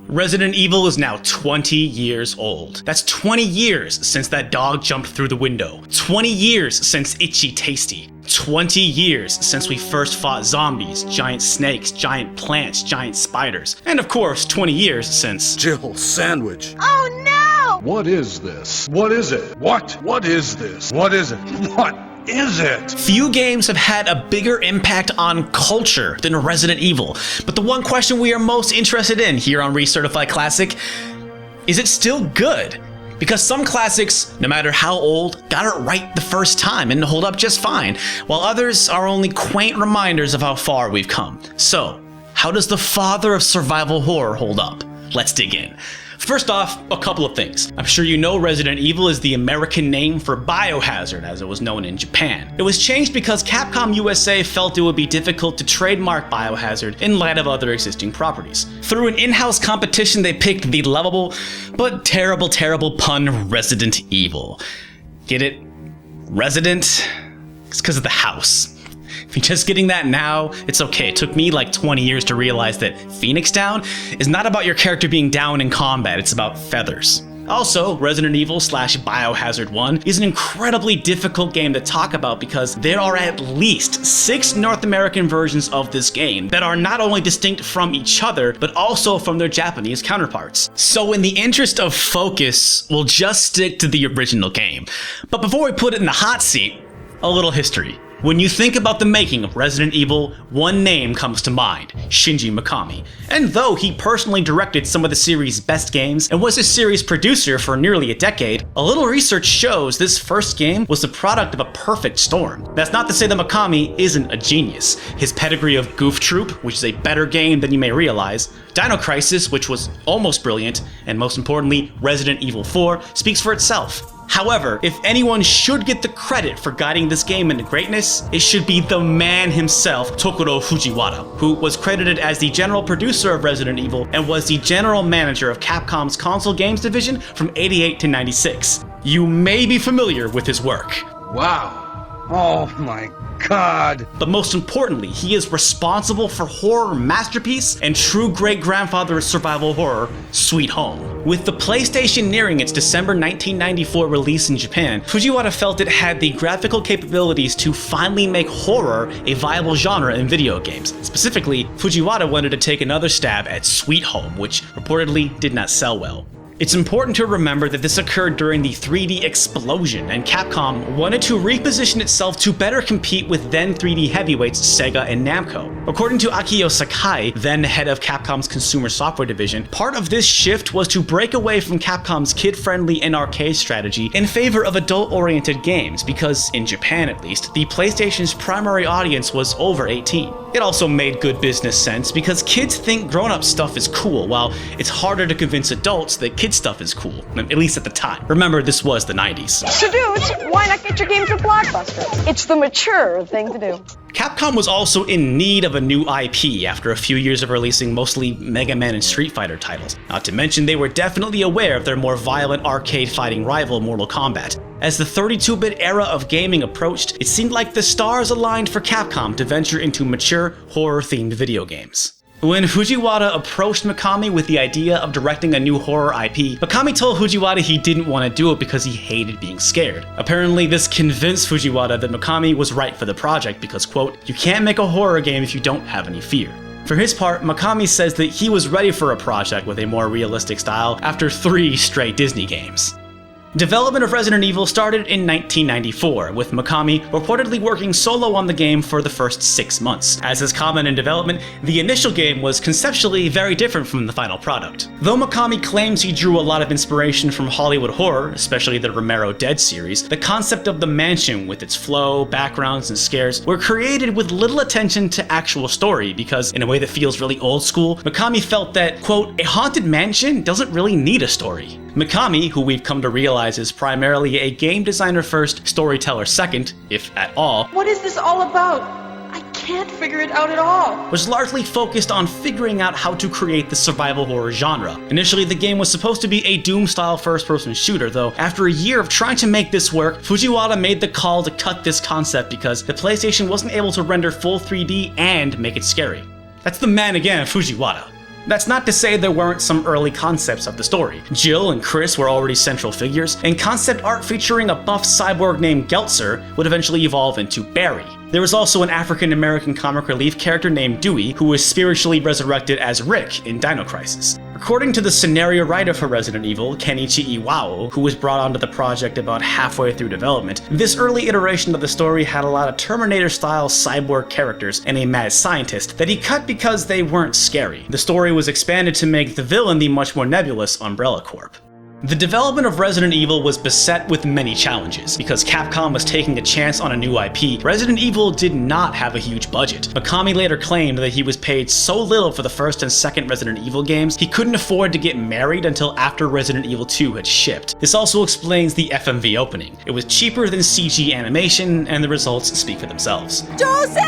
Resident Evil is now 20 years old. That's 20 years since that dog jumped through the window. 20 years since Itchy Tasty. 20 years since we first fought zombies, giant snakes, giant plants, giant spiders. And of course, 20 years since... Jill Sandwich. Oh no! What is this? What is it? What is this? What is it? What is it? Few games have had a bigger impact on culture than Resident Evil. But the one question we are most interested in here on Recertified Classic, is it still good? Because some classics, no matter how old, got it right the first time and hold up just fine, while others are only quaint reminders of how far we've come. So, how does the father of survival horror hold up? Let's dig in. First off, a couple of things. I'm sure you know Resident Evil is the American name for Biohazard, as it was known in Japan. It was changed because Capcom USA felt it would be difficult to trademark Biohazard in light of other existing properties. Through an in-house competition, they picked the lovable, but terrible pun Resident Evil. Get it? Resident? It's because of the house. If you're just getting that now, it's okay. It took me like 20 years to realize that Phoenix Down is not about your character being down in combat, it's about feathers. Also, Resident Evil / Biohazard 1 is an incredibly difficult game to talk about because there are at least 6 North American versions of this game that are not only distinct from each other, but also from their Japanese counterparts. So in the interest of focus, we'll just stick to the original game. But before we put it in the hot seat, a little history. When you think about the making of Resident Evil, one name comes to mind, Shinji Mikami. And though he personally directed some of the series' best games and was the series' producer for nearly a decade, a little research shows this first game was the product of a perfect storm. That's not to say that Mikami isn't a genius. His pedigree of Goof Troop, which is a better game than you may realize, Dino Crisis, which was almost brilliant, and most importantly, Resident Evil 4, speaks for itself. However, if anyone should get the credit for guiding this game into greatness, it should be the man himself, Tokuro Fujiwara, who was credited as the general producer of Resident Evil and was the general manager of Capcom's console games division from '88 to '96. You may be familiar with his work. Wow. Oh my God. But most importantly, he is responsible for horror masterpiece and true great-grandfather of survival horror, Sweet Home. With the PlayStation nearing its December 1994 release in Japan, Fujiwara felt it had the graphical capabilities to finally make horror a viable genre in video games. Specifically, Fujiwara wanted to take another stab at Sweet Home, which reportedly did not sell well. It's important to remember that this occurred during the 3D explosion, and Capcom wanted to reposition itself to better compete with then 3D heavyweights Sega and Namco. According to Akio Sakai, then head of Capcom's consumer software division, part of this shift was to break away from Capcom's kid-friendly and arcade strategy in favor of adult-oriented games, because, in Japan at least, the PlayStation's primary audience was over 18. It also made good business sense because kids think grown-up stuff is cool, while it's harder to convince adults that kid stuff is cool, at least at the time. Remember, this was the 90s. So dudes, why not get your games with Blockbuster? It's the mature thing to do. Capcom was also in need of a new IP after a few years of releasing mostly Mega Man and Street Fighter titles. Not to mention, they were definitely aware of their more violent arcade fighting rival Mortal Kombat. As the 32-bit era of gaming approached, it seemed like the stars aligned for Capcom to venture into mature, horror-themed video games. When Fujiwara approached Mikami with the idea of directing a new horror IP, Mikami told Fujiwara he didn't want to do it because he hated being scared. Apparently, this convinced Fujiwara that Mikami was right for the project because, quote, "You can't make a horror game if you don't have any fear." For his part, Mikami says that he was ready for a project with a more realistic style after 3 straight Disney games. Development of Resident Evil started in 1994, with Mikami reportedly working solo on the game for the first 6 months. As is common in development, the initial game was conceptually very different from the final product. Though Mikami claims he drew a lot of inspiration from Hollywood horror, especially the Romero Dead series, the concept of the mansion with its flow, backgrounds, and scares were created with little attention to actual story because, in a way that feels really old school, Mikami felt that, quote, "A haunted mansion doesn't really need a story." Mikami, who we've come to realize is primarily a game designer first, storyteller second, if at all, What is this all about? I can't figure it out at all. was largely focused on figuring out how to create the survival horror genre. Initially, the game was supposed to be a Doom-style first-person shooter, though after a year of trying to make this work, Fujiwara made the call to cut this concept because the PlayStation wasn't able to render full 3D and make it scary. That's the man again, Fujiwara. That's not to say there weren't some early concepts of the story. Jill and Chris were already central figures, and concept art featuring a buff cyborg named Geltzer would eventually evolve into Barry. There was also an African-American comic relief character named Dewey, who was spiritually resurrected as Rick in Dino Crisis. According to the scenario writer for Resident Evil, Kenichi Iwao, who was brought onto the project about halfway through development, this early iteration of the story had a lot of Terminator-style cyborg characters and a mad scientist that he cut because they weren't scary. The story was expanded to make the villain the much more nebulous Umbrella Corp. The development of Resident Evil was beset with many challenges. Because Capcom was taking a chance on a new IP, Resident Evil did not have a huge budget. Mikami later claimed that he was paid so little for the first and second Resident Evil games, he couldn't afford to get married until after Resident Evil 2 had shipped. This also explains the FMV opening. It was cheaper than CG animation, and the results speak for themselves. Joseph!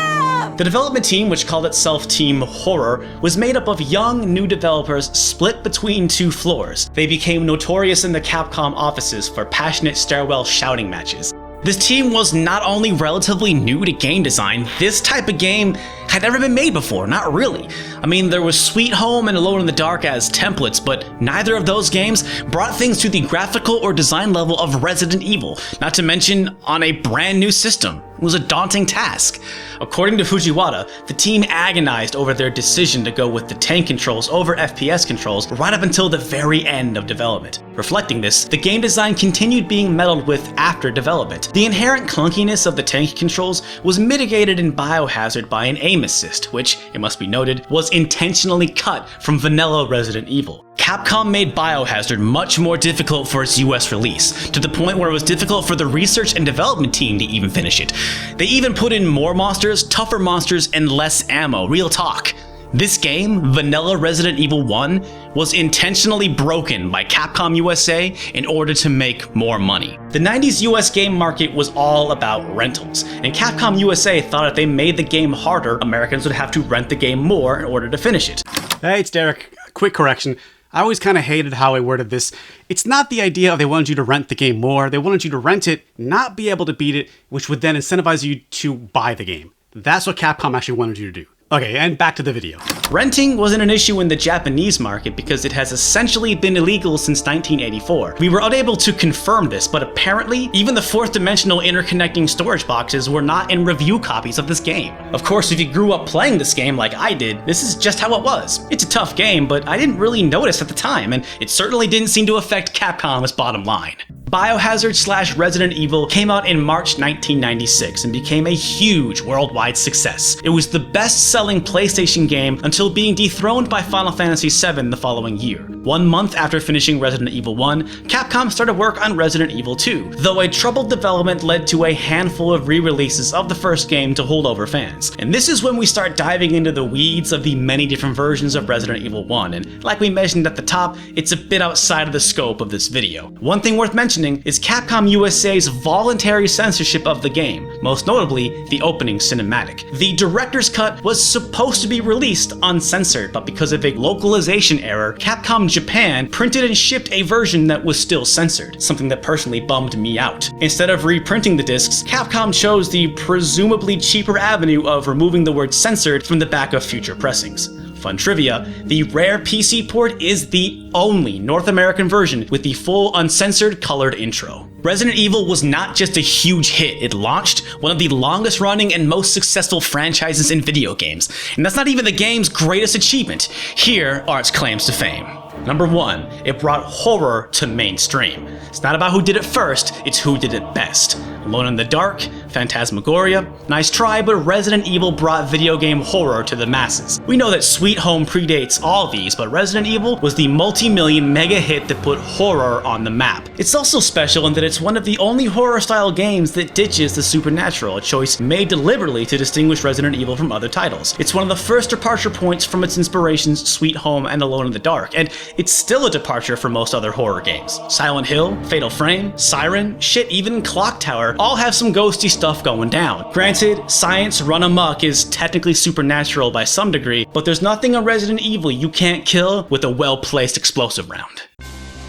The development team, which called itself Team Horror, was made up of young, new developers split between two floors. They became notorious in the Capcom offices for passionate stairwell shouting matches. This team was not only relatively new to game design, this type of game had never been made before, not really. I mean, there was Sweet Home and Alone in the Dark as templates, but neither of those games brought things to the graphical or design level of Resident Evil, not to mention on a brand new system. It was a daunting task. According to Fujiwara, the team agonized over their decision to go with the tank controls over FPS controls right up until the very end of development. Reflecting this, the game design continued being meddled with after development. The inherent clunkiness of the tank controls was mitigated in Biohazard by an aim assist, which, it must be noted, was intentionally cut from vanilla Resident Evil. Capcom made Biohazard much more difficult for its US release, to the point where it was difficult for the research and development team to even finish it. They even put in more monsters, tougher monsters, and less ammo. Real talk. This game, Vanilla Resident Evil 1, was intentionally broken by Capcom USA in order to make more money. The 90s US game market was all about rentals, and Capcom USA thought if they made the game harder, Americans would have to rent the game more in order to finish it. Hey, it's Derek. Quick correction. I always kind of hated how I worded this. It's not the idea of they wanted you to rent the game more, they wanted you to rent it, not be able to beat it, which would then incentivize you to buy the game. That's what Capcom actually wanted you to do. Okay, and back to the video. Renting wasn't an issue in the Japanese market because it has essentially been illegal since 1984. We were unable to confirm this, but apparently, even the fourth dimensional interconnecting storage boxes were not in review copies of this game. Of course, if you grew up playing this game like I did, this is just how it was. It's a tough game, but I didn't really notice at the time, and it certainly didn't seem to affect Capcom's bottom line. Biohazard / Resident Evil came out in March 1996 and became a huge worldwide success. It was the best-selling PlayStation game until being dethroned by Final Fantasy VII the following year. 1 month after finishing Resident Evil 1, Capcom started work on Resident Evil 2, though a troubled development led to a handful of re-releases of the first game to hold over fans. And this is when we start diving into the weeds of the many different versions of Resident Evil 1, and like we mentioned at the top, it's a bit outside of the scope of this video. One thing worth mentioning is Capcom USA's voluntary censorship of the game, most notably the opening cinematic. The director's cut was supposed to be released uncensored, but because of a localization error, Capcom Japan printed and shipped a version that was still censored, something that personally bummed me out. Instead of reprinting the discs, Capcom chose the presumably cheaper avenue of removing the word censored from the back of future pressings. Fun trivia, the rare PC port is the only North American version with the full uncensored colored intro. Resident Evil was not just a huge hit, it launched one of the longest running and most successful franchises in video games. And that's not even the game's greatest achievement. Here are its claims to fame. Number 1, it brought horror to mainstream. It's not about who did it first, it's who did it best. Alone in the Dark, Phantasmagoria, nice try, but Resident Evil brought video game horror to the masses. We know that Sweet Home predates all these, but Resident Evil was the multi-million mega hit that put horror on the map. It's also special in that it's one of the only horror-style games that ditches the supernatural, a choice made deliberately to distinguish Resident Evil from other titles. It's one of the first departure points from its inspirations Sweet Home and Alone in the Dark, and it's still a departure from most other horror games. Silent Hill, Fatal Frame, Siren, shit, even Clock Tower all have some ghosty stuff going down. Granted, science run amok is technically supernatural by some degree, but there's nothing in Resident Evil you can't kill with a well-placed explosive round.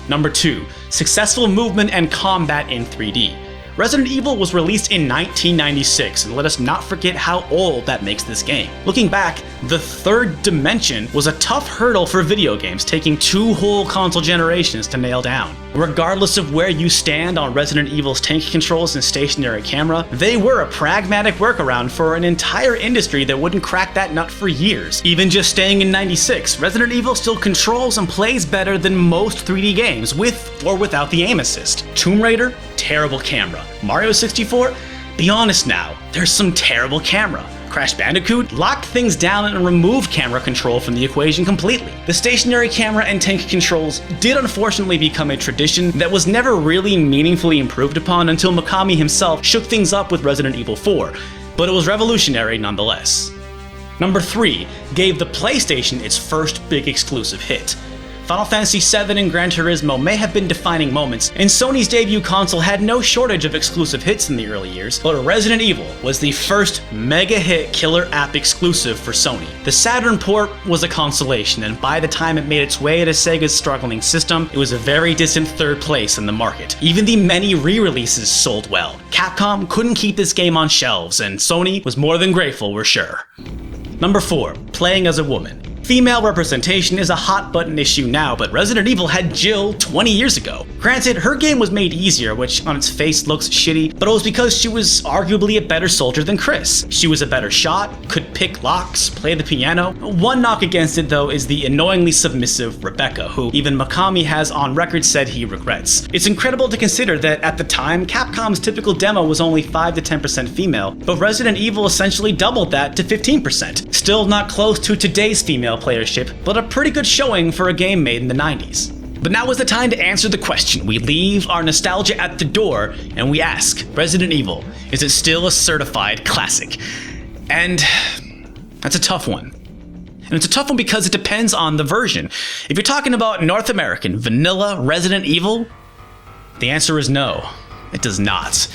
Number 2, successful movement and combat in 3D. Resident Evil was released in 1996, and let us not forget how old that makes this game. Looking back, the third dimension was a tough hurdle for video games, taking 2 whole console generations to nail down. Regardless of where you stand on Resident Evil's tank controls and stationary camera, they were a pragmatic workaround for an entire industry that wouldn't crack that nut for years. Even just staying in 96, Resident Evil still controls and plays better than most 3D games, with or without the aim assist. Tomb Raider, terrible camera. Mario 64, be honest now, there's some terrible camera. Crash Bandicoot locked things down and removed camera control from the equation completely. The stationary camera and tank controls did unfortunately become a tradition that was never really meaningfully improved upon until Mikami himself shook things up with Resident Evil 4, but it was revolutionary nonetheless. Number 3 gave the PlayStation its first big exclusive hit. Final Fantasy VII and Gran Turismo may have been defining moments, and Sony's debut console had no shortage of exclusive hits in the early years, but Resident Evil was the first mega-hit killer app exclusive for Sony. The Saturn port was a consolation, and by the time it made its way to Sega's struggling system, it was a very distant third place in the market. Even the many re-releases sold well. Capcom couldn't keep this game on shelves, and Sony was more than grateful, we're sure. Number 4, playing as a woman. Female representation is a hot button issue now, but Resident Evil had Jill 20 years ago. Granted, her game was made easier, which on its face looks shitty, but it was because she was arguably a better soldier than Chris. She was a better shot, could pick locks, play the piano. One knock against it though is the annoyingly submissive Rebecca, who even Mikami has on record said he regrets. It's incredible to consider that at the time, Capcom's typical demo was only 5 to 10% female, but Resident Evil essentially doubled that to 15%. Still not close to today's female playership, but a pretty good showing for a game made in the 90s. But now is the time to answer the question. We leave our nostalgia at the door and we ask, Resident Evil, is it still a certified classic? And that's a tough one. And it's a tough one because it depends on the version. If you're talking about North American vanilla Resident Evil, the answer is no, it does not.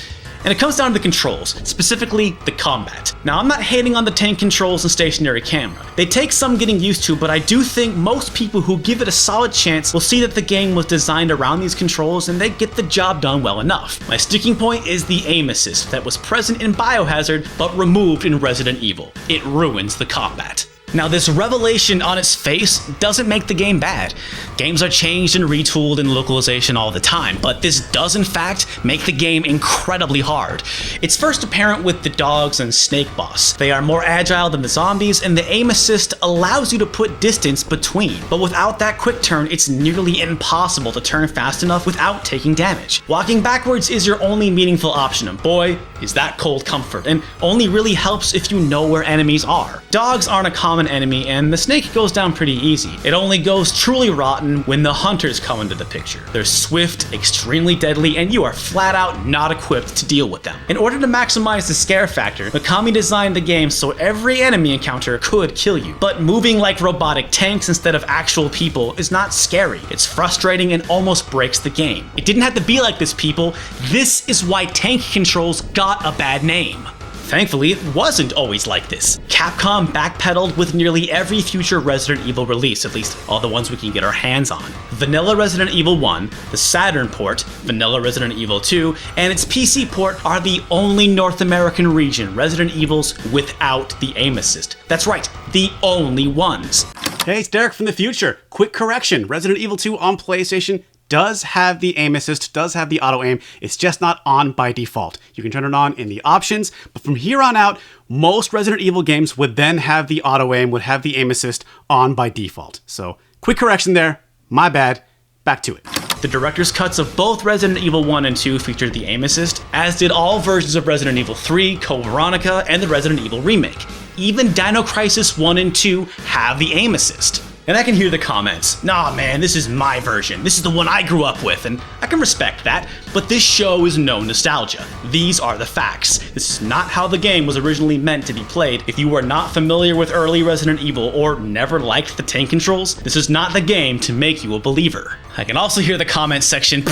And it comes down to the controls, specifically the combat. Now, I'm not hating on the tank controls and stationary camera. They take some getting used to, but I do think most people who give it a solid chance will see that the game was designed around these controls and they get the job done well enough. My sticking point is the aim assist that was present in Biohazard, but removed in Resident Evil. It ruins the combat. Now, this revelation on its face doesn't make the game bad. Games are changed and retooled in localization all the time, but this does in fact make the game incredibly hard. It's first apparent with the dogs and Snake Boss. They are more agile than the zombies, and the aim assist allows you to put distance between. But without that quick turn, it's nearly impossible to turn fast enough without taking damage. Walking backwards is your only meaningful option, and boy, is that cold comfort, and only really helps if you know where enemies are. Dogs aren't a common enemy, and the snake goes down pretty easy. It only goes truly rotten when the hunters come into the picture. They're swift, extremely deadly, and you are flat out not equipped to deal with them. In order to maximize the scare factor, Mikami designed the game so every enemy encounter could kill you. But moving like robotic tanks instead of actual people is not scary. It's frustrating and almost breaks the game. It didn't have to be like this, people. This is why tank controls got a bad name. Thankfully, it wasn't always like this. Capcom backpedaled with nearly every future Resident Evil release, at least all the ones we can get our hands on. Vanilla Resident Evil 1, the Saturn port, Vanilla Resident Evil 2, and its PC port are the only North American region Resident Evils without the aim assist. That's right, the only ones. Hey, it's Derek from the future. Quick correction, Resident Evil 2 on PlayStation does have the aim assist, does have the auto aim. It's just not on by default. You can turn it on in the options, but from here on out, most Resident Evil games would then have the auto aim, would have the aim assist on by default. So, quick correction there. My bad. Back to it. The director's cuts of both Resident Evil 1 and 2 featured the aim assist, as did all versions of Resident Evil 3, Code Veronica, and the Resident Evil remake. Even Dino Crisis 1 and 2 have the aim assist. And I can hear the comments, nah man, this is my version, this is the one I grew up with, and I can respect that, but this show is no nostalgia. These are the facts. This is not how the game was originally meant to be played. If you are not familiar with early Resident Evil or never liked the tank controls, this is not the game to make you a believer. I can also hear the comment section,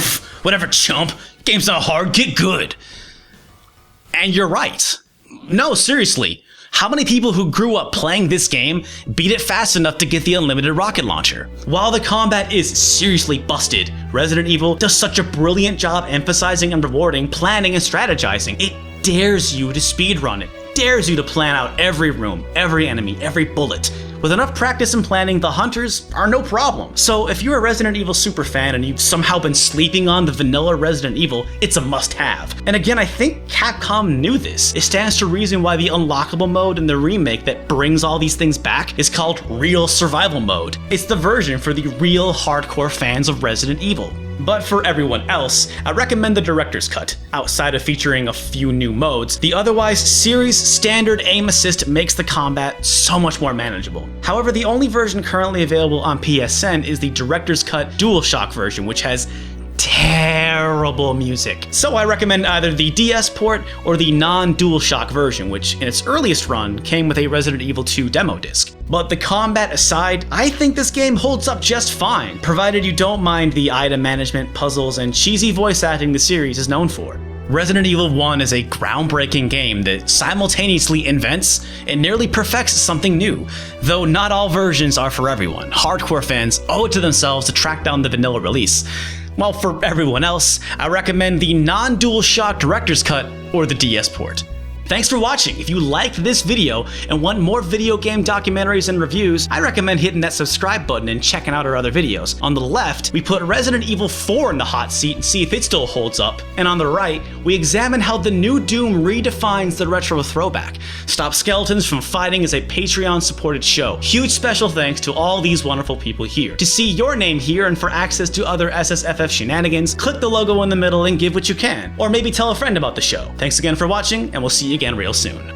whatever chump, game's not hard, get good. And you're right. No, seriously. How many people who grew up playing this game beat it fast enough to get the unlimited rocket launcher? While the combat is seriously busted, Resident Evil does such a brilliant job emphasizing and rewarding planning and strategizing. It dares you to speedrun it, dares you to plan out every room, every enemy, every bullet. With enough practice and planning, the hunters are no problem. So if you're a Resident Evil super fan and you've somehow been sleeping on the vanilla Resident Evil, it's a must-have. And again, I think Capcom knew this. It stands to reason why the unlockable mode in the remake that brings all these things back is called Real Survival Mode. It's the version for the real hardcore fans of Resident Evil. But for everyone else, I recommend the director's cut. Outside of featuring a few new modes, the otherwise series standard aim assist makes the combat so much more manageable. However, the only version currently available on PSN is the director's cut DualShock version, which has terrible music. So I recommend either the DS port or the non-DualShock version, which in its earliest run came with a Resident Evil 2 demo disc. But the combat aside, I think this game holds up just fine, provided you don't mind the item management, puzzles, and cheesy voice acting the series is known for. Resident Evil 1 is a groundbreaking game that simultaneously invents and nearly perfects something new, though not all versions are for everyone. Hardcore fans owe it to themselves to track down the vanilla release. While for everyone else, I recommend the non-DualShock Director's Cut or the DS port. Thanks for watching. If you liked this video and want more video game documentaries and reviews, I recommend hitting that subscribe button and checking out our other videos. On the left, we put Resident Evil 4 in the hot seat and see if it still holds up. And on the right, we examine how the new Doom redefines the retro throwback. Stop Skeletons from Fighting is a Patreon-supported show. Huge special thanks to all these wonderful people here. To see your name here and for access to other SSFF shenanigans, click the logo in the middle and give what you can. Or maybe tell a friend about the show. Thanks again for watching, and we'll see you again real soon.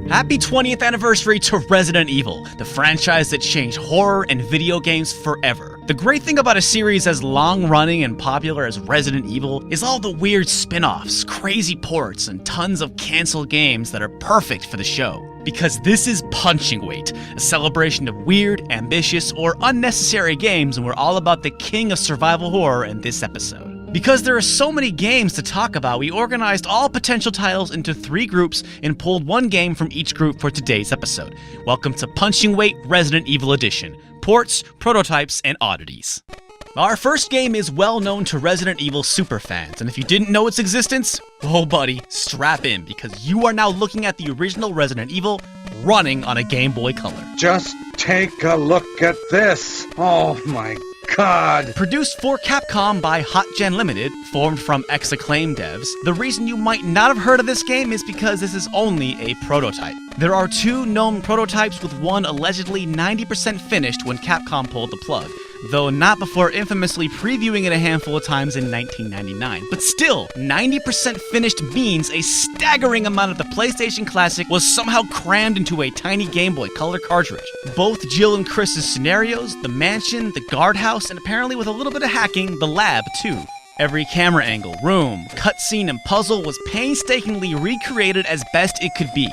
Happy 20th anniversary to Resident Evil, the franchise that changed horror and video games forever. The great thing about a series as long-running and popular as Resident Evil is all the weird spin-offs, crazy ports, and tons of canceled games that are perfect for the show. Because this is Punching Weight, a celebration of weird, ambitious, or unnecessary games, and we're all about the king of survival horror in this episode. Because there are so many games to talk about, we organized all potential titles into 3 groups and pulled one game from each group for today's episode. Welcome to Punching Weight Resident Evil Edition: Ports, Prototypes, and Oddities. Our first game is well known to Resident Evil superfans, and if you didn't know its existence, oh buddy, strap in, because you are now looking at the original Resident Evil running on a Game Boy Color. Just take a look at this. Oh my God. Produced for Capcom by HotGen Limited, formed from ex-Acclaim devs, the reason you might not have heard of this game is because this is only a prototype. There are 2 known prototypes, with one allegedly 90% finished when Capcom pulled the plug, though not before infamously previewing it a handful of times in 1999. But still, 90% finished means a staggering amount of the PlayStation Classic was somehow crammed into a tiny Game Boy Color cartridge. Both Jill and Chris's scenarios, the mansion, the guardhouse, and apparently with a little bit of hacking, the lab too. Every camera angle, room, cutscene, and puzzle was painstakingly recreated as best it could be.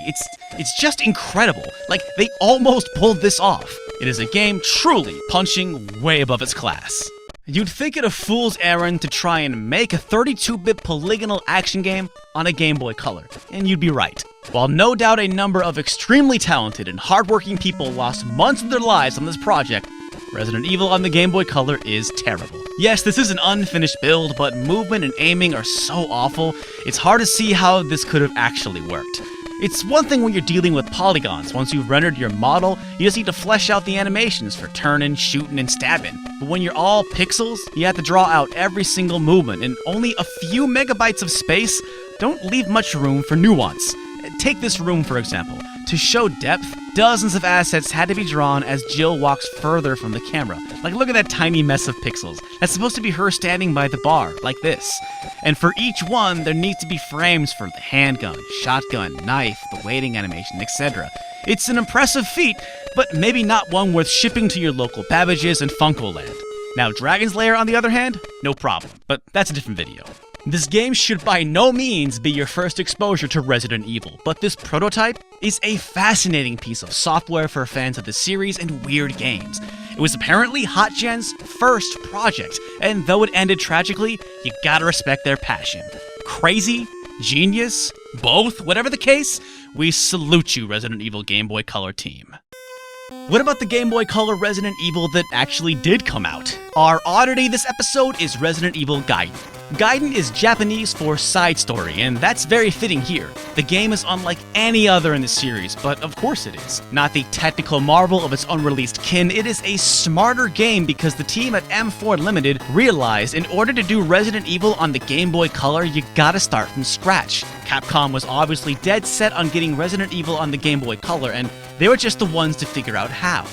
It's just incredible. Like, they almost pulled this off. It is a game truly punching way above its class. You'd think it a fool's errand to try and make a 32-bit polygonal action game on a Game Boy Color, and you'd be right. While no doubt a number of extremely talented and hardworking people lost months of their lives on this project, Resident Evil on the Game Boy Color is terrible. Yes, this is an unfinished build, but movement and aiming are so awful, it's hard to see how this could have actually worked. It's one thing when you're dealing with polygons. Once you've rendered your model, you just need to flesh out the animations for turning, shooting, and stabbing. But when you're all pixels, you have to draw out every single movement, and only a few megabytes of space don't leave much room for nuance. Take this room, for example. To show depth, dozens of assets had to be drawn as Jill walks further from the camera. Like, look at that tiny mess of pixels. That's supposed to be her standing by the bar, like this. And for each one, there needs to be frames for the handgun, shotgun, knife, the waiting animation, etc. It's an impressive feat, but maybe not one worth shipping to your local Babbage's and Funkoland. Now, Dragon's Lair, on the other hand, no problem, but that's a different video. This game should by no means be your first exposure to Resident Evil, but this prototype is a fascinating piece of software for fans of the series and weird games. It was apparently HotGen's first project, and though it ended tragically, you gotta respect their passion. Crazy? Genius? Both? Whatever the case, we salute you, Resident Evil Game Boy Color team. What about the Game Boy Color Resident Evil that actually did come out? Our oddity this episode is Resident Evil Gaiden. Gaiden is Japanese for side story, and that's very fitting here. The game is unlike any other in the series, but of course it is. Not the technical marvel of its unreleased kin, it is a smarter game because the team at M4 Limited realized in order to do Resident Evil on the Game Boy Color, you gotta start from scratch. Capcom was obviously dead set on getting Resident Evil on the Game Boy Color, and they were just the ones to figure out how.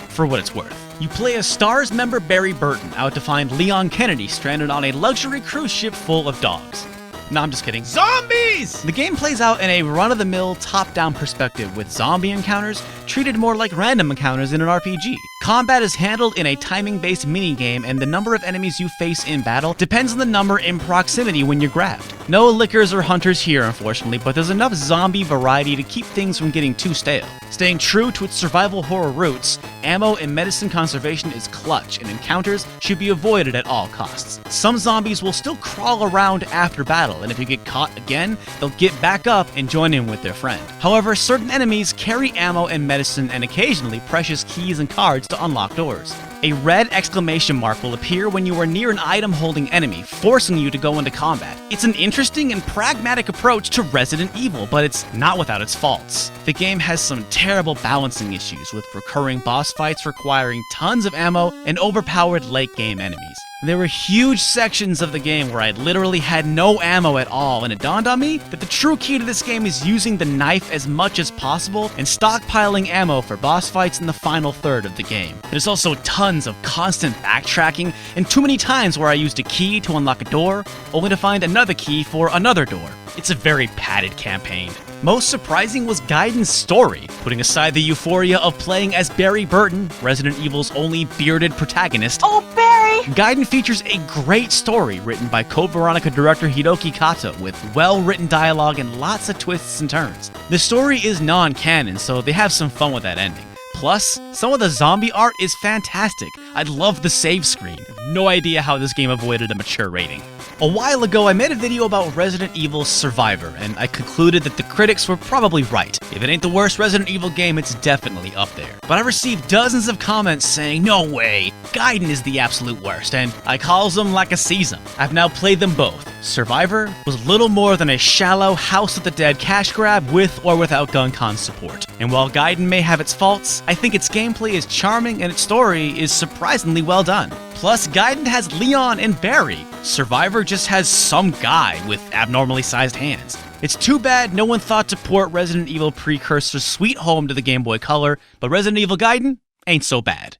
For what it's worth. You play as STARS member Barry Burton out to find Leon Kennedy stranded on a luxury cruise ship full of dogs. No, I'm just kidding. Zombies! The game plays out in a run-of-the-mill, top-down perspective with zombie encounters treated more like random encounters in an RPG. Combat is handled in a timing-based minigame, and the number of enemies you face in battle depends on the number in proximity when you're grabbed. No lickers or hunters here, unfortunately, but there's enough zombie variety to keep things from getting too stale. Staying true to its survival horror roots, ammo and medicine conservation is clutch, and encounters should be avoided at all costs. Some zombies will still crawl around after battle, and if you get caught again, they'll get back up and join in with their friend. However, certain enemies carry ammo and medicine and occasionally precious keys and cards to unlock doors. A red exclamation mark will appear when you are near an item-holding enemy, forcing you to go into combat. It's an interesting and pragmatic approach to Resident Evil, but it's not without its faults. The game has some terrible balancing issues, with recurring boss fights requiring tons of ammo and overpowered late-game enemies. There were huge sections of the game where I literally had no ammo at all, and it dawned on me that the true key to this game is using the knife as much as possible and stockpiling ammo for boss fights in the final third of the game. There's also tons of constant backtracking, and too many times where I used a key to unlock a door, only to find another key for another door. It's a very padded campaign. Most surprising was Gaiden's story. Putting aside the euphoria of playing as Barry Burton, Resident Evil's only bearded protagonist, Oh, Barry! Gaiden features a great story written by Code Veronica director Hiroki Kato with well-written dialogue and lots of twists and turns. The story is non-canon, so they have some fun with that ending. Plus, some of the zombie art is fantastic. I love the save screen. No idea how this game avoided a mature rating. A while ago, I made a video about Resident Evil Survivor, and I concluded that the critics were probably right. If it ain't the worst Resident Evil game, it's definitely up there. But I received dozens of comments saying, no way, Gaiden is the absolute worst, and I calls them like I sees them. I've now played them both. Survivor was little more than a shallow House of the Dead cash grab with or without GunCon support. And while Gaiden may have its faults, I think its gameplay is charming and its story is surprisingly well done. Plus, Gaiden has Leon and Barry. Survivor just has some guy with abnormally sized hands. It's too bad no one thought to port Resident Evil precursor Sweet Home to the Game Boy Color, but Resident Evil Gaiden ain't so bad.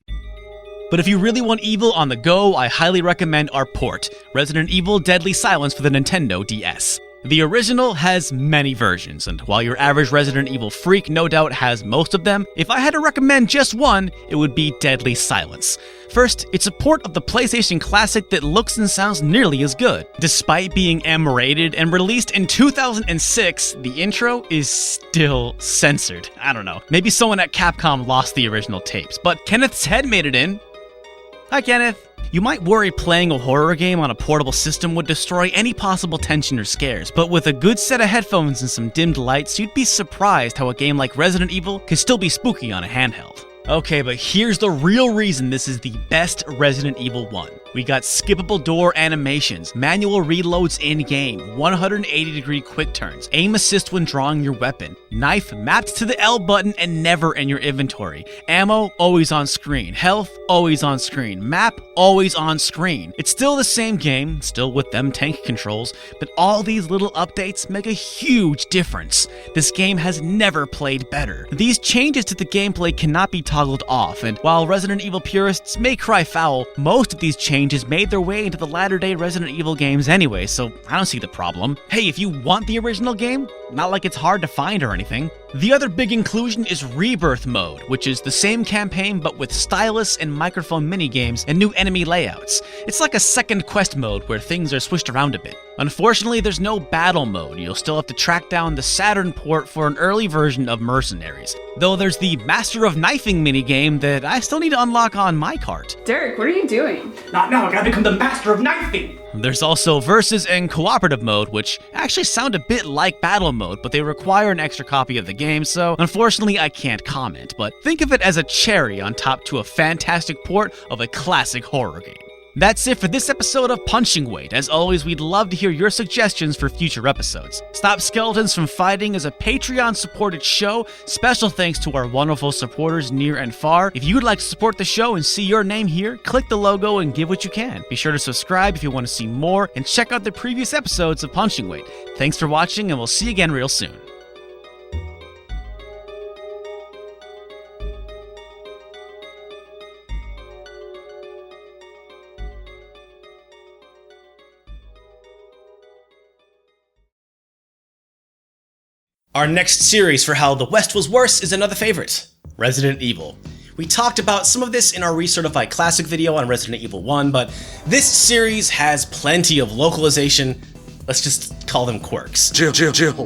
But if you really want evil on the go, I highly recommend our port, Resident Evil Deadly Silence for the Nintendo DS. The original has many versions, and while your average Resident Evil freak no doubt has most of them, if I had to recommend just one, it would be Deadly Silence. First, it's a port of the PlayStation Classic that looks and sounds nearly as good. Despite being M-rated and released in 2006, the intro is still censored. I don't know, maybe someone at Capcom lost the original tapes, but Kenneth's head made it in. Hi, Kenneth. You might worry playing a horror game on a portable system would destroy any possible tension or scares, but with a good set of headphones and some dimmed lights, you'd be surprised how a game like Resident Evil can still be spooky on a handheld. Okay, but here's the real reason this is the best Resident Evil 1. We got skippable door animations, manual reloads in-game, 180-degree quick turns, aim assist when drawing your weapon, knife mapped to the L button and never in your inventory, ammo always on screen, health always on screen, map always on screen. It's still the same game, still with them tank controls, but all these little updates make a huge difference. This game has never played better. These changes to the gameplay cannot be toggled off, and while Resident Evil purists may cry foul, most of these changes made their way into the latter-day Resident Evil games anyway, so I don't see the problem. Hey, if you want the original game, not like it's hard to find or anything. The other big inclusion is Rebirth Mode, which is the same campaign but with stylus and microphone minigames and new enemy layouts. It's like a second quest mode where things are switched around a bit. Unfortunately, there's no battle mode. You'll still have to track down the Saturn port for an early version of Mercenaries. Though there's the Master of Knifing minigame that I still need to unlock on my cart. Derek, what are you doing? Not now, I gotta become the master of knifing! There's also Versus and Cooperative mode, which actually sound a bit like battle mode, but they require an extra copy of the game, so unfortunately I can't comment, but think of it as a cherry on top to a fantastic port of a classic horror game. That's it for this episode of Punching Weight. As always, we'd love to hear your suggestions for future episodes. Stop Skeletons from Fighting is a Patreon-supported show. Special thanks to our wonderful supporters near and far. If you'd like to support the show and see your name here, click the logo and give what you can. Be sure to subscribe if you want to see more, and check out the previous episodes of Punching Weight. Thanks for watching, and we'll see you again real soon. Our next series for How the West Was Worse is another favorite, Resident Evil. We talked about some of this in our Recertified Classic video on Resident Evil 1, but this series has plenty of localization, let's just call them quirks. Jill,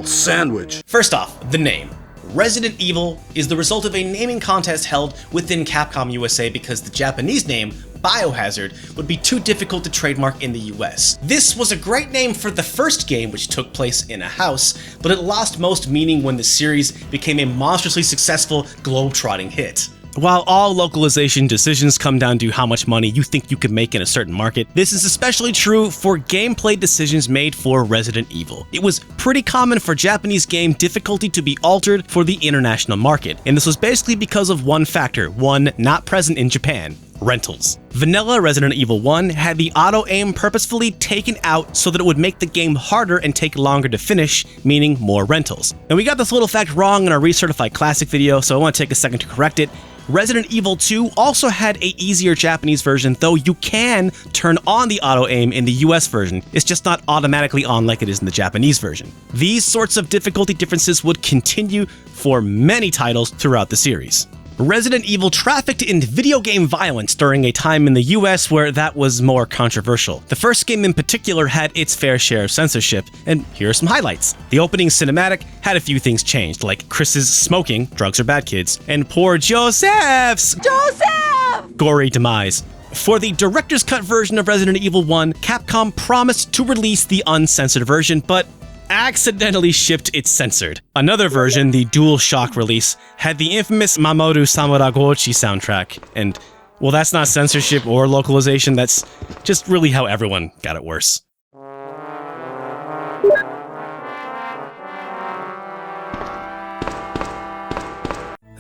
sandwich. First off, the name. Resident Evil is the result of a naming contest held within Capcom USA because the Japanese name, Biohazard, would be too difficult to trademark in the US. This was a great name for the first game, which took place in a house, but it lost most meaning when the series became a monstrously successful globe-trotting hit. While all localization decisions come down to how much money you think you could make in a certain market, this is especially true for gameplay decisions made for Resident Evil. It was pretty common for Japanese game difficulty to be altered for the international market, and this was basically because of one factor, one not present in Japan: rentals. Vanilla Resident Evil 1 had the auto-aim purposefully taken out so that it would make the game harder and take longer to finish, meaning more rentals. And we got this little fact wrong in our Recertified Classic video, so I want to take a second to correct it. Resident Evil 2 also had a easier Japanese version, though you can turn on the auto-aim in the US version. It's just not automatically on like it is in the Japanese version. These sorts of difficulty differences would continue for many titles throughout the series. Resident Evil trafficked in video game violence during a time in the US where that was more controversial. The first game in particular had its fair share of censorship, and here are some highlights. The opening cinematic had a few things changed, like Chris's smoking, drugs are bad kids, and poor Joseph's gory demise. For the director's cut version of Resident Evil 1, Capcom promised to release the uncensored version, but accidentally shipped it censored. Another version, the DualShock release, had the infamous Mamoru Samuragochi soundtrack, and, well, that's not censorship or localization, that's just really how everyone got it worse.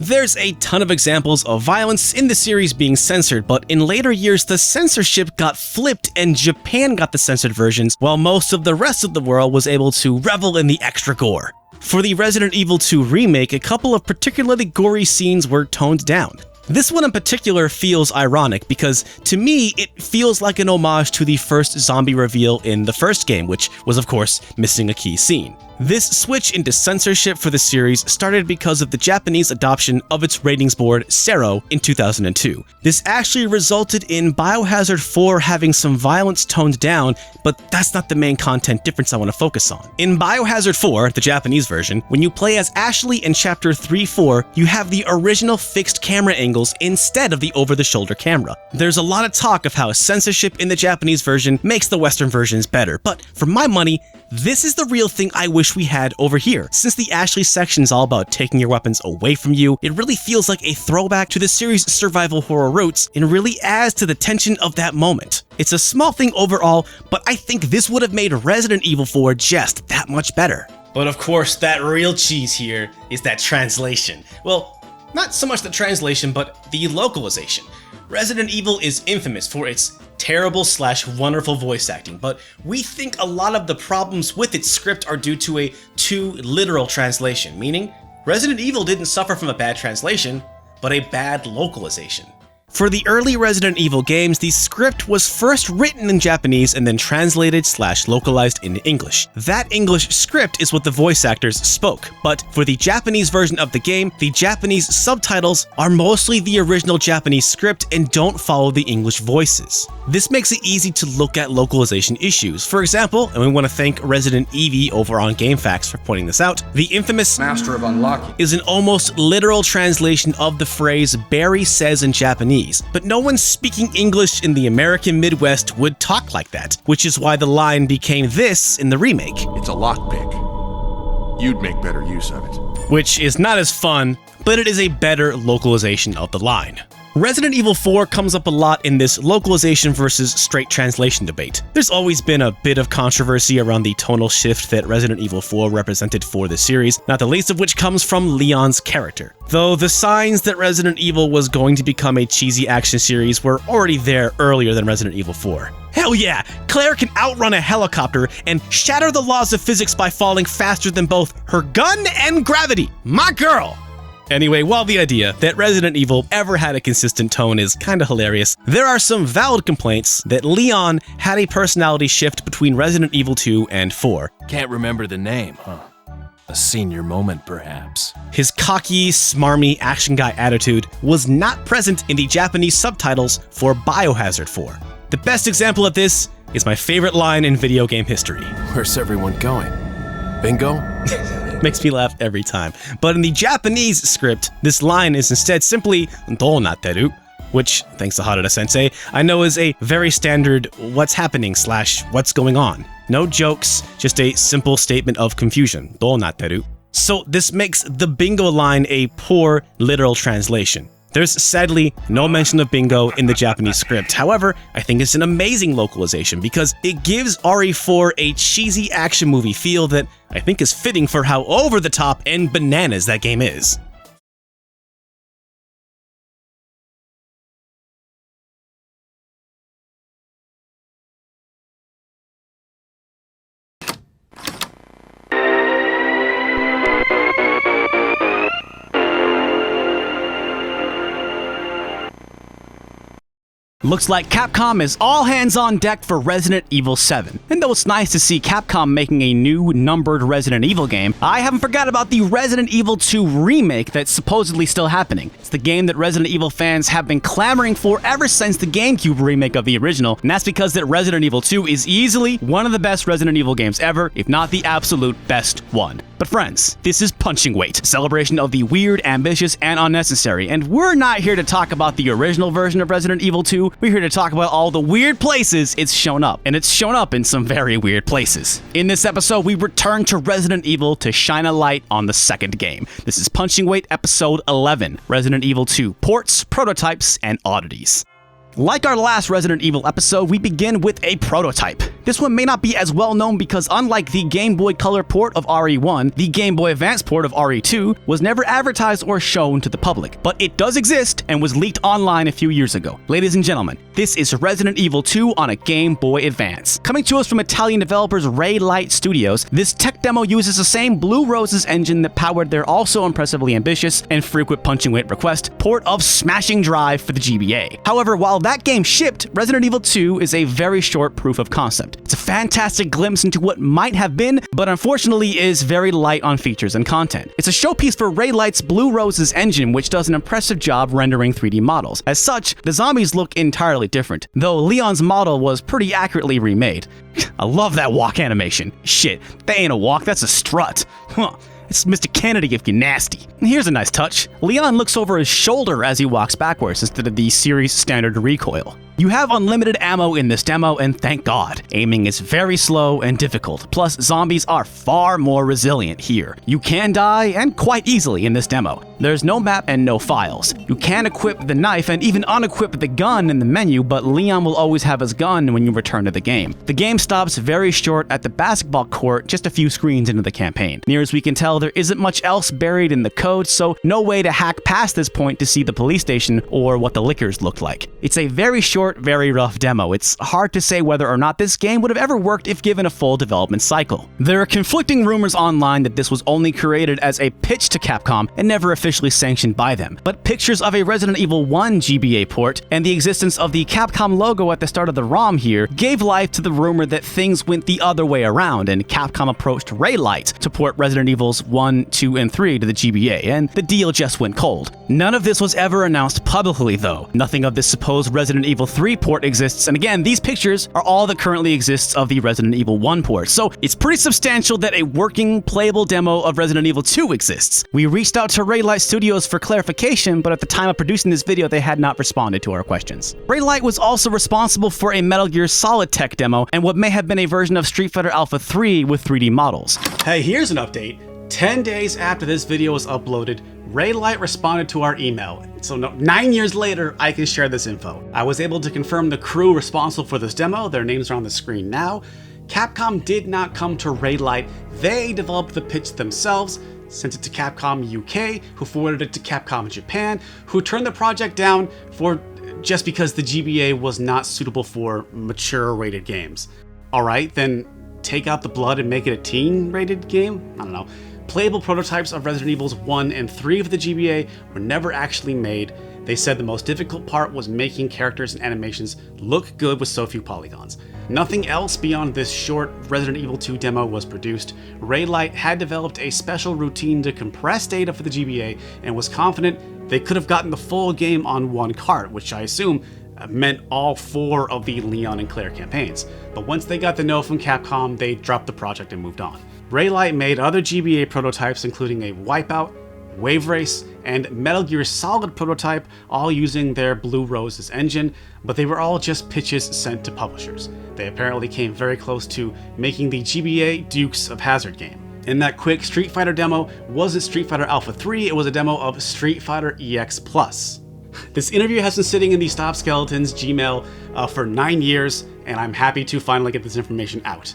There's a ton of examples of violence in the series being censored, but in later years the censorship got flipped and Japan got the censored versions, while most of the rest of the world was able to revel in the extra gore. For the Resident Evil 2 remake, a couple of particularly gory scenes were toned down. This one in particular feels ironic because, to me, it feels like an homage to the first zombie reveal in the first game, which was of course missing a key scene. This switch into censorship for the series started because of the Japanese adoption of its ratings board, Sero, in 2002. This actually resulted in Biohazard 4 having some violence toned down, but that's not the main content difference I want to focus on. In Biohazard 4, the Japanese version, when you play as Ashley in Chapter 3-4, you have the original fixed camera angles instead of the over-the-shoulder camera. There's a lot of talk of how censorship in the Japanese version makes the Western versions better, but for my money, this is the real thing I wish we had over here. Since the Ashley section is all about taking your weapons away from you, it really feels like a throwback to the series' survival horror roots and really adds to the tension of that moment. It's a small thing overall, but I think this would have made Resident Evil 4 just that much better. But of course, that real cheese here is that translation. Well, not so much the translation, but the localization. Resident Evil is infamous for its terrible/wonderful voice acting, but we think a lot of the problems with its script are due to a too literal translation, meaning Resident Evil didn't suffer from a bad translation, but a bad localization. For the early Resident Evil games, the script was first written in Japanese and then translated/localized into English. That English script is what the voice actors spoke, but for the Japanese version of the game, the Japanese subtitles are mostly the original Japanese script and don't follow the English voices. This makes it easy to look at localization issues. For example, and we want to thank Resident Evil over on GameFAQs for pointing this out, the infamous Master of Unlocking is an almost literal translation of the phrase Barry says in Japanese, but no one speaking English in the American Midwest would talk like that, which is why the line became this in the remake. It's a lockpick. You'd make better use of it. Which is not as fun, but it is a better localization of the line. Resident Evil 4 comes up a lot in this localization versus straight translation debate. There's always been a bit of controversy around the tonal shift that Resident Evil 4 represented for the series, not the least of which comes from Leon's character. Though the signs that Resident Evil was going to become a cheesy action series were already there earlier than Resident Evil 4. Hell yeah, Claire can outrun a helicopter and shatter the laws of physics by falling faster than both her gun and gravity. My girl! Anyway, while the idea that Resident Evil ever had a consistent tone is kinda hilarious, there are some valid complaints that Leon had a personality shift between Resident Evil 2 and 4. Can't remember the name, huh? A senior moment, perhaps. His cocky, smarmy action guy attitude was not present in the Japanese subtitles for Biohazard 4. The best example of this is my favorite line in video game history. Where's everyone going? Bingo? Makes me laugh every time. But in the Japanese script, this line is instead simply "do nateru," which, thanks to Harada Sensei, I know is a very standard what's happening / what's going on. No jokes, just a simple statement of confusion. Do nateru. So this makes the bingo line a poor literal translation. There's sadly no mention of bingo in the Japanese script. However, I think it's an amazing localization because it gives RE4 a cheesy action movie feel that I think is fitting for how over the top and bananas that game is. Looks like Capcom is all hands on deck for Resident Evil 7. And though it's nice to see Capcom making a new numbered Resident Evil game, I haven't forgot about the Resident Evil 2 remake that's supposedly still happening. It's the game that Resident Evil fans have been clamoring for ever since the GameCube remake of the original, and that's because that Resident Evil 2 is easily one of the best Resident Evil games ever, if not the absolute best one. But friends, this is Punching Weight, a celebration of the weird, ambitious, and unnecessary, and we're not here to talk about the original version of Resident Evil 2, we're here to talk about all the weird places it's shown up, and it's shown up in some very weird places. In this episode, we return to Resident Evil to shine a light on the second game. This is Punching Weight Episode 11, Resident Evil 2 Ports, Prototypes, and Oddities. Like our last Resident Evil episode, we begin with a prototype. This one may not be as well known because unlike the Game Boy Color port of RE1, the Game Boy Advance port of RE2 was never advertised or shown to the public, but it does exist and was leaked online a few years ago. Ladies and gentlemen, this is Resident Evil 2 on a Game Boy Advance. Coming to us from Italian developers Ray Light Studios, this tech demo uses the same Blue Roses engine that powered their also impressively ambitious and frequent Punching Weight request port of Smashing Drive for the GBA. However, while that game shipped, Resident Evil 2 is a very short proof of concept. It's a fantastic glimpse into what might have been, but unfortunately is very light on features and content. It's a showpiece for Ray Light's Blue Roses engine, which does an impressive job rendering 3D models. As such, the zombies look entirely different, though Leon's model was pretty accurately remade. I love that walk animation. Shit, that ain't a walk, that's a strut. Huh. It's Mr. Kennedy if you're nasty. Here's a nice touch. Leon looks over his shoulder as he walks backwards instead of the series standard recoil. You have unlimited ammo in this demo, and thank God. Aiming is very slow and difficult, plus zombies are far more resilient here. You can die, and quite easily in this demo. There's no map and no files. You can equip the knife and even unequip the gun in the menu, but Leon will always have his gun when you return to the game. The game stops very short at the basketball court, just a few screens into the campaign. Near as we can tell, there isn't much else buried in the code, so no way to hack past this point to see the police station or what the liquors looked like. It's a very short short, very rough demo. It's hard to say whether or not this game would have ever worked if given a full development cycle. There are conflicting rumors online that this was only created as a pitch to Capcom and never officially sanctioned by them, but pictures of a Resident Evil 1 GBA port and the existence of the Capcom logo at the start of the ROM here gave life to the rumor that things went the other way around and Capcom approached Raylight to port Resident Evils 1, 2, and 3 to the GBA, and the deal just went cold. None of this was ever announced publicly though. Nothing of this supposed Resident Evil 3 port exists, and again, these pictures are all that currently exists of the Resident Evil 1 port, so it's pretty substantial that a working, playable demo of Resident Evil 2 exists. We reached out to Raylight Studios for clarification, but at the time of producing this video, they had not responded to our questions. Raylight was also responsible for a Metal Gear Solid tech demo and what may have been a version of Street Fighter Alpha 3 with 3D models. Hey, here's an update. 10 days after this video was uploaded, Raylight responded to our email. So 9 years later, I can share this info. I was able to confirm the crew responsible for this demo. Their names are on the screen now. Capcom did not come to Raylight. They developed the pitch themselves, sent it to Capcom UK, who forwarded it to Capcom Japan, who turned the project down just because the GBA was not suitable for mature rated games. Alright, then take out the blood and make it a teen rated game? I don't know. Playable prototypes of Resident Evils 1 and 3 of the GBA were never actually made. They said the most difficult part was making characters and animations look good with so few polygons. Nothing else beyond this short Resident Evil 2 demo was produced. Raylight had developed a special routine to compress data for the GBA and was confident they could have gotten the full game on one cart, which I assume meant all 4 of the Leon and Claire campaigns. But once they got the no from Capcom, they dropped the project and moved on. Raylight made other GBA prototypes, including a Wipeout, Wave Race, and Metal Gear Solid prototype, all using their Blue Roses engine, but they were all just pitches sent to publishers. They apparently came very close to making the GBA Dukes of Hazzard game. In that quick Street Fighter demo wasn't Street Fighter Alpha 3, it was a demo of Street Fighter EX Plus. This interview has been sitting in the Stop Skeletons Gmail for 9 years, and I'm happy to finally get this information out.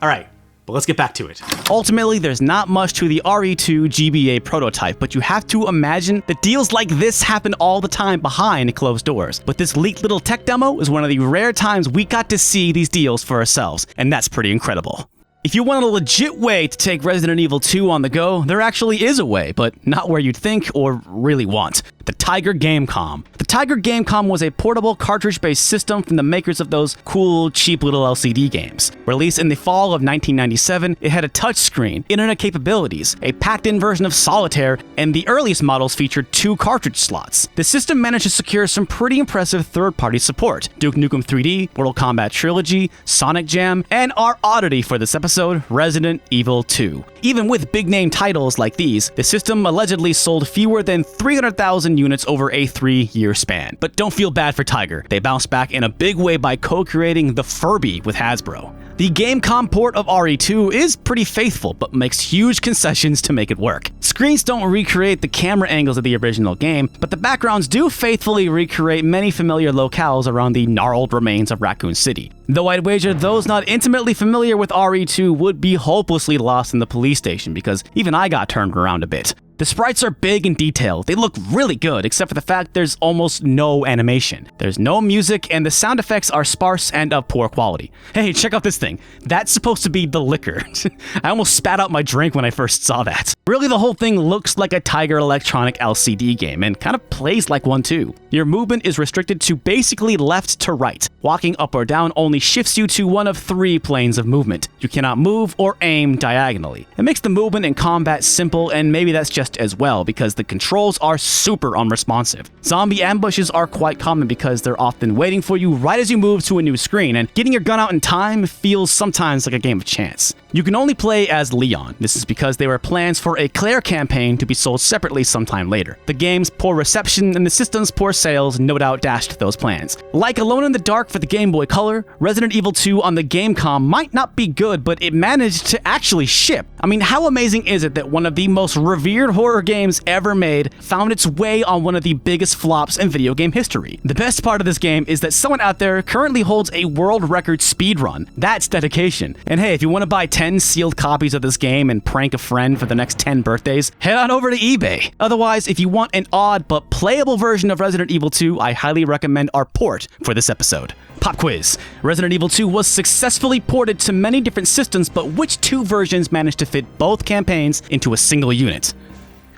Alright, but let's get back to it. Ultimately, there's not much to the RE2 GBA prototype, but you have to imagine that deals like this happen all the time behind closed doors. But this leaked little tech demo is one of the rare times we got to see these deals for ourselves, and that's pretty incredible. If you want a legit way to take Resident Evil 2 on the go, there actually is a way, but not where you'd think or really want. The Tiger GameCom. The Tiger GameCom was a portable cartridge-based system from the makers of those cool, cheap little LCD games. Released in the fall of 1997, it had a touchscreen, internet capabilities, a packed-in version of Solitaire, and the earliest models featured 2 cartridge slots. The system managed to secure some pretty impressive third-party support. Duke Nukem 3D, Mortal Kombat Trilogy, Sonic Jam, and our oddity for this episode, Resident Evil 2. Even with big-name titles like these, the system allegedly sold fewer than 300,000 units over a 3-year span. But don't feel bad for Tiger. They bounced back in a big way by co-creating the Furby with Hasbro. The Gamecom port of RE2 is pretty faithful, but makes huge concessions to make it work. Screens don't recreate the camera angles of the original game, but the backgrounds do faithfully recreate many familiar locales around the gnarled remains of Raccoon City. Though I'd wager those not intimately familiar with RE2 would be hopelessly lost in the police station, because even I got turned around a bit. The sprites are big and detailed. They look really good, except for the fact there's almost no animation. There's no music, and the sound effects are sparse and of poor quality. Hey, check out this thing. That's supposed to be the liquor. I almost spat out my drink when I first saw that. Really, the whole thing looks like a Tiger Electronic LCD game, and kind of plays like one too. Your movement is restricted to basically left to right. Walking up or down only shifts you to one of 3 planes of movement. You cannot move or aim diagonally. It makes the movement in combat simple, and maybe that's just as well because the controls are super unresponsive. Zombie ambushes are quite common because they're often waiting for you right as you move to a new screen, and getting your gun out in time feels sometimes like a game of chance. You can only play as Leon. This is because there were plans for a Claire campaign to be sold separately sometime later. The game's poor reception and the system's poor sales no doubt dashed those plans. Like Alone in the Dark for the Game Boy Color, Resident Evil 2 on the Gamecom might not be good, but it managed to actually ship. I mean, how amazing is it that one of the most revered horror games ever made found its way on one of the biggest flops in video game history? The best part of this game is that someone out there currently holds a world record speedrun. That's dedication. And hey, if you want to buy 10 sealed copies of this game and prank a friend for the next 10 birthdays, head on over to eBay. Otherwise, if you want an odd but playable version of Resident Evil 2, I highly recommend our port for this episode. Pop quiz. Resident Evil 2 was successfully ported to many different systems, but which two versions managed to fit both campaigns into a single unit?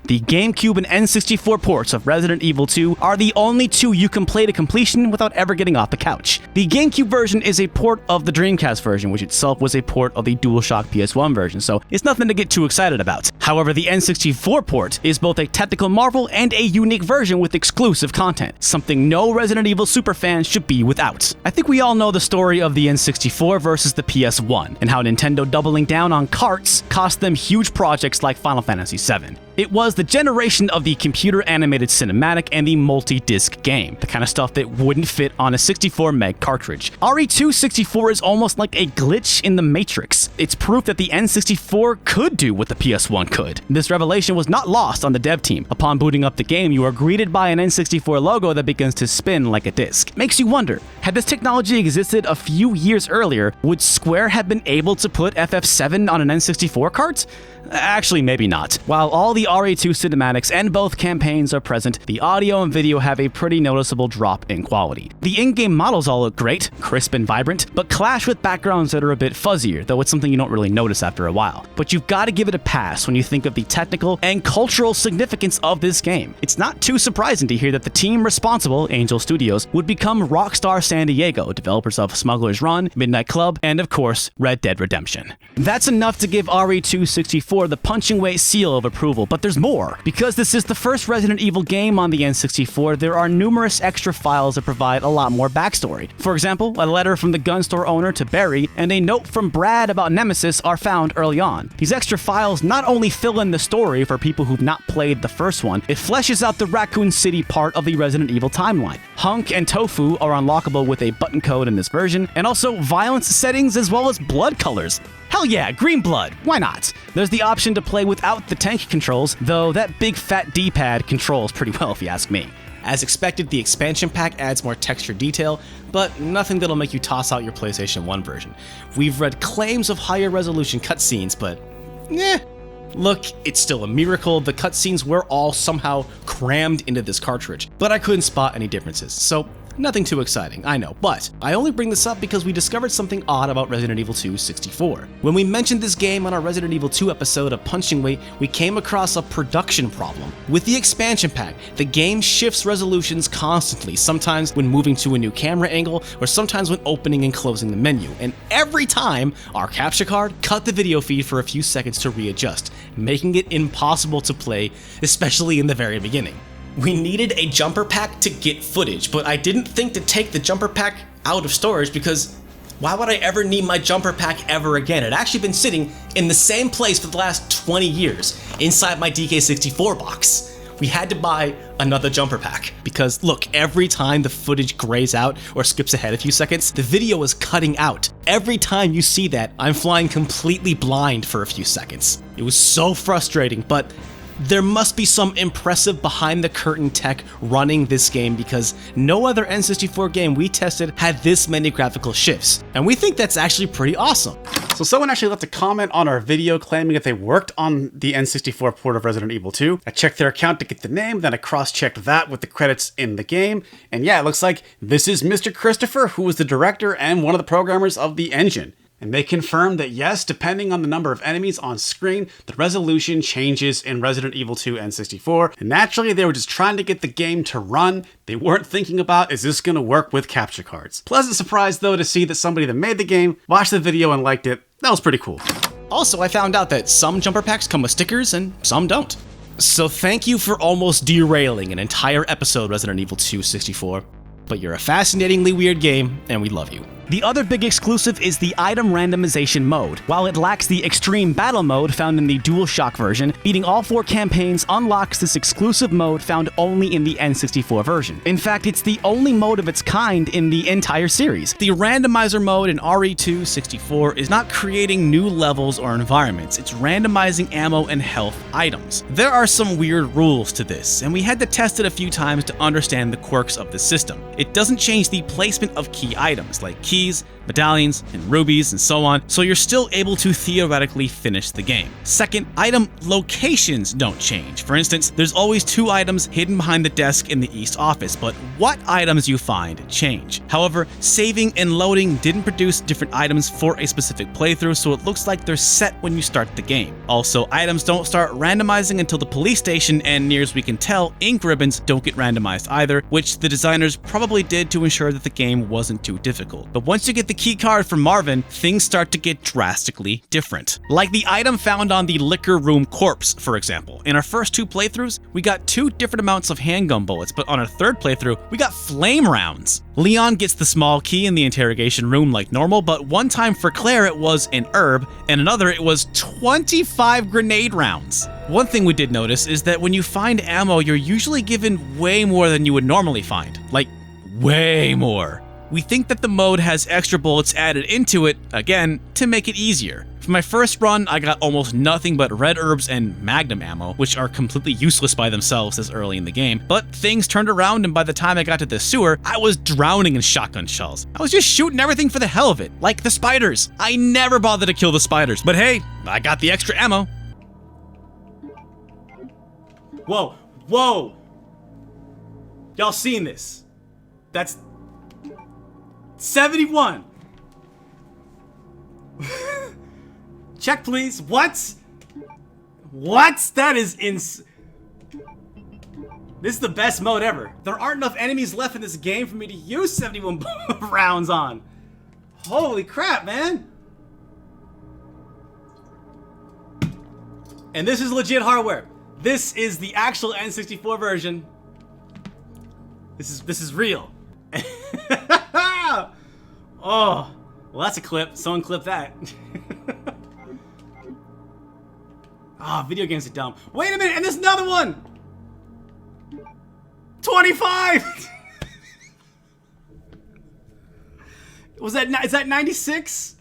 The GameCube and N64 ports of Resident Evil 2 are the only two you can play to completion without ever getting off the couch. The GameCube version is a port of the Dreamcast version, which itself was a port of the DualShock PS1 version, so it's nothing to get too excited about. However, the N64 port is both a technical marvel and a unique version with exclusive content, something no Resident Evil superfan should be without. I think we all know the story of the N64 versus the PS1, and how Nintendo doubling down on carts cost them huge projects like Final Fantasy VII. It was the generation of the computer-animated cinematic and the multi-disc game, the kind of stuff that wouldn't fit on a 64-meg cartridge. RE264 is almost like a glitch in the Matrix. It's proof that the N64 could do what the PS1 could. This revelation was not lost on the dev team. Upon booting up the game, you are greeted by an N64 logo that begins to spin like a disc. Makes you wonder, had this technology existed a few years earlier, would Square have been able to put FF7 on an N64 cart? Actually, maybe not. While all the RE2 cinematics and both campaigns are present, the audio and video have a pretty noticeable drop in quality. The in-game models all look great, crisp and vibrant, but clash with backgrounds that are a bit fuzzier, though it's something you don't really notice after a while. But you've got to give it a pass when you think of the technical and cultural significance of this game. It's not too surprising to hear that the team responsible, Angel Studios, would become Rockstar San Diego, developers of Smuggler's Run, Midnight Club, and of course, Red Dead Redemption. That's enough to give RE264 the punching weight seal of approval, but there's more. Because this is the first Resident Evil game on the N64, there are numerous extra files that provide a lot more backstory. For example, a letter from the gun store owner to Barry and a note from Brad about Nemesis are found early on. These extra files not only fill in the story for people who've not played the first one, it fleshes out the Raccoon City part of the Resident Evil timeline. Hunk and Tofu are unlockable with a button code in this version, and also violence settings as well as blood colors. Hell yeah, green blood, why not? There's the option to play without the tank controls, though that big fat D-pad controls pretty well if you ask me. As expected, the expansion pack adds more texture detail, but nothing that'll make you toss out your PlayStation 1 version. We've read claims of higher resolution cutscenes, but Look, it's still a miracle the cutscenes were all somehow crammed into this cartridge, but I couldn't spot any differences, so nothing too exciting, I know, but I only bring this up because we discovered something odd about Resident Evil 2 64. When we mentioned this game on our Resident Evil 2 episode of Punching Weight, we came across a production problem. With the expansion pack, the game shifts resolutions constantly, sometimes when moving to a new camera angle, or sometimes when opening and closing the menu, and every time, our capture card cut the video feed for a few seconds to readjust, making it impossible to play, especially in the very beginning. We needed a jumper pack to get footage, but I didn't think to take the jumper pack out of storage because why would I ever need my jumper pack ever again? It had actually been sitting in the same place for the last 20 years, inside my DK64 box. We had to buy another jumper pack because look, every time the footage grays out or skips ahead a few seconds, the video is cutting out. Every time you see that, I'm flying completely blind for a few seconds. It was so frustrating, but there must be some impressive behind-the-curtain tech running this game because no other N64 game we tested had this many graphical shifts, and we think that's actually pretty awesome. So someone actually left a comment on our video claiming that they worked on the N64 port of Resident Evil 2. I checked their account to get the name, then I cross-checked that with the credits in the game, and yeah, it looks like this is Mr. Christopher, who was the director and one of the programmers of the engine. And they confirmed that yes, depending on the number of enemies on screen, the resolution changes in Resident Evil 2 N64. And naturally, they were just trying to get the game to run. They weren't thinking about, is this going to work with capture cards? Pleasant surprise, though, to see that somebody that made the game watched the video and liked it. That was pretty cool. Also, I found out that some jumper packs come with stickers and some don't. So thank you for almost derailing an entire episode Resident Evil 2 64. But you're a fascinatingly weird game, and we love you. The other big exclusive is the item randomization mode. While it lacks the extreme battle mode found in the DualShock version, beating all 4 campaigns unlocks this exclusive mode found only in the N64 version. In fact, it's the only mode of its kind in the entire series. The randomizer mode in RE2 64 is not creating new levels or environments, it's randomizing ammo and health items. There are some weird rules to this, and we had to test it a few times to understand the quirks of the system. It doesn't change the placement of key items, like keys, medallions and rubies and so on, so you're still able to theoretically finish the game. Second, item locations don't change. For instance, there's always 2 items hidden behind the desk in the East office, but what items you find change. However, saving and loading didn't produce different items for a specific playthrough, so it looks like they're set when you start the game. Also, items don't start randomizing until the police station, and near as we can tell, ink ribbons don't get randomized either, which the designers probably did to ensure that the game wasn't too difficult. But once you get the key card from Marvin, things start to get drastically different. Like the item found on the liquor room corpse, for example. In our first 2 playthroughs, we got 2 different amounts of handgun bullets, but on our 3rd playthrough, we got flame rounds. Leon gets the small key in the interrogation room like normal, but one time for Claire it was an herb, and another it was 25 grenade rounds. One thing we did notice is that when you find ammo, you're usually given way more than you would normally find. Like, way more. We think that the mode has extra bullets added into it, again, to make it easier. For my first run, I got almost nothing but red herbs and magnum ammo, which are completely useless by themselves this early in the game, but things turned around and by the time I got to the sewer, I was drowning in shotgun shells. I was just shooting everything for the hell of it, like the spiders. I never bothered to kill the spiders, but hey, I got the extra ammo. Whoa, whoa! Y'all seen this? That's 71. Check, please. What? What? That is This is the best mode ever. There aren't enough enemies left in this game for me to use 71 rounds on. Holy crap, man. And this is legit hardware. This is the actual N64 version. This is real. Oh, well that's a clip. Someone clip that. Ah, video games are dumb. Wait a minute, and there's another one! 25! Is that 96?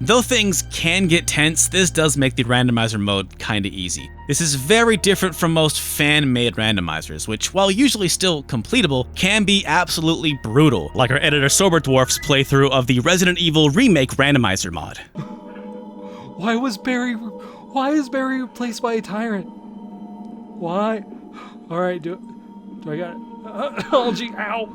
Though things can get tense, this does make the randomizer mode kinda easy. This is very different from most fan-made randomizers, which, while usually still completable, can be absolutely brutal, like our editor Sober Dwarf's playthrough of the Resident Evil Remake randomizer mod. Why is Barry replaced by a tyrant? Why? Alright, do I got it? Oh gee, ow!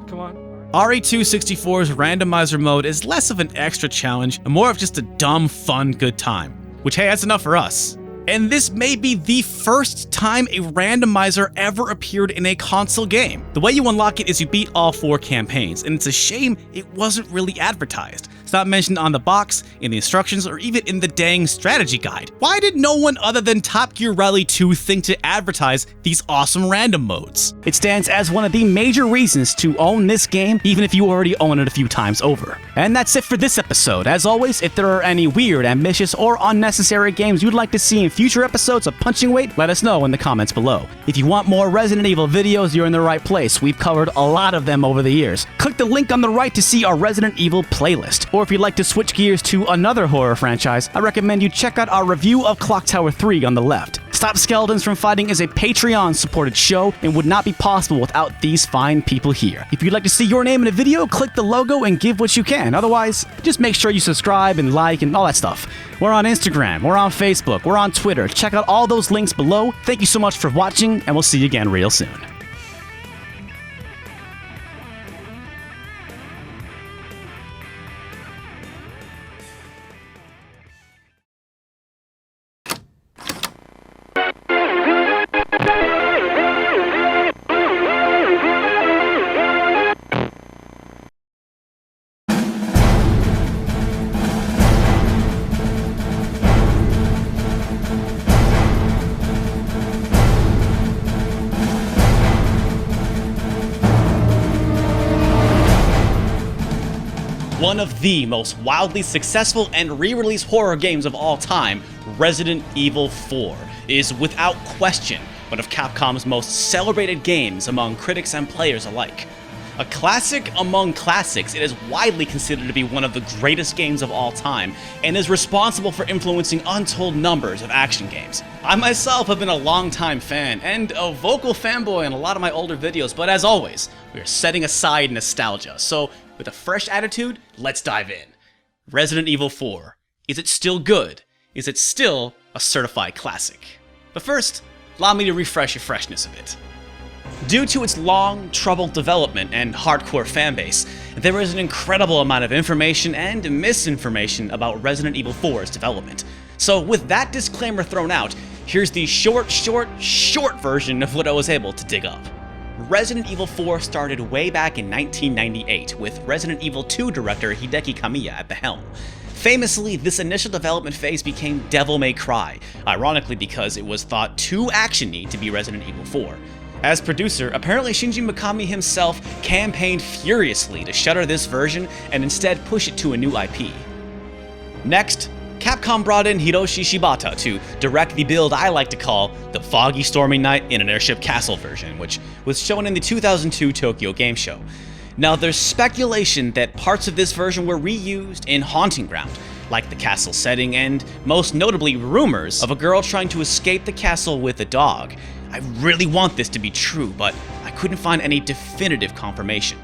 Come on. RE264's randomizer mode is less of an extra challenge and more of just a dumb, fun, good time. Which, hey, that's enough for us. And this may be the first time a randomizer ever appeared in a console game. The way you unlock it is you beat all 4 campaigns, and it's a shame it wasn't really advertised. It's not mentioned on the box, in the instructions, or even in the dang strategy guide. Why did no one other than Top Gear Rally 2 think to advertise these awesome random modes? It stands as one of the major reasons to own this game, even if you already own it a few times over. And that's it for this episode. As always, if there are any weird, ambitious, or unnecessary games you'd like to see in future episodes of Punching Weight, let us know in the comments below. If you want more Resident Evil videos, you're in the right place. We've covered a lot of them over the years. Click the link on the right to see our Resident Evil playlist. Or if you'd like to switch gears to another horror franchise, I recommend you check out our review of Clock Tower 3 on the left. Stop Skeletons from Fighting is a Patreon-supported show and would not be possible without these fine people here. If you'd like to see your name in a video, click the logo and give what you can. Otherwise, just make sure you subscribe and like and all that stuff. We're on Instagram, we're on Facebook, we're on Twitter. Check out all those links below. Thank you so much for watching, and we'll see you again real soon. One of the most wildly successful and re-release horror games of all time, Resident Evil 4, is without question one of Capcom's most celebrated games among critics and players alike. A classic among classics, it is widely considered to be one of the greatest games of all time, and is responsible for influencing untold numbers of action games. I myself have been a longtime fan, and a vocal fanboy in a lot of my older videos, but as always, we are setting aside nostalgia, so with a fresh attitude, let's dive in. Resident Evil 4. Is it still good? Is it still a certified classic? But first, allow me to refresh your freshness a bit. Due to its long, troubled development and hardcore fanbase, there is an incredible amount of information and misinformation about Resident Evil 4's development. So with that disclaimer thrown out, here's the short version of what I was able to dig up. Resident Evil 4 started way back in 1998 with Resident Evil 2 director Hideki Kamiya at the helm. Famously, this initial development phase became Devil May Cry, ironically because it was thought too actiony to be Resident Evil 4. As producer, apparently Shinji Mikami himself campaigned furiously to shutter this version and instead push it to a new IP. Next, Capcom brought in Hiroshi Shibata to direct the build I like to call the Foggy Stormy Night in an Airship Castle version, which was shown in the 2002 Tokyo Game Show. Now, there's speculation that parts of this version were reused in Haunting Ground, like the castle setting, and most notably rumors of a girl trying to escape the castle with a dog. I really want this to be true, but I couldn't find any definitive confirmation.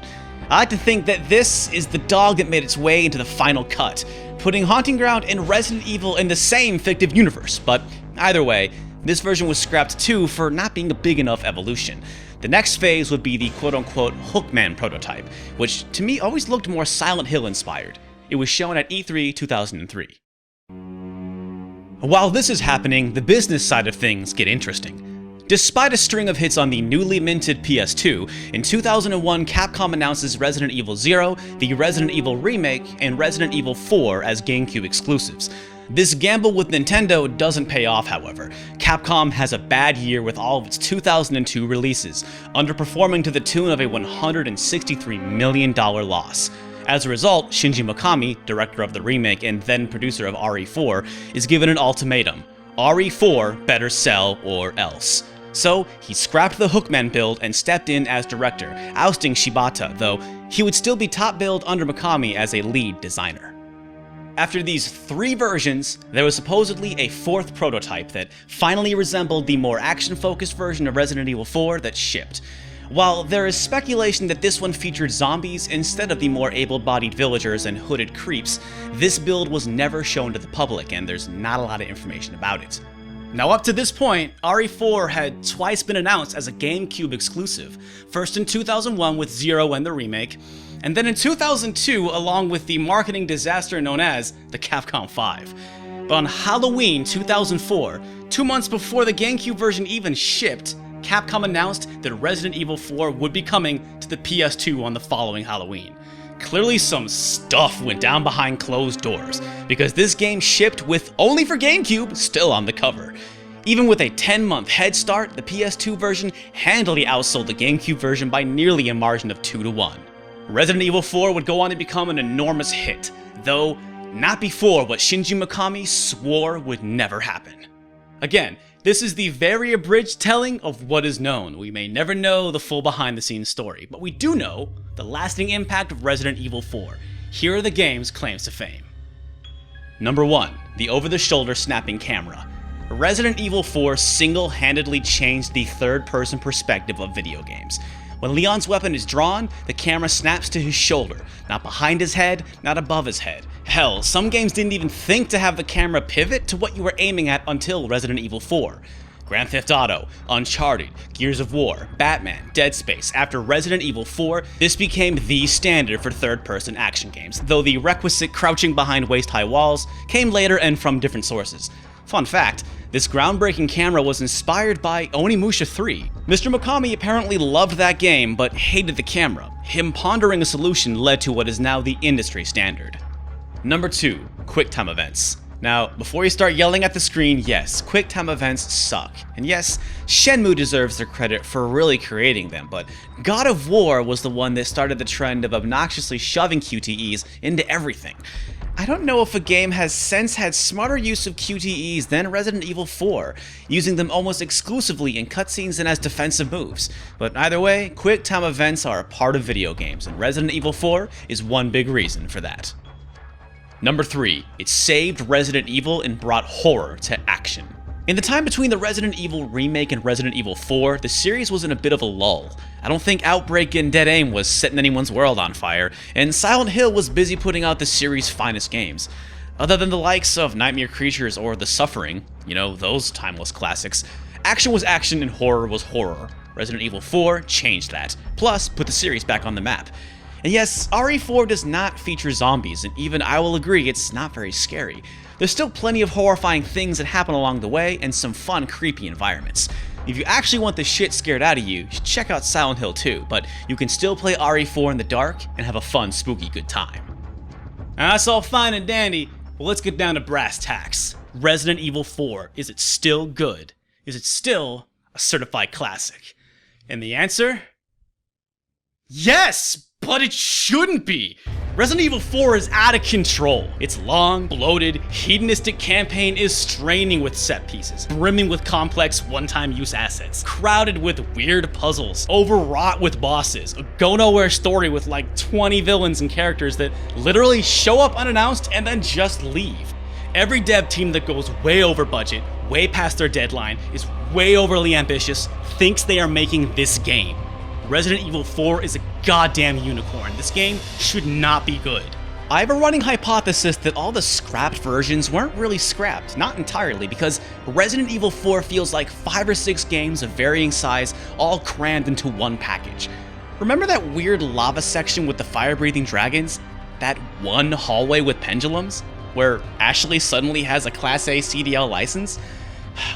I like to think that this is the dog that made its way into the final cut, putting Haunting Ground and Resident Evil in the same fictive universe, but either way, this version was scrapped too for not being a big enough evolution. The next phase would be the quote-unquote Hookman prototype, which to me always looked more Silent Hill inspired. It was shown at E3 2003. While this is happening, the business side of things get interesting. Despite a string of hits on the newly minted PS2, in 2001 Capcom announces Resident Evil 0, the Resident Evil Remake, and Resident Evil 4 as GameCube exclusives. This gamble with Nintendo doesn't pay off, however. Capcom has a bad year with all of its 2002 releases, underperforming to the tune of a $163 million loss. As a result, Shinji Mikami, director of the remake and then producer of RE4, is given an ultimatum. RE4 better sell or else. So, he scrapped the Hookman build and stepped in as director, ousting Shibata, though he would still be top billed under Mikami as a lead designer. After these 3 versions, there was supposedly a 4th prototype that finally resembled the more action-focused version of Resident Evil 4 that shipped. While there is speculation that this one featured zombies instead of the more able-bodied villagers and hooded creeps, this build was never shown to the public and there's not a lot of information about it. Now up to this point, RE4 had twice been announced as a GameCube exclusive, first in 2001 with 0 and the remake, and then in 2002 along with the marketing disaster known as the Capcom 5. But on Halloween 2004, 2 months before the GameCube version even shipped, Capcom announced that Resident Evil 4 would be coming to the PS2 on the following Halloween. Clearly some stuff went down behind closed doors, because this game shipped with only for GameCube still on the cover. Even with a 10-month head start, the PS2 version handily outsold the GameCube version by nearly a margin of 2-1. Resident Evil 4 would go on to become an enormous hit, though not before what Shinji Mikami swore would never happen. Again, this is the very abridged telling of what is known. We may never know the full behind-the-scenes story, but we do know the lasting impact of Resident Evil 4. Here are the game's claims to fame. Number 1, the over-the-shoulder snapping camera. Resident Evil 4 single-handedly changed the third-person perspective of video games. When Leon's weapon is drawn, the camera snaps to his shoulder, not behind his head, not above his head. Hell, some games didn't even think to have the camera pivot to what you were aiming at until Resident Evil 4. Grand Theft Auto, Uncharted, Gears of War, Batman, Dead Space. After Resident Evil 4, this became the standard for third-person action games, though the requisite crouching behind waist-high walls came later and from different sources. Fun fact, this groundbreaking camera was inspired by Onimusha 3. Mr. Mikami apparently loved that game, but hated the camera. Him pondering a solution led to what is now the industry standard. Number 2, QuickTime events. Now, before you start yelling at the screen, yes, QuickTime events suck. And yes, Shenmue deserves their credit for really creating them, but God of War was the one that started the trend of obnoxiously shoving QTEs into everything. I don't know if a game has since had smarter use of QTEs than Resident Evil 4, using them almost exclusively in cutscenes and as defensive moves. But either way, QuickTime events are a part of video games, and Resident Evil 4 is one big reason for that. Number 3, it saved Resident Evil and brought horror to action. In the time between the Resident Evil remake and Resident Evil 4, the series was in a bit of a lull. I don't think Outbreak and Dead Aim was setting anyone's world on fire, and Silent Hill was busy putting out the series' finest games. Other than the likes of Nightmare Creatures or The Suffering, you know, those timeless classics, action was action and horror was horror. Resident Evil 4 changed that, plus put the series back on the map. And yes, RE4 does not feature zombies, and even I will agree it's not very scary. There's still plenty of horrifying things that happen along the way, and some fun, creepy environments. If you actually want the shit scared out of you, you should check out Silent Hill 2, but you can still play RE4 in the dark and have a fun, spooky good time. Now, that's all fine and dandy, but let's get down to brass tacks. Resident Evil 4, is it still good? Is it still a certified classic? And the answer? Yes! But it shouldn't be! Resident Evil 4 is out of control. Its long, bloated, hedonistic campaign is straining with set pieces, brimming with complex one-time use assets, crowded with weird puzzles, overwrought with bosses, a go-nowhere story with like 20 villains and characters that literally show up unannounced and then just leave. Every dev team that goes way over budget, way past their deadline, is way overly ambitious, thinks they are making this game. Resident Evil 4 is a goddamn unicorn. This game should not be good. I have a running hypothesis that all the scrapped versions weren't really scrapped, not entirely, because Resident Evil 4 feels like 5 or 6 games of varying size all crammed into one package. Remember that weird lava section with the fire-breathing dragons? That one hallway with pendulums? Where Ashley suddenly has a Class A CDL license?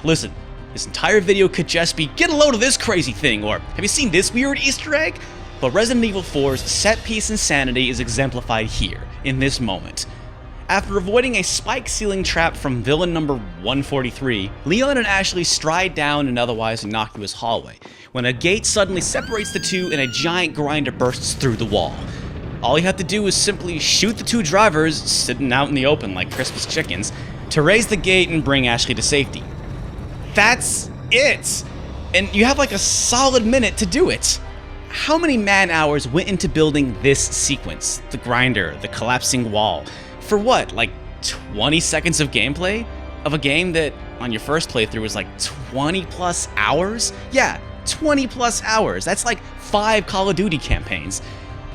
Listen, this entire video could just be, get a load of this crazy thing, or have you seen this weird Easter egg? But Resident Evil 4's set-piece insanity is exemplified here, in this moment. After avoiding a spike ceiling trap from villain number 143, Leon and Ashley stride down an otherwise innocuous hallway, when a gate suddenly separates the two and a giant grinder bursts through the wall. All you have to do is simply shoot the two drivers, sitting out in the open like Christmas chickens, to raise the gate and bring Ashley to safety. That's it! And you have like a solid minute to do it. How many man-hours went into building this sequence? The grinder, the collapsing wall. For what, like 20 seconds of gameplay? Of a game that, on your first playthrough, was like 20 plus hours? Yeah, 20 plus hours. That's like 5 Call of Duty campaigns.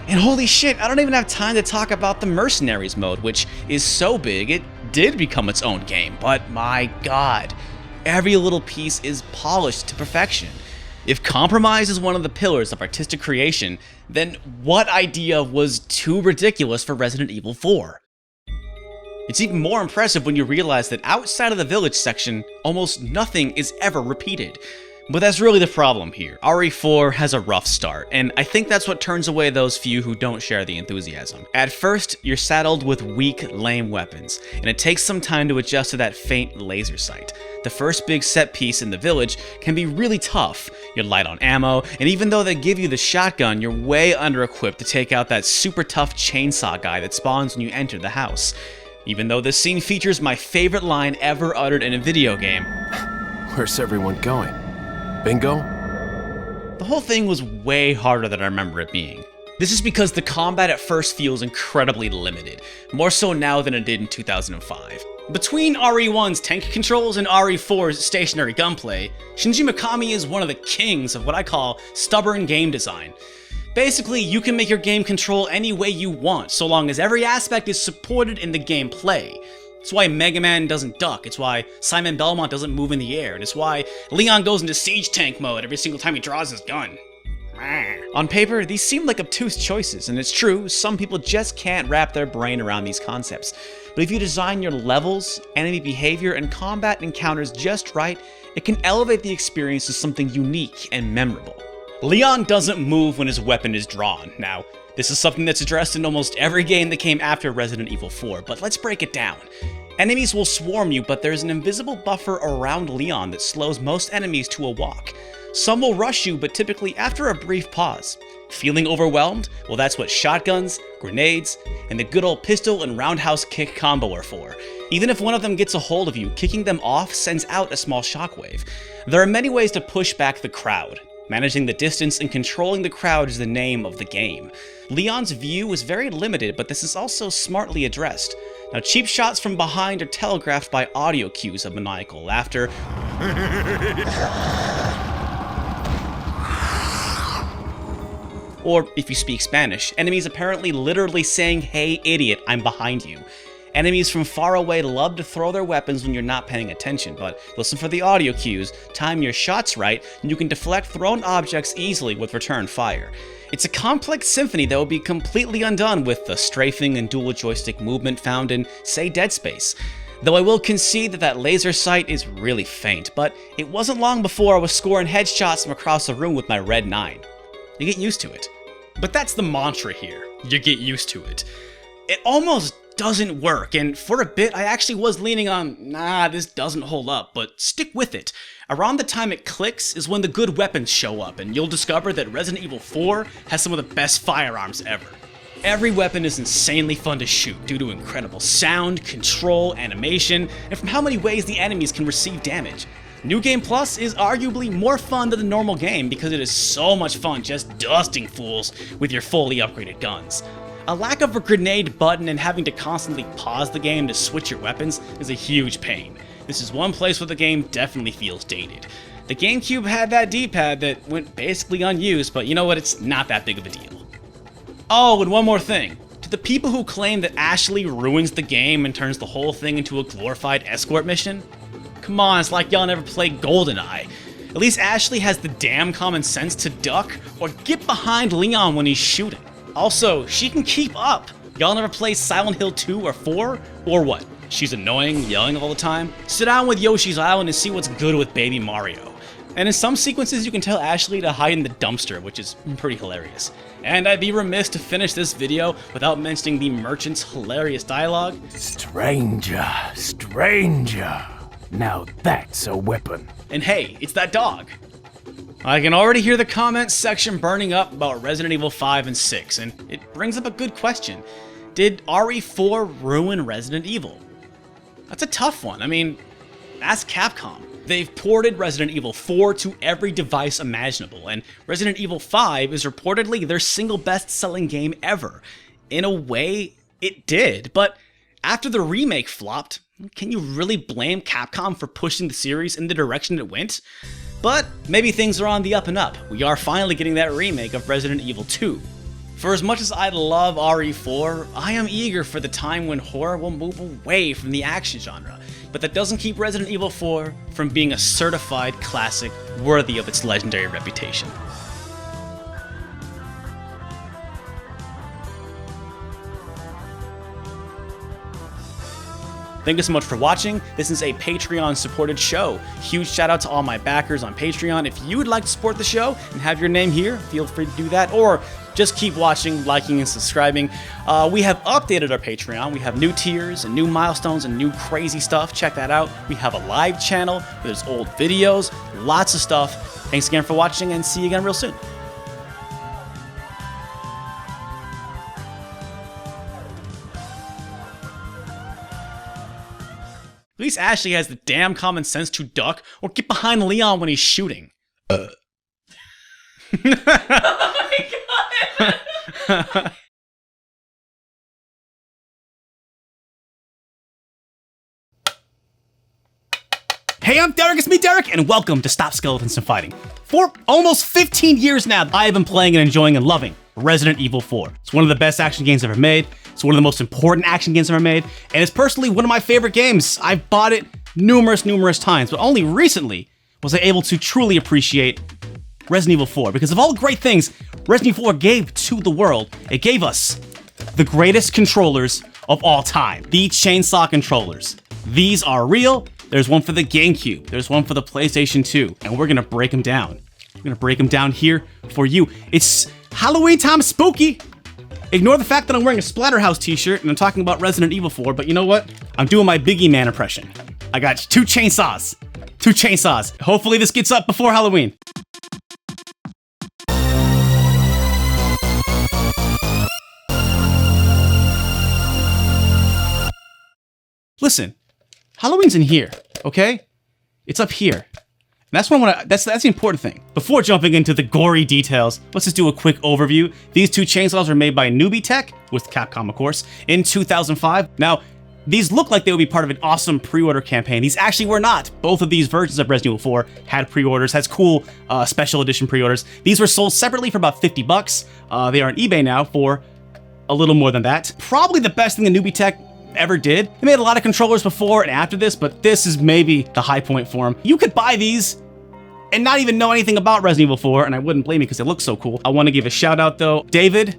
And holy shit, I don't even have time to talk about the Mercenaries mode, which is so big it did become its own game, but my god. Every little piece is polished to perfection. If compromise is one of the pillars of artistic creation, then what idea was too ridiculous for Resident Evil 4? It's even more impressive when you realize that outside of the village section, almost nothing is ever repeated. But that's really the problem here. RE4 has a rough start, and I think that's what turns away those few who don't share the enthusiasm. At first, you're saddled with weak, lame weapons, and it takes some time to adjust to that faint laser sight. The first big set piece in the village can be really tough. You're light on ammo, and even though they give you the shotgun, you're way under-equipped to take out that super tough chainsaw guy that spawns when you enter the house. Even though this scene features my favorite line ever uttered in a video game. Where's everyone going? Bingo? The whole thing was way harder than I remember it being. This is because the combat at first feels incredibly limited, more so now than it did in 2005. Between RE1's tank controls and RE4's stationary gunplay, Shinji Mikami is one of the kings of what I call stubborn game design. Basically, you can make your game control any way you want, so long as every aspect is supported in the gameplay. It's why Mega Man doesn't duck, it's why Simon Belmont doesn't move in the air, and it's why Leon goes into siege tank mode every single time he draws his gun. On paper, these seem like obtuse choices, and it's true, some people just can't wrap their brain around these concepts. But if you design your levels, enemy behavior, and combat encounters just right, it can elevate the experience to something unique and memorable. Leon doesn't move when his weapon is drawn. Now, this is something that's addressed in almost every game that came after Resident Evil 4, but let's break it down. Enemies will swarm you, but there's an invisible buffer around Leon that slows most enemies to a walk. Some will rush you, but typically after a brief pause. Feeling overwhelmed? Well, that's what shotguns, grenades, and the good old pistol and roundhouse kick combo are for. Even if one of them gets a hold of you, kicking them off sends out a small shockwave. There are many ways to push back the crowd. Managing the distance and controlling the crowd is the name of the game. Leon's view is very limited, but this is also smartly addressed. Now, cheap shots from behind are telegraphed by audio cues of maniacal laughter. Or, if you speak Spanish, enemies apparently literally saying, "Hey idiot, I'm behind you." Enemies from far away love to throw their weapons when you're not paying attention, but listen for the audio cues, time your shots right, and you can deflect thrown objects easily with return fire. It's a complex symphony that will be completely undone with the strafing and dual joystick movement found in, say, Dead Space. Though I will concede that laser sight is really faint, but it wasn't long before I was scoring headshots from across the room with my Red 9. You get used to it. But that's the mantra here. You get used to it. It almost doesn't work, and for a bit I actually was leaning on, nah, this doesn't hold up, but stick with it. Around the time it clicks is when the good weapons show up, and you'll discover that Resident Evil 4 has some of the best firearms ever. Every weapon is insanely fun to shoot due to incredible sound, control, animation, and from how many ways the enemies can receive damage. New Game Plus is arguably more fun than the normal game because it is so much fun just dusting fools with your fully upgraded guns. A lack of a grenade button and having to constantly pause the game to switch your weapons is a huge pain. This is one place where the game definitely feels dated. The GameCube had that D-pad that went basically unused, but you know what, it's not that big of a deal. Oh, and one more thing. To the people who claim that Ashley ruins the game and turns the whole thing into a glorified escort mission, come on, it's like y'all never played GoldenEye. At least Ashley has the damn common sense to duck or get behind Leon when he's shooting. Also, she can keep up. Y'all never play Silent Hill 2 or 4? Or what? She's annoying, yelling all the time? Sit down with Yoshi's Island and see what's good with Baby Mario. And in some sequences you can tell Ashley to hide in the dumpster, which is pretty hilarious. And I'd be remiss to finish this video without mentioning the merchant's hilarious dialogue. Stranger, stranger. Now that's a weapon. And hey, it's that dog. I can already hear the comments section burning up about Resident Evil 5 and 6, and it brings up a good question. Did RE4 ruin Resident Evil? That's a tough one. I mean, ask Capcom. They've ported Resident Evil 4 to every device imaginable, and Resident Evil 5 is reportedly their single best-selling game ever. In a way, it did, but after the remake flopped, can you really blame Capcom for pushing the series in the direction it went? But maybe things are on the up and up. We are finally getting that remake of Resident Evil 2. For as much as I love RE4, I am eager for the time when horror will move away from the action genre. But that doesn't keep Resident Evil 4 from being a certified classic worthy of its legendary reputation. Thank you so much for watching. This is a Patreon supported show. Huge shout out to all my backers on Patreon. If you would like to support the show and have your name here, feel free to do that, or just keep watching, liking, and subscribing. We have updated our Patreon. We have new tiers and new milestones and new crazy stuff. Check that out. We have a live channel. There's old videos, lots of stuff. Thanks again for watching, and see you again real soon. At least Ashley has the damn common sense to duck or get behind Leon when he's shooting. Oh my god! Hey, I'm Derek, it's me, Derek, and welcome to Stop Skeletons and Fighting. For almost 15 years now, I have been playing and enjoying and loving Resident Evil 4. It's one of the best action games ever made. It's one of the most important action games ever made, and it's personally one of my favorite games. I've bought it numerous times, but only recently was I able to truly appreciate Resident Evil 4, because of all the great things Resident Evil 4 gave to the world, it gave us the greatest controllers of all time, the chainsaw controllers. These are real. There's one for the GameCube, there's one for the PlayStation 2, and we're gonna break them down. We're gonna break them down here for you. It's Halloween time, spooky. Ignore the fact that I'm wearing a Splatterhouse t-shirt and I'm talking about Resident Evil 4, but you know what? I'm doing my Biggie Man impression. I got 2 chainsaws. 2 chainsaws. Hopefully this gets up before Halloween. Listen, Halloween's in here, okay? It's up here. And that's what I want to, that's the important thing. Before jumping into the gory details, let's just do a quick overview. These 2 chainsaws were made by Newbie Tech, with Capcom of course, in 2005. Now, these look like they would be part of an awesome pre-order campaign. These actually were not. Both of these versions of Resident Evil 4 had pre-orders, has cool special edition pre-orders. These were sold separately for about 50 bucks. They are on eBay now for a little more than that. Probably the best thing the Newbie Tech ever did. They made a lot of controllers before and after this, but this is maybe the high point for them. You could buy these and not even know anything about Resident Evil 4, and I wouldn't blame you because it looks so cool. I want to give a shout out though. David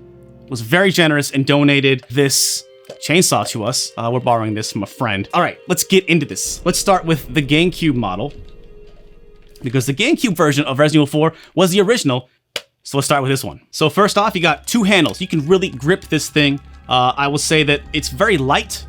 was very generous and donated this chainsaw to us. We're borrowing this from a friend. All right, let's get into this. Let's start with the GameCube model, because the GameCube version of Resident Evil 4 was the original. So let's start with this one. So first off, you got 2 handles. You can really grip this thing. I will say that it's very light.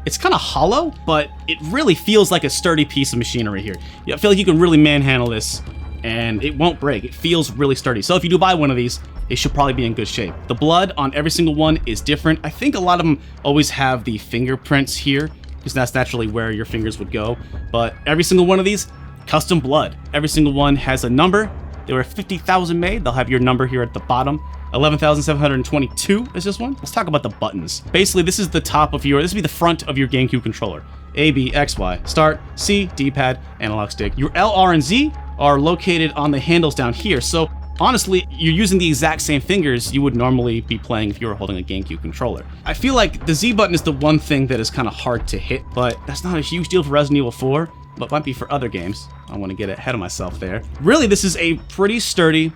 It's kind of hollow, but it really feels like a sturdy piece of machinery here. I feel like you can really manhandle this and it won't break. It feels really sturdy. So if you do buy one of these, it should probably be in good shape. The blood on every single one is different. I think a lot of them always have the fingerprints here, because that's naturally where your fingers would go. But every single one of these, custom blood. Every single one has a number. There were 50,000 made. They'll have your number here at the bottom. 11,722 is this one. Let's talk about the buttons. Basically, this is the top of this would be the front of your GameCube controller. A, B, X, Y, start, C, D-pad, analog stick. Your L, R, and Z are located on the handles down here. So honestly, you're using the exact same fingers you would normally be playing if you were holding a GameCube controller. I feel like the Z button is the one thing that is kind of hard to hit, but that's not a huge deal for Resident Evil 4, but might be for other games. I want to get ahead of myself there. Really, this is a pretty sturdy,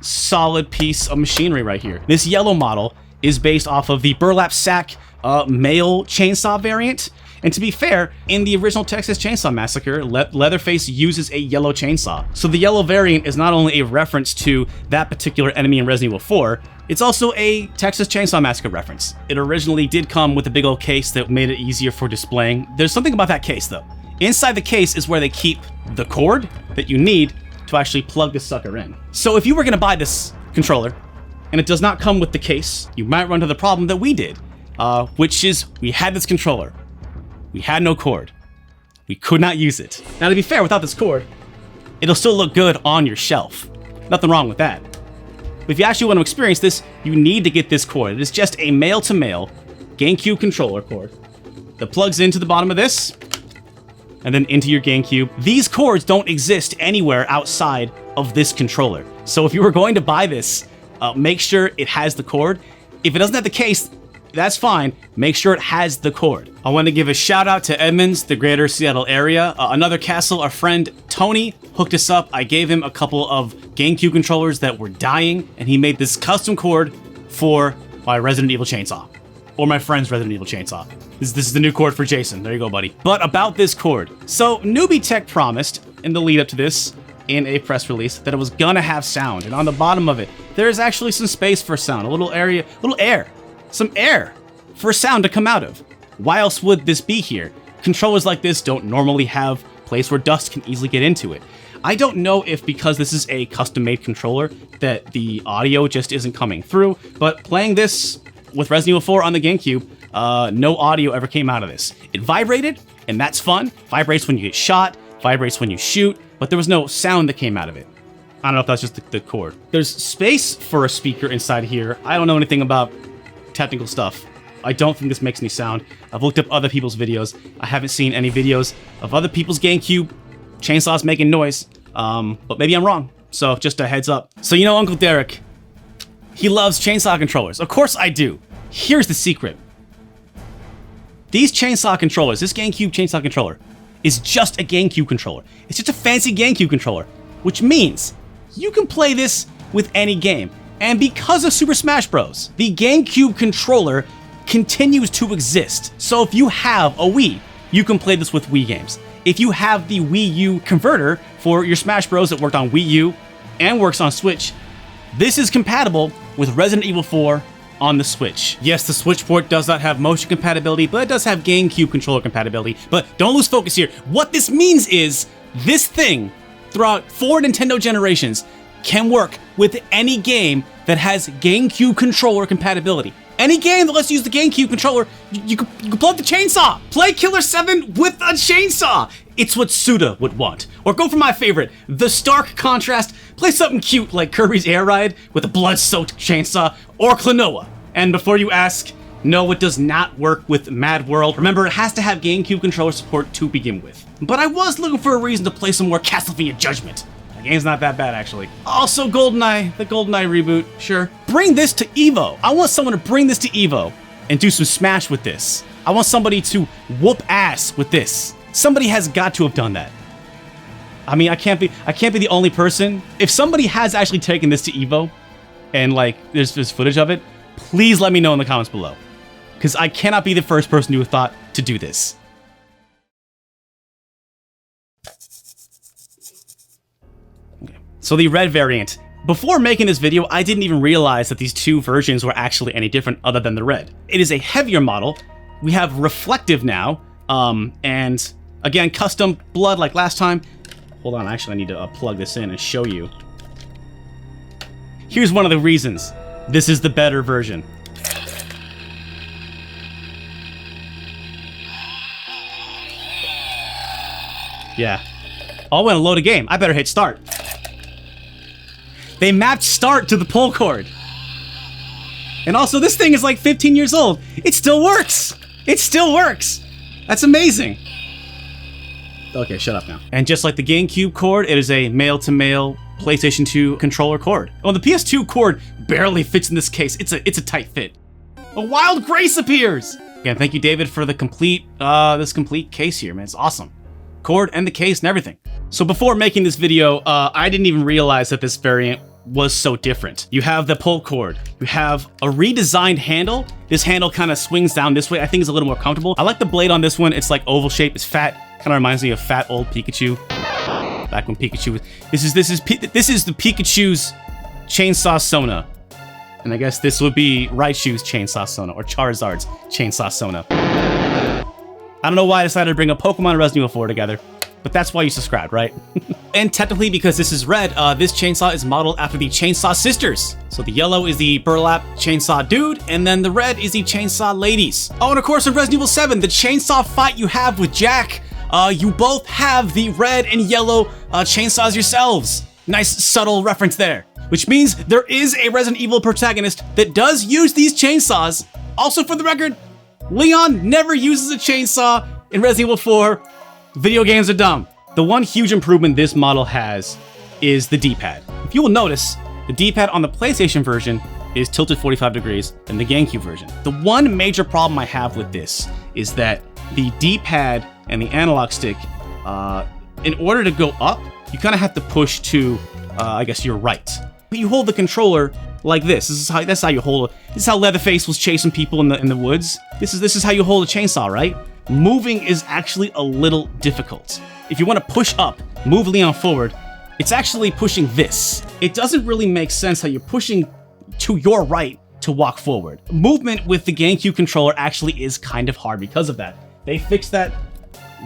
solid piece of machinery right here. This yellow model is based off of the burlap sack male chainsaw variant. And to be fair, in the original Texas Chainsaw Massacre, Leatherface uses a yellow chainsaw. So the yellow variant is not only a reference to that particular enemy in Resident Evil 4, it's also a Texas Chainsaw Massacre reference. It originally did come with a big old case that made it easier for displaying. There's something about that case though. Inside the case is where they keep the cord that you need to actually plug this sucker in. So if you were gonna buy this controller, and it does not come with the case, you might run into the problem that we did, which is we had this controller. We had no cord. We could not use it. Now to be fair, without this cord, it'll still look good on your shelf. Nothing wrong with that. But if you actually want to experience this, you need to get this cord. It is just a male-to-male GameCube controller cord that plugs into the bottom of this, and then into your GameCube. These cords don't exist anywhere outside of this controller. So if you were going to buy this, make sure it has the cord. If it doesn't have the case, that's fine. Make sure it has the cord. I want to give a shout out to Edmonds, the greater Seattle area. Another castle, our friend Tony hooked us up. I gave him a couple of GameCube controllers that were dying, and he made this custom cord for my Resident Evil chainsaw. Or my friend's Resident Evil chainsaw. This is the new cord for Jason. There you go, buddy. But about this cord. So Newbie Tech promised in the lead up to this, in a press release, that it was gonna have sound. And on the bottom of it, there is actually some space for sound. A little area, little air. Some air for sound to come out of. Why else would this be here? Controllers like this don't normally have a place where dust can easily get into it. I don't know if because this is a custom-made controller that the audio just isn't coming through, but playing this with Resident Evil 4 on the GameCube, no audio ever came out of this. It vibrated, and that's fun. Vibrates when you get shot, vibrates when you shoot, but there was no sound that came out of it. I don't know if that's just the cord. There's space for a speaker inside here. I don't know anything about technical stuff. I don't think this makes any sound. I've looked up other people's videos. I haven't seen any videos of other people's GameCube chainsaws making noise, but maybe I'm wrong. So just a heads up. So you know Uncle Derek, he loves chainsaw controllers. Of course I do. Here's the secret. These chainsaw controllers, this GameCube chainsaw controller, is just a GameCube controller. It's just a fancy GameCube controller, which means you can play this with any game. And because of Super Smash Bros., the GameCube controller continues to exist. So if you have a Wii, you can play this with Wii games. If you have the Wii U converter for your Smash Bros. That worked on Wii U and works on Switch, this is compatible with Resident Evil 4 on the Switch. Yes, the Switch port does not have motion compatibility, but it does have GameCube controller compatibility. But don't lose focus here. What this means is this thing, throughout 4 Nintendo generations, can work with any game that has GameCube controller compatibility. Any game that lets you use the GameCube controller, you can plug the chainsaw. Play Killer 7 with a chainsaw. It's what Suda would want. Or go for my favorite, the stark contrast. Play something cute like Kirby's Air Ride with a blood-soaked chainsaw, or Klonoa. And before you ask, no, it does not work with Mad World. Remember, it has to have GameCube controller support to begin with. But I was looking for a reason to play some more Castlevania Judgment. The game's not that bad, actually. Also, GoldenEye, the GoldenEye reboot, sure. Bring this to EVO. I want someone to bring this to EVO and do some Smash with this. I want somebody to whoop ass with this. Somebody has got to have done that. I mean, I can't be the only person. If somebody has actually taken this to EVO and like there's footage of it, please let me know in the comments below. Because I cannot be the first person who have thought to do this. So the red variant. Before making this video, I didn't even realize that these two versions were actually any different other than the red. It is a heavier model. We have reflective now, and again, custom blood like last time. Hold on, actually I need to plug this in and show you. Here's one of the reasons. This is the better version. Yeah. Oh, I want to load a game. I better hit start. They mapped start to the pull cord. And also, this thing is like 15 years old. It still works. It still works. That's amazing. Okay, shut up now. And just like the GameCube cord, it is a male-to-male PlayStation 2 controller cord. Oh, the PS2 cord barely fits in this case. It's a tight fit. A Wild Grace appears. Again, thank you, David, for the complete case here, man. It's awesome. Cord and the case and everything. So before making this video, I didn't even realize that this variant was so different. You have the pull cord. You have a redesigned handle. This handle kind of swings down this way. I think it's a little more comfortable. I like the blade on this one. It's like oval shape. It's fat. Kind of reminds me of fat old Pikachu. Back when Pikachu was... This is the Pikachu's Chainsaw Sona. And I guess this would be Raichu's Chainsaw Sona or Charizard's Chainsaw Sona. I don't know why I decided to bring up Pokemon and Resident Evil 4 together. But that's why you subscribed, right? And technically, because this is red, this chainsaw is modeled after the Chainsaw Sisters. So the yellow is the burlap chainsaw dude, and then the red is the chainsaw ladies. Oh, and of course in Resident Evil 7, the chainsaw fight you have with Jack, you both have the red and yellow chainsaws yourselves. Nice subtle reference there. Which means there is a Resident Evil protagonist that does use these chainsaws. Also for the record, Leon never uses a chainsaw in Resident Evil 4. Video games are dumb. The one huge improvement this model has is the D-pad. If you will notice, the D-pad on the PlayStation version is tilted 45 degrees than the GameCube version. The one major problem I have with this is that the D-pad and the analog stick, in order to go up, you kind of have to push to, I guess, your right. But you hold the controller like this. That's how you hold it. This is how Leatherface was chasing people in the woods. This is how you hold a chainsaw, right? Moving is actually a little difficult. If you want to push up, move Leon forward, it's actually pushing this. It doesn't really make sense how you're pushing to your right to walk forward. Movement with the GameCube controller actually is kind of hard because of that. They fixed that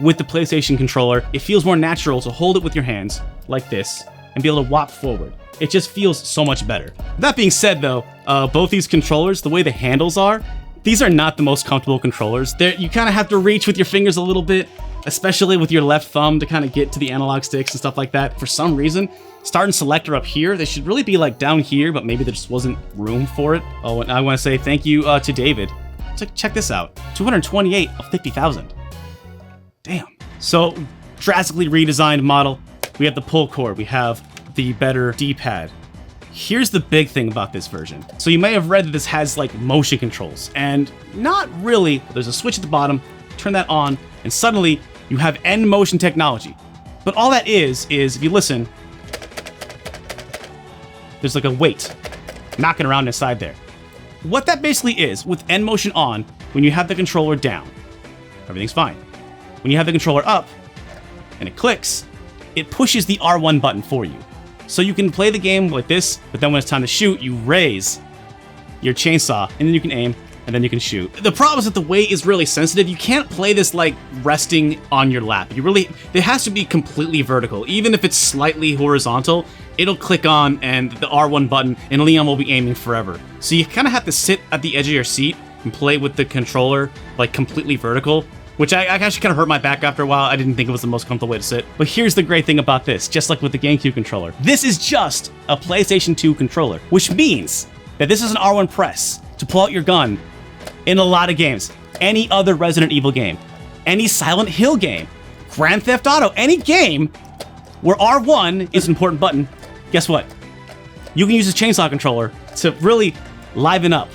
with the PlayStation controller. It feels more natural to hold it with your hands like this and be able to walk forward. It just feels so much better. That being said though, both these controllers, the way the handles are, these are not the most comfortable controllers. You kind of have to reach with your fingers a little bit, especially with your left thumb to kind of get to the analog sticks and stuff like that. For some reason, start and select are up here. They should really be like down here, but maybe there just wasn't room for it. Oh, and I want to say thank you to David. Check this out, 228 of 50,000. Damn. So, drastically redesigned model. We have the pull cord. We have the better D-pad. Here's the big thing about this version. So you may have read that this has like motion controls, and not really. There's a switch at the bottom, turn that on, and suddenly you have end motion technology. But all that is if you listen, there's like a weight knocking around inside there. What that basically is, with end motion on, when you have the controller down, everything's fine. When you have the controller up, and it clicks, it pushes the R1 button for you. So you can play the game like this, but then when it's time to shoot, you raise your chainsaw, and then you can aim, and then you can shoot. The problem is that the weight is really sensitive. You can't play this like resting on your lap. It has to be completely vertical. Even if it's slightly horizontal, it'll click on and the R1 button and Leon will be aiming forever. So you kind of have to sit at the edge of your seat and play with the controller like completely vertical, which I actually kind of hurt my back after a while. I didn't think it was the most comfortable way to sit. But here's the great thing about this, just like with the GameCube controller. This is just a PlayStation 2 controller, which means that this is an R1 press to pull out your gun in a lot of games. Any other Resident Evil game, any Silent Hill game, Grand Theft Auto, any game where R1 is an important button, guess what? You can use this chainsaw controller to really liven up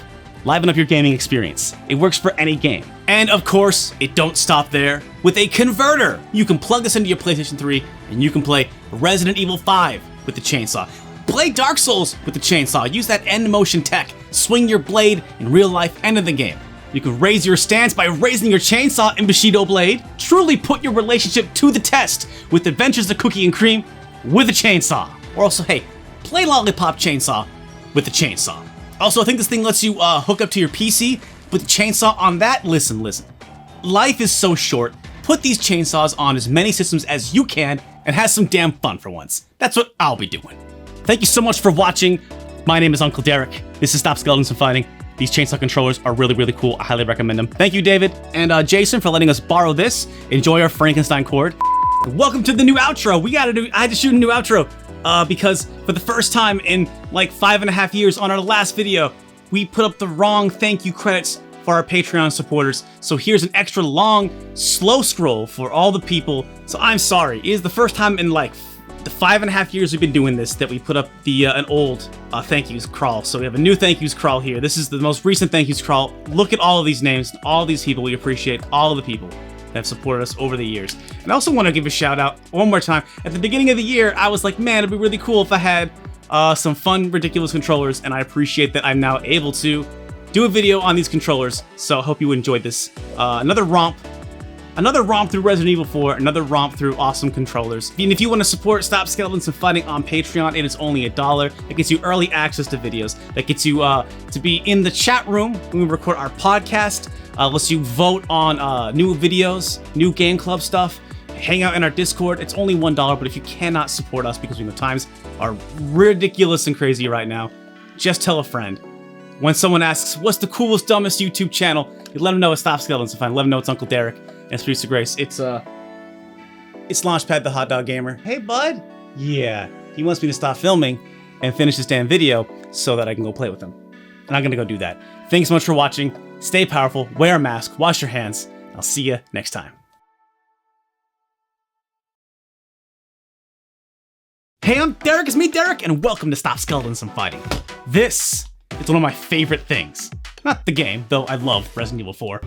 your gaming experience. It works for any game. And of course, it don't stop there. With a converter, you can plug this into your PlayStation 3 and you can play Resident Evil 5 with the chainsaw. Play Dark Souls with the chainsaw. Use that end motion tech. Swing your blade in real life and in the game. You can raise your stance by raising your chainsaw in Bushido Blade. Truly put your relationship to the test with Adventures of Cookie and Cream with a chainsaw. Or also, hey, play Lollipop Chainsaw with the chainsaw. Also, I think this thing lets you hook up to your PC with the chainsaw on that. Listen. Life is so short. Put these chainsaws on as many systems as you can and have some damn fun for once. That's what I'll be doing. Thank you so much for watching. My name is Uncle Derek. This is Stop Skeletons and Fighting. These chainsaw controllers are really, really cool. I highly recommend them. Thank you, David and Jason, for letting us borrow this. Enjoy our Frankenstein cord. Welcome to the new outro. I had to shoot a new outro because for the first time in like 5.5 years on our last video, we put up the wrong thank you credits for our Patreon supporters. So here's an extra long, slow scroll for all the people. So I'm sorry. It is the first time in like the 5.5 years we've been doing this that we put up the an old thank yous crawl. So we have a new thank yous crawl here. This is the most recent thank yous crawl. Look at all of these names, all these people. We appreciate all of the people that have supported us over the years. And I also want to give a shout out one more time. At the beginning of the year, I was like, man, it'd be really cool if I had some fun, ridiculous controllers, and I appreciate that I'm now able to do a video on these controllers. So I hope you enjoyed this. Another romp through Resident Evil 4, another romp through awesome controllers. And if you want to support Stop Skeletons and Fighting on Patreon, it is only $1. It gets you early access to videos. That gets you to be in the chat room when we record our podcast. Lets you vote on new videos, new game club stuff. Hang out in our Discord. It's only $1, but if you cannot support us because the times are ridiculous and crazy right now, just tell a friend. When someone asks, what's the coolest, dumbest YouTube channel, you let them know it's Stop Skeletons and Fighting. Let them know it's Uncle Derek. And it's producer Grace. It's Launchpad the Hot Dog Gamer. Hey, bud. Yeah, he wants me to stop filming and finish this damn video so that I can go play with him. And I'm gonna go do that. Thanks so much for watching. Stay powerful, wear a mask, wash your hands. I'll see you next time. Hey, I'm Derek, it's me, Derek, and welcome to Stop Skeletons and Fighting. This is one of my favorite things. Not the game, though I love Resident Evil 4.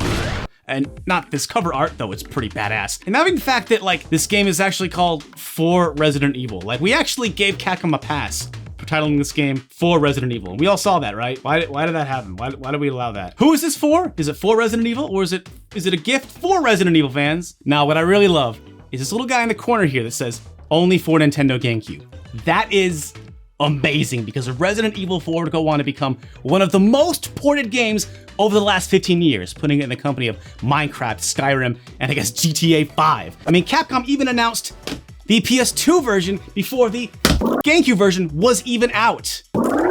And not this cover art, though it's pretty badass. And having the fact that, like, this game is actually called For Resident Evil. Like, we actually gave Capcom a pass for titling this game For Resident Evil. And we all saw that, right? Why did that happen? Why did we allow that? Who is this for? Is it for Resident Evil, or is it a gift for Resident Evil fans? Now, what I really love is this little guy in the corner here that says, only for Nintendo GameCube. That is amazing, because Resident Evil 4 would go on to become one of the most ported games over the last 15 years, putting it in the company of Minecraft, Skyrim, and I guess GTA 5. I mean, Capcom even announced the PS2 version before the GameCube version was even out.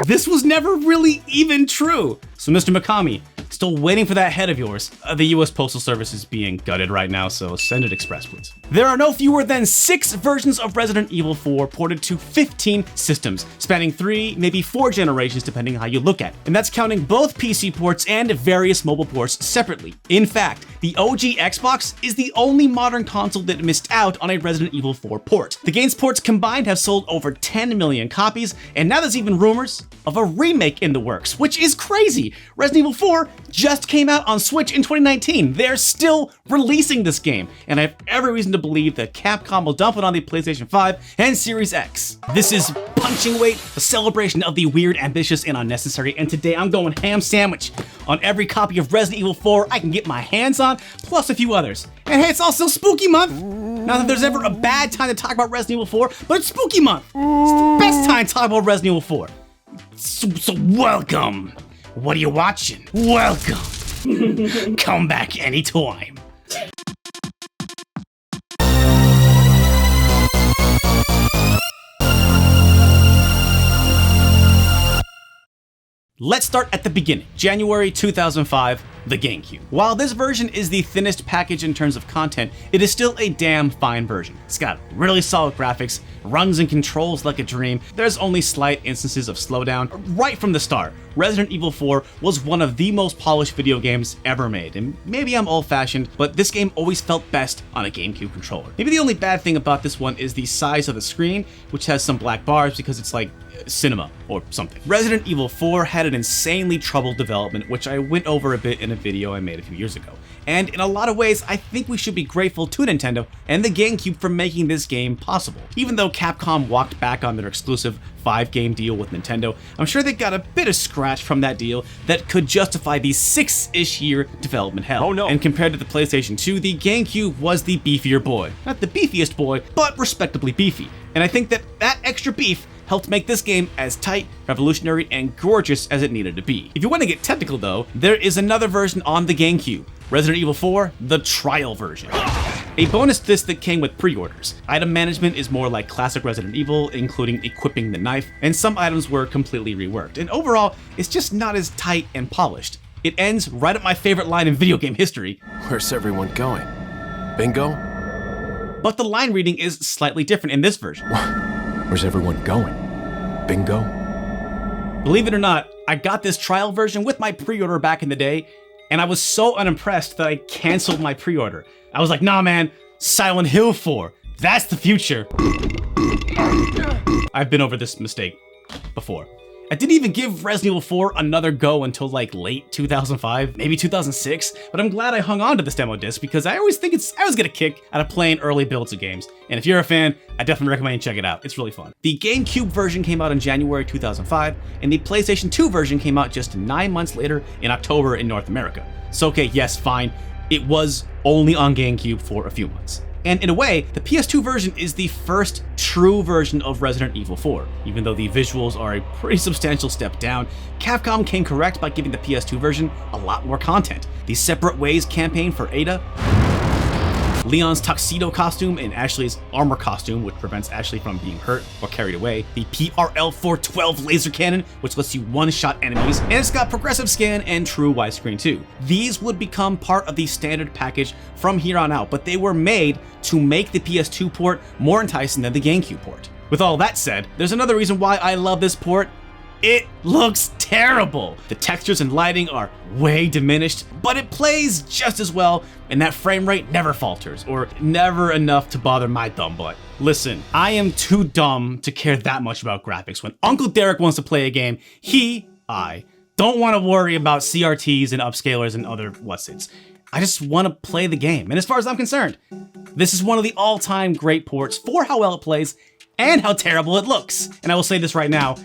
This was never really even true. So Mr. Mikami, still waiting for that head of yours. The US Postal Service is being gutted right now, so send it express, please. There are no fewer than 6 versions of Resident Evil 4 ported to 15 systems, spanning 3, maybe 4 generations depending how you look at it. And that's counting both PC ports and various mobile ports separately. In fact, the OG Xbox is the only modern console that missed out on a Resident Evil 4 port. The game's ports combined have sold over 10 million copies, and now there's even rumors of a remake in the works, which is crazy. Resident Evil 4 just came out on Switch in 2019. They're still releasing this game, and I have every reason to believe that Capcom will dump it on the PlayStation 5 and Series X. This is Punching Weight, a celebration of the weird, ambitious, and unnecessary, and today I'm going ham sandwich on every copy of Resident Evil 4 I can get my hands on, plus a few others. And hey, it's also Spooky Month! Not that there's ever a bad time to talk about Resident Evil 4, but it's Spooky Month! It's the best time to talk about Resident Evil 4. So welcome! What are you watching? Welcome. Come back anytime. Let's start at the beginning. January 2005, the GameCube. While this version is the thinnest package in terms of content, it is still a damn fine version. It's got really solid graphics, runs and controls like a dream. There's only slight instances of slowdown. Right from the start, Resident Evil 4 was one of the most polished video games ever made. And maybe I'm old-fashioned, but this game always felt best on a GameCube controller. Maybe the only bad thing about this one is the size of the screen, which has some black bars because it's like cinema or something. Resident Evil 4 had an insanely troubled development, which I went over a bit in a video I made a few years ago. And in a lot of ways, I think we should be grateful to Nintendo and the GameCube for making this game possible. Even though Capcom walked back on their exclusive 5-game deal with Nintendo, I'm sure they got a bit of scratch from that deal that could justify the 6-ish year development hell. Oh no. And compared to the PlayStation 2, the GameCube was the beefier boy. Not the beefiest boy, but respectably beefy. And I think that extra beef helped make this game as tight, revolutionary, and gorgeous as it needed to be. If you want to get technical though, there is another version on the GameCube, Resident Evil 4, the trial version. A bonus disc that came with pre-orders. Item management is more like classic Resident Evil, including equipping the knife, and some items were completely reworked. And overall, it's just not as tight and polished. It ends right at my favorite line in video game history. Where's everyone going? Bingo? But the line reading is slightly different in this version. Where's everyone going? Bingo? Believe it or not, I got this trial version with my pre-order back in the day, and I was so unimpressed that I canceled my pre-order. I was like, nah man, Silent Hill 4, that's the future. I've been over this mistake before. I didn't even give Resident Evil 4 another go until like late 2005, maybe 2006, but I'm glad I hung on to this demo disc because I always get a kick out of playing early builds of games. And if you're a fan, I definitely recommend you check it out. It's really fun. The GameCube version came out in January 2005, and the PlayStation 2 version came out just 9 months later in October in North America. So okay, yes, fine. It was only on GameCube for a few months. And in a way, the PS2 version is the first true version of Resident Evil 4. Even though the visuals are a pretty substantial step down, Capcom came correct by giving the PS2 version a lot more content. The Separate Ways campaign for Ada, Leon's tuxedo costume and Ashley's armor costume, which prevents Ashley from being hurt or carried away, the PRL-412 laser cannon, which lets you one-shot enemies, and it's got progressive scan and true widescreen too. These would become part of the standard package from here on out, but they were made to make the PS2 port more enticing than the GameCube port. With all that said, there's another reason why I love this port. It looks terrible. The textures and lighting are way diminished, but it plays just as well, and that frame rate never falters, or never enough to bother my dumb butt. Listen, I am too dumb to care that much about graphics. When Uncle Derek wants to play a game, I don't want to worry about CRTs and upscalers and other whatsits. I just want to play the game, and as far as I'm concerned, this is one of the all-time great ports for how well it plays and how terrible it looks. And I will say this right now,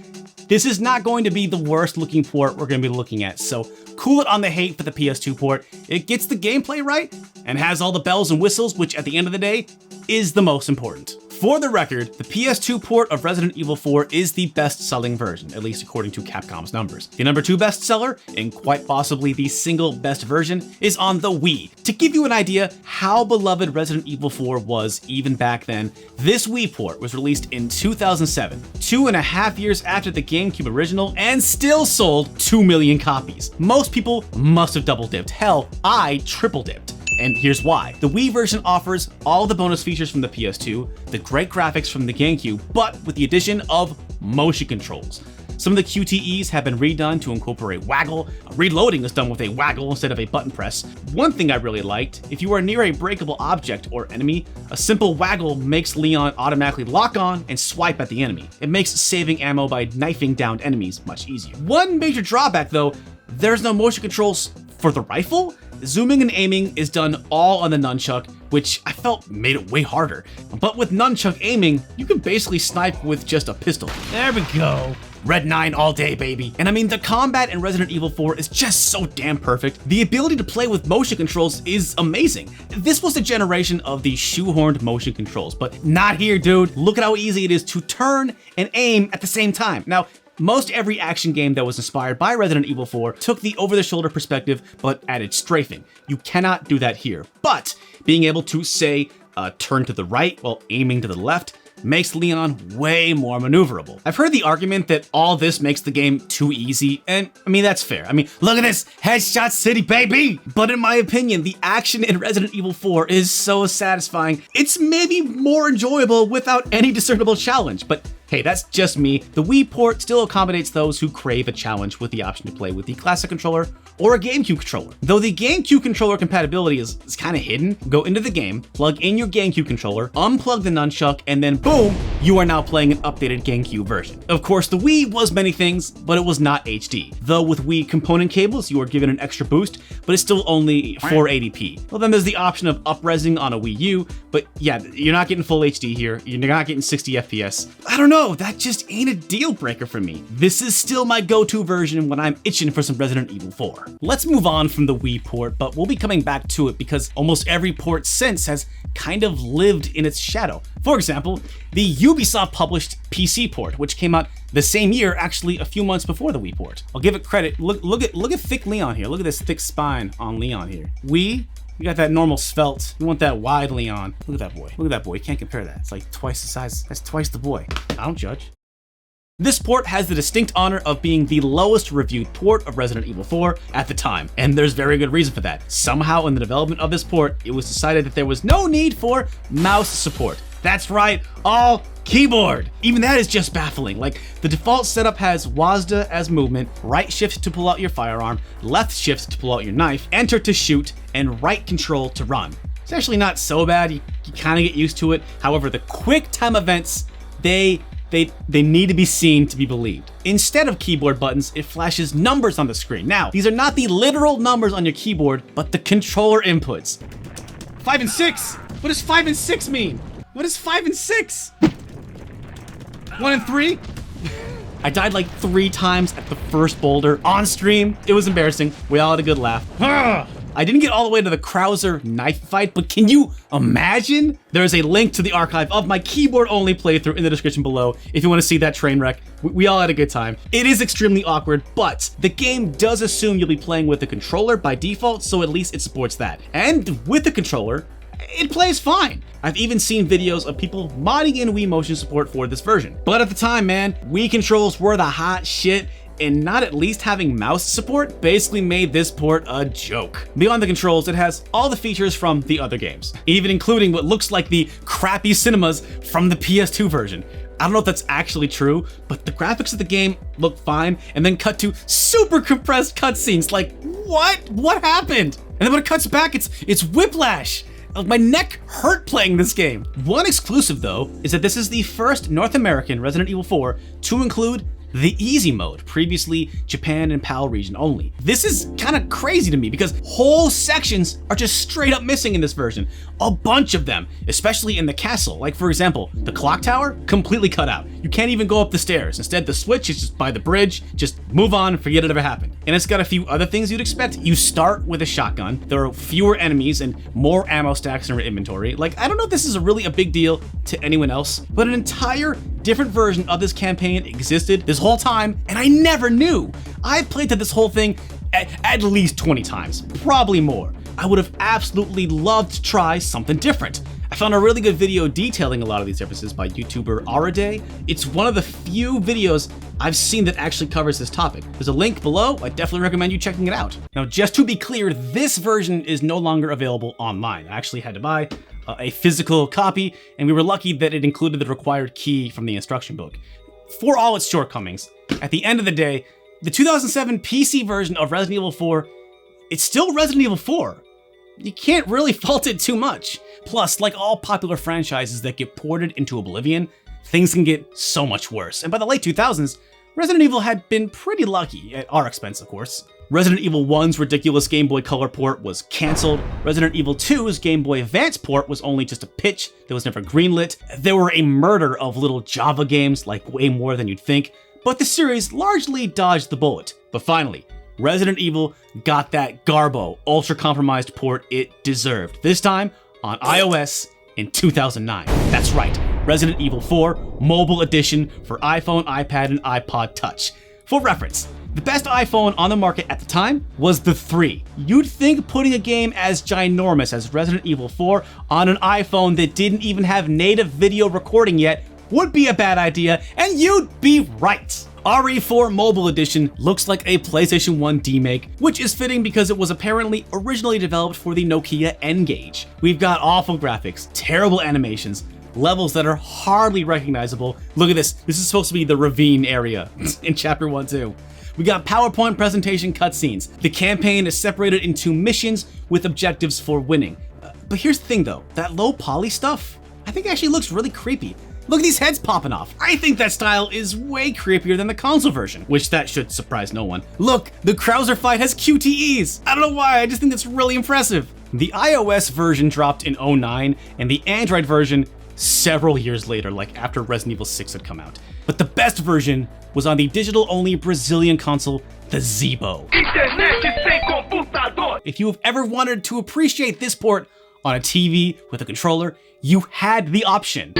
this is not going to be the worst looking port we're going to be looking at, so cool it on the hate for the PS2 port. It gets the gameplay right and has all the bells and whistles, which at the end of the day is the most important. For the record, the PS2 port of Resident Evil 4 is the best-selling version, at least according to Capcom's numbers. The number 2 bestseller, and quite possibly the single best version, is on the Wii. To give you an idea how beloved Resident Evil 4 was even back then, this Wii port was released in 2007, 2.5 years after the GameCube original, and still sold 2 million copies. Most people must have double-dipped. Hell, I triple-dipped. And here's why. The Wii version offers all the bonus features from the PS2, the great graphics from the GameCube, but with the addition of motion controls. Some of the QTEs have been redone to incorporate waggle. Reloading is done with a waggle instead of a button press. One thing I really liked, if you are near a breakable object or enemy, a simple waggle makes Leon automatically lock on and swipe at the enemy. It makes saving ammo by knifing down enemies much easier. One major drawback though, there's no motion controls for the rifle. Zooming and aiming is done all on the nunchuck, which I felt made it way harder. But with nunchuck aiming, you can basically snipe with just a pistol. There we go. Red 9 all day, baby. And I mean, the combat in Resident Evil 4 is just so damn perfect. The ability to play with motion controls is amazing. This was the generation of the shoehorned motion controls, but not here, dude. Look at how easy it is to turn and aim at the same time. Now, Most every action game that was inspired by Resident Evil 4 took the over-the-shoulder perspective but added strafing. You cannot do that here. But being able to, say, turn to the right while aiming to the left makes Leon way more maneuverable. I've heard the argument that all this makes the game too easy, and I mean, that's fair. I mean, look at this, Headshot City, baby! But in my opinion, the action in Resident Evil 4 is so satisfying, it's maybe more enjoyable without any discernible challenge, but hey, that's just me. The Wii port still accommodates those who crave a challenge with the option to play with the classic controller or a GameCube controller. Though the GameCube controller compatibility is kind of hidden, go into the game, plug in your GameCube controller, unplug the nunchuck, and then boom, you are now playing an updated GameCube version. Of course, the Wii was many things, but it was not HD. Though with Wii component cables, you are given an extra boost, but it's still only 480p. Well, then there's the option of up-resing on a Wii U, but yeah, you're not getting full HD here. You're not getting 60 FPS. I don't know, that just ain't a deal breaker for me. This is still my go-to version when I'm itching for some Resident Evil 4. Let's move on from the Wii port, but we'll be coming back to it because almost every port since has kind of lived in its shadow. For example, the Ubisoft published PC port, which came out the same year, actually a few months before the Wii port. I'll give it credit. Look at thick Leon here. Look at this thick spine on Leon here. Wii, you got that normal svelte. You want that wide Leon. Look at that boy. Look at that boy. You can't compare that. It's like twice the size. That's twice the boy. I don't judge. This port has the distinct honor of being the lowest reviewed port of Resident Evil 4 at the time, and there's very good reason for that. Somehow in the development of this port, it was decided that there was no need for mouse support. That's right, all keyboard. Even that is just baffling. Like, the default setup has WASD as movement, right shift to pull out your firearm, left shift to pull out your knife, enter to shoot, and right control to run. It's actually not so bad, you kind of get used to it. However, the quick time events, they need to be seen to be believed. Instead of keyboard buttons, it flashes numbers on the screen. Now, these are not the literal numbers on your keyboard, but the controller inputs. 5 and 6? What does 5 and 6 mean? What is 5 and 6? 1 and 3? I died like 3 times at the first boulder on stream. It was embarrassing. We all had a good laugh. I didn't get all the way to the Krauser knife fight, but can you imagine? There is a link to the archive of my keyboard-only playthrough in the description below if you want to see that train wreck. We all had a good time. It is extremely awkward, but the game does assume you'll be playing with the controller by default, so at least it supports that. And with the controller, it plays fine. I've even seen videos of people modding in Wii motion support for this version. But at the time, man, Wii controls were the hot shit, and not at least having mouse support basically made this port a joke. Beyond the controls, it has all the features from the other games, even including what looks like the crappy cinemas from the PS2 version. I don't know if that's actually true, but the graphics of the game look fine, and then cut to super compressed cutscenes. Like, what happened? And then when it cuts back, it's whiplash. My neck hurt playing this game. One exclusive though, is that this is the first North American Resident Evil 4 to include the easy mode, previously Japan and PAL region only. This is kind of crazy to me because whole sections are just straight up missing in this version. A bunch of them, especially in the castle. Like for example, the clock tower, completely cut out. You can't even go up the stairs. Instead, the switch is just by the bridge. Just move on, forget it ever happened. And it's got a few other things you'd expect. You start with a shotgun. There are fewer enemies and more ammo stacks in your inventory. Like, I don't know if this is really a big deal to anyone else, but an entire different version of this campaign existed this whole time, and I never knew. I played through this whole thing at least 20 times, probably more. I would have absolutely loved to try something different. I found a really good video detailing a lot of these differences by YouTuber Araday. It's one of the few videos I've seen that actually covers this topic. There's a link below. I definitely recommend you checking it out. Now, just to be clear, this version is no longer available online. I actually had to buy a physical copy, and we were lucky that it included the required key from the instruction book. For all its shortcomings, at the end of the day, the 2007 PC version of Resident Evil 4, it's still Resident Evil 4. You can't really fault it too much. Plus, like all popular franchises that get ported into oblivion, things can get so much worse. And by the late 2000s, Resident Evil had been pretty lucky, at our expense of course. Resident Evil 1's ridiculous Game Boy Color port was cancelled. Resident Evil 2's Game Boy Advance port was only just a pitch that was never greenlit. There were a murder of little Java games, like way more than you'd think, but the series largely dodged the bullet. But finally, Resident Evil got that Garbo ultra-compromised port it deserved, this time on iOS in 2009. That's right, Resident Evil 4 Mobile Edition for iPhone, iPad, and iPod Touch. For reference, the best iPhone on the market at the time was the 3. You'd think putting a game as ginormous as Resident Evil 4 on an iPhone that didn't even have native video recording yet would be a bad idea, and you'd be right. RE4 Mobile Edition looks like a PlayStation 1 demake, which is fitting because it was apparently originally developed for the Nokia N-Gage. We've got awful graphics, terrible animations, levels that are hardly recognizable. Look at this. This is supposed to be the ravine area in Chapter 1 too. We got PowerPoint presentation cutscenes. The campaign is separated into missions with objectives for winning. But here's the thing though, that low poly stuff, I think actually looks really creepy. Look at these heads popping off. I think that style is way creepier than the console version, which that should surprise no one. Look, the Krauser fight has QTEs. I don't know why, I just think that's really impressive. The iOS version dropped in 2009 and the Android version several years later, like after Resident Evil 6 had come out. But the best version was on the digital-only Brazilian console, the Zibo. If you have ever wanted to appreciate this port on a TV with a controller, you had the option.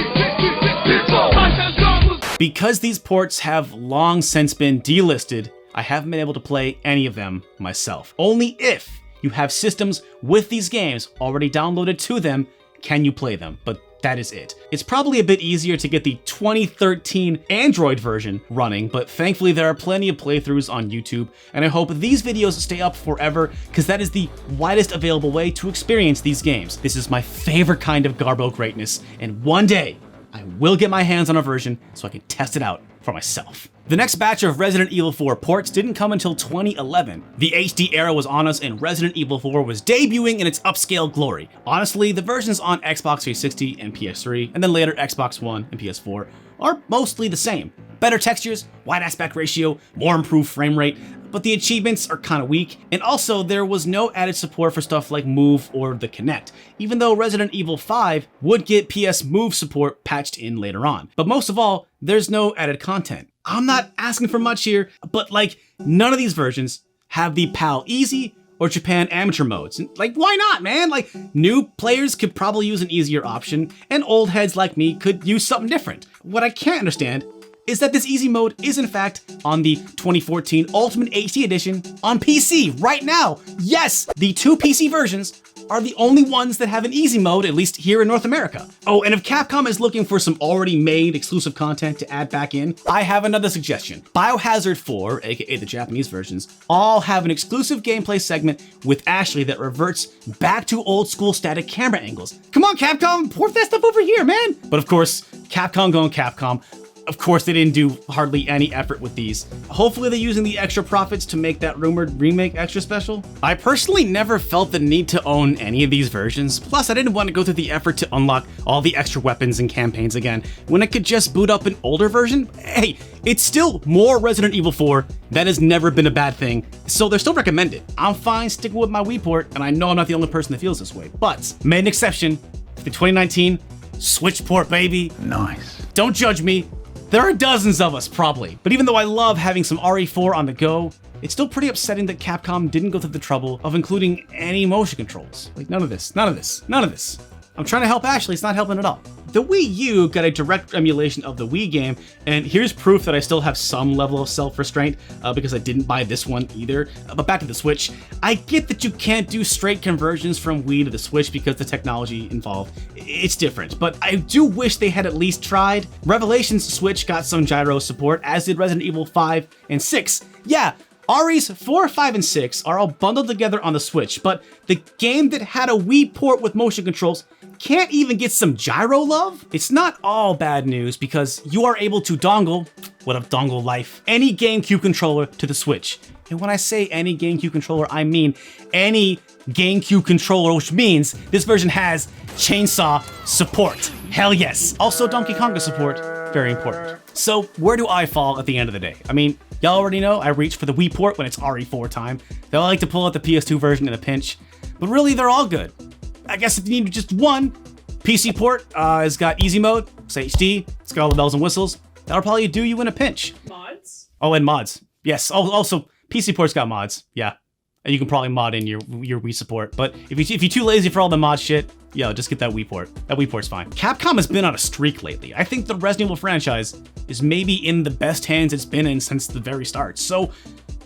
Because these ports have long since been delisted, I haven't been able to play any of them myself. Only if you have systems with these games already downloaded to them can you play them, but that is it. It's probably a bit easier to get the 2013 Android version running, but thankfully there are plenty of playthroughs on YouTube, and I hope these videos stay up forever, because that is the widest available way to experience these games. This is my favorite kind of Garbo greatness, and one day, I will get my hands on a version so I can test it out for myself. The next batch of Resident Evil 4 ports didn't come until 2011. The HD era was on us and Resident Evil 4 was debuting in its upscale glory. Honestly, the versions on Xbox 360 and PS3, and then later Xbox One and PS4, are mostly the same. Better textures, wide aspect ratio, more improved frame rate, but the achievements are kind of weak, and also there was no added support for stuff like Move or the Kinect, even though Resident Evil 5 would get PS Move support patched in later on. But most of all, there's no added content. I'm not asking for much here, but like, none of these versions have the PAL Easy or Japan Amateur modes. And like, why not, man? Like, new players could probably use an easier option, and old heads like me could use something different. What I can't understand is that this easy mode is in fact on the 2014 Ultimate HD Edition on PC right now. Yes, the 2 PC versions are the only ones that have an easy mode, at least here in North America. Oh, and if Capcom is looking for some already made exclusive content to add back in, I have another suggestion. Biohazard 4, aka the Japanese versions, all have an exclusive gameplay segment with Ashley that reverts back to old school static camera angles. Come on, Capcom, port that stuff over here, man. But of course, Capcom going Capcom. Of course, they didn't do hardly any effort with these. Hopefully they're using the extra profits to make that rumored remake extra special. I personally never felt the need to own any of these versions. Plus, I didn't want to go through the effort to unlock all the extra weapons and campaigns again, when I could just boot up an older version. Hey, it's still more Resident Evil 4. That has never been a bad thing, so they're still recommended. I'm fine sticking with my Wii port, and I know I'm not the only person that feels this way, but made an exception for the 2019 Switch port, baby. Nice. Don't judge me. There are dozens of us, probably. But even though I love having some RE4 on the go, it's still pretty upsetting that Capcom didn't go through the trouble of including any motion controls. Like, none of this, none of this, none of this. I'm trying to help Ashley, it's not helping at all. The Wii U got a direct emulation of the Wii game, and here's proof that I still have some level of self-restraint, because I didn't buy this one either. But back to the Switch, I get that you can't do straight conversions from Wii to the Switch because the technology involved, it's different, but I do wish they had at least tried. Revelations Switch got some gyro support, as did Resident Evil 5 and 6. Yeah, REs 4, 5, and 6 are all bundled together on the Switch, but the game that had a Wii port with motion controls can't even get some gyro love? It's not all bad news, because you are able to dongle, what of dongle life, any GameCube controller to the Switch. And when I say any GameCube controller, I mean any GameCube controller, which means this version has chainsaw support. Hell yes. Also Donkey Konga support, very important. So where do I fall at the end of the day? I mean, y'all already know I reach for the Wii port when it's RE4 time. Though I like to pull out the PS2 version in a pinch, but really they're all good. I guess if you need just one, PC port has got easy mode, it's HD, it's got all the bells and whistles. That'll probably do you in a pinch. Mods? Oh, and mods. Yes, also PC port's got mods, yeah. And you can probably mod in your Wii support, but if you're too lazy for all the mod shit, yo, just get that Wii port. That Wii port's fine. Capcom has been on a streak lately. I think the Resident Evil franchise is maybe in the best hands it's been in since the very start. So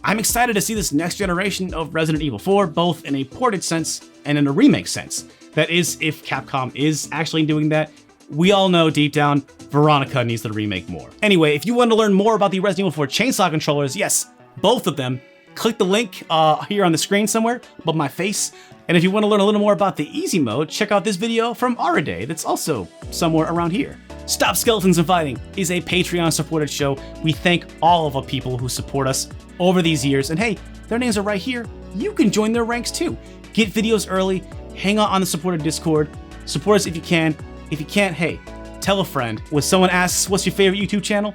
I'm excited to see this next generation of Resident Evil 4, both in a ported sense and in a remake sense. That is, if Capcom is actually doing that. We all know deep down, Veronica needs to remake more. Anyway, if you want to learn more about the Resident Evil 4 chainsaw controllers, yes, both of them, click the link here on the screen somewhere above my face. And if you want to learn a little more about the easy mode, check out this video from Oddities that's also somewhere around here. Stop Skeletons and Fighting is a Patreon supported show. We thank all of the people who support us over these years. And hey, their names are right here. You can join their ranks too. Get videos early, hang out on the supported Discord, support us if you can. If you can't, hey, tell a friend. When someone asks, what's your favorite YouTube channel?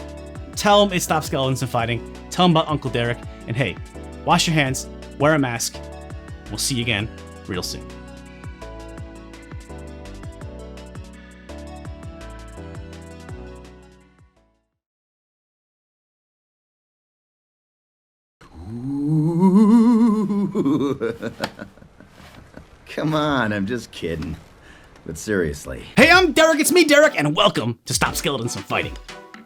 Tell them it's Stop Skeletons and Fighting. Tell them about Uncle Derek. And hey, wash your hands, wear a mask. We'll see you again real soon. Come on, I'm just kidding. But seriously. Hey, I'm Derek, it's me, Derek, and welcome to Stop Skeletons and Fighting.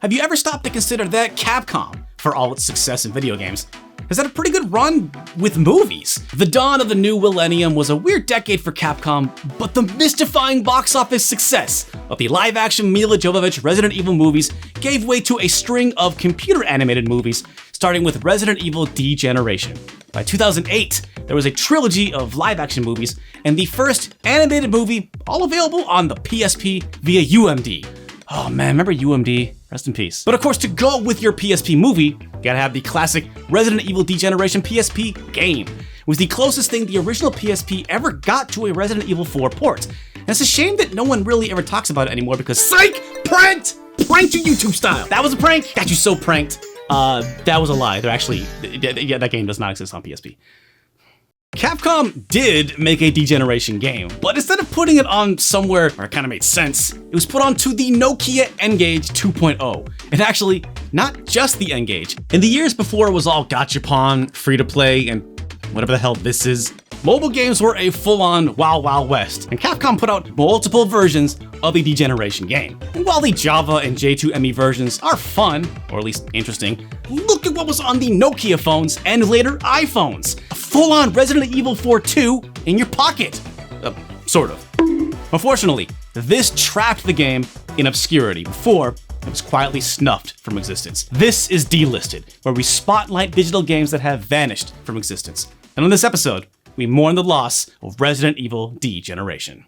Have you ever stopped to consider that Capcom, for all its success in video games, has had a pretty good run with movies? The dawn of the new millennium was a weird decade for Capcom, but the mystifying box office success of the live-action Mila Jovovich Resident Evil movies gave way to a string of computer-animated movies, starting with Resident Evil Degeneration. By 2008, there was a trilogy of live-action movies, and the first animated movie, all available on the PSP via UMD. Oh man, remember UMD? Rest in peace. But of course, to go with your PSP movie, you gotta have the classic Resident Evil Degeneration PSP game. It was the closest thing the original PSP ever got to a Resident Evil 4 port. And it's a shame that no one really ever talks about it anymore because psych! Pranked you YouTube style! That was a prank! Got you so pranked. That was a lie. They're actually, yeah, that game does not exist on PSP. Capcom did make a Degeneration game, but instead of putting it on somewhere where it kind of made sense, it was put onto the Nokia N-Gage 2.0. And actually, not just the N-Gage. In the years before it was all gachapon, free-to-play, and whatever the hell this is, mobile games were a full-on Wild Wild West, and Capcom put out multiple versions of the Degeneration game. And while the Java and J2ME versions are fun, or at least interesting, look at what was on the Nokia phones and later iPhones. A full-on Resident Evil 4 2 in your pocket. Sort of. Unfortunately, this trapped the game in obscurity before it was quietly snuffed from existence. This is Delisted, where we spotlight digital games that have vanished from existence. And on this episode, we mourn the loss of Resident Evil Degeneration.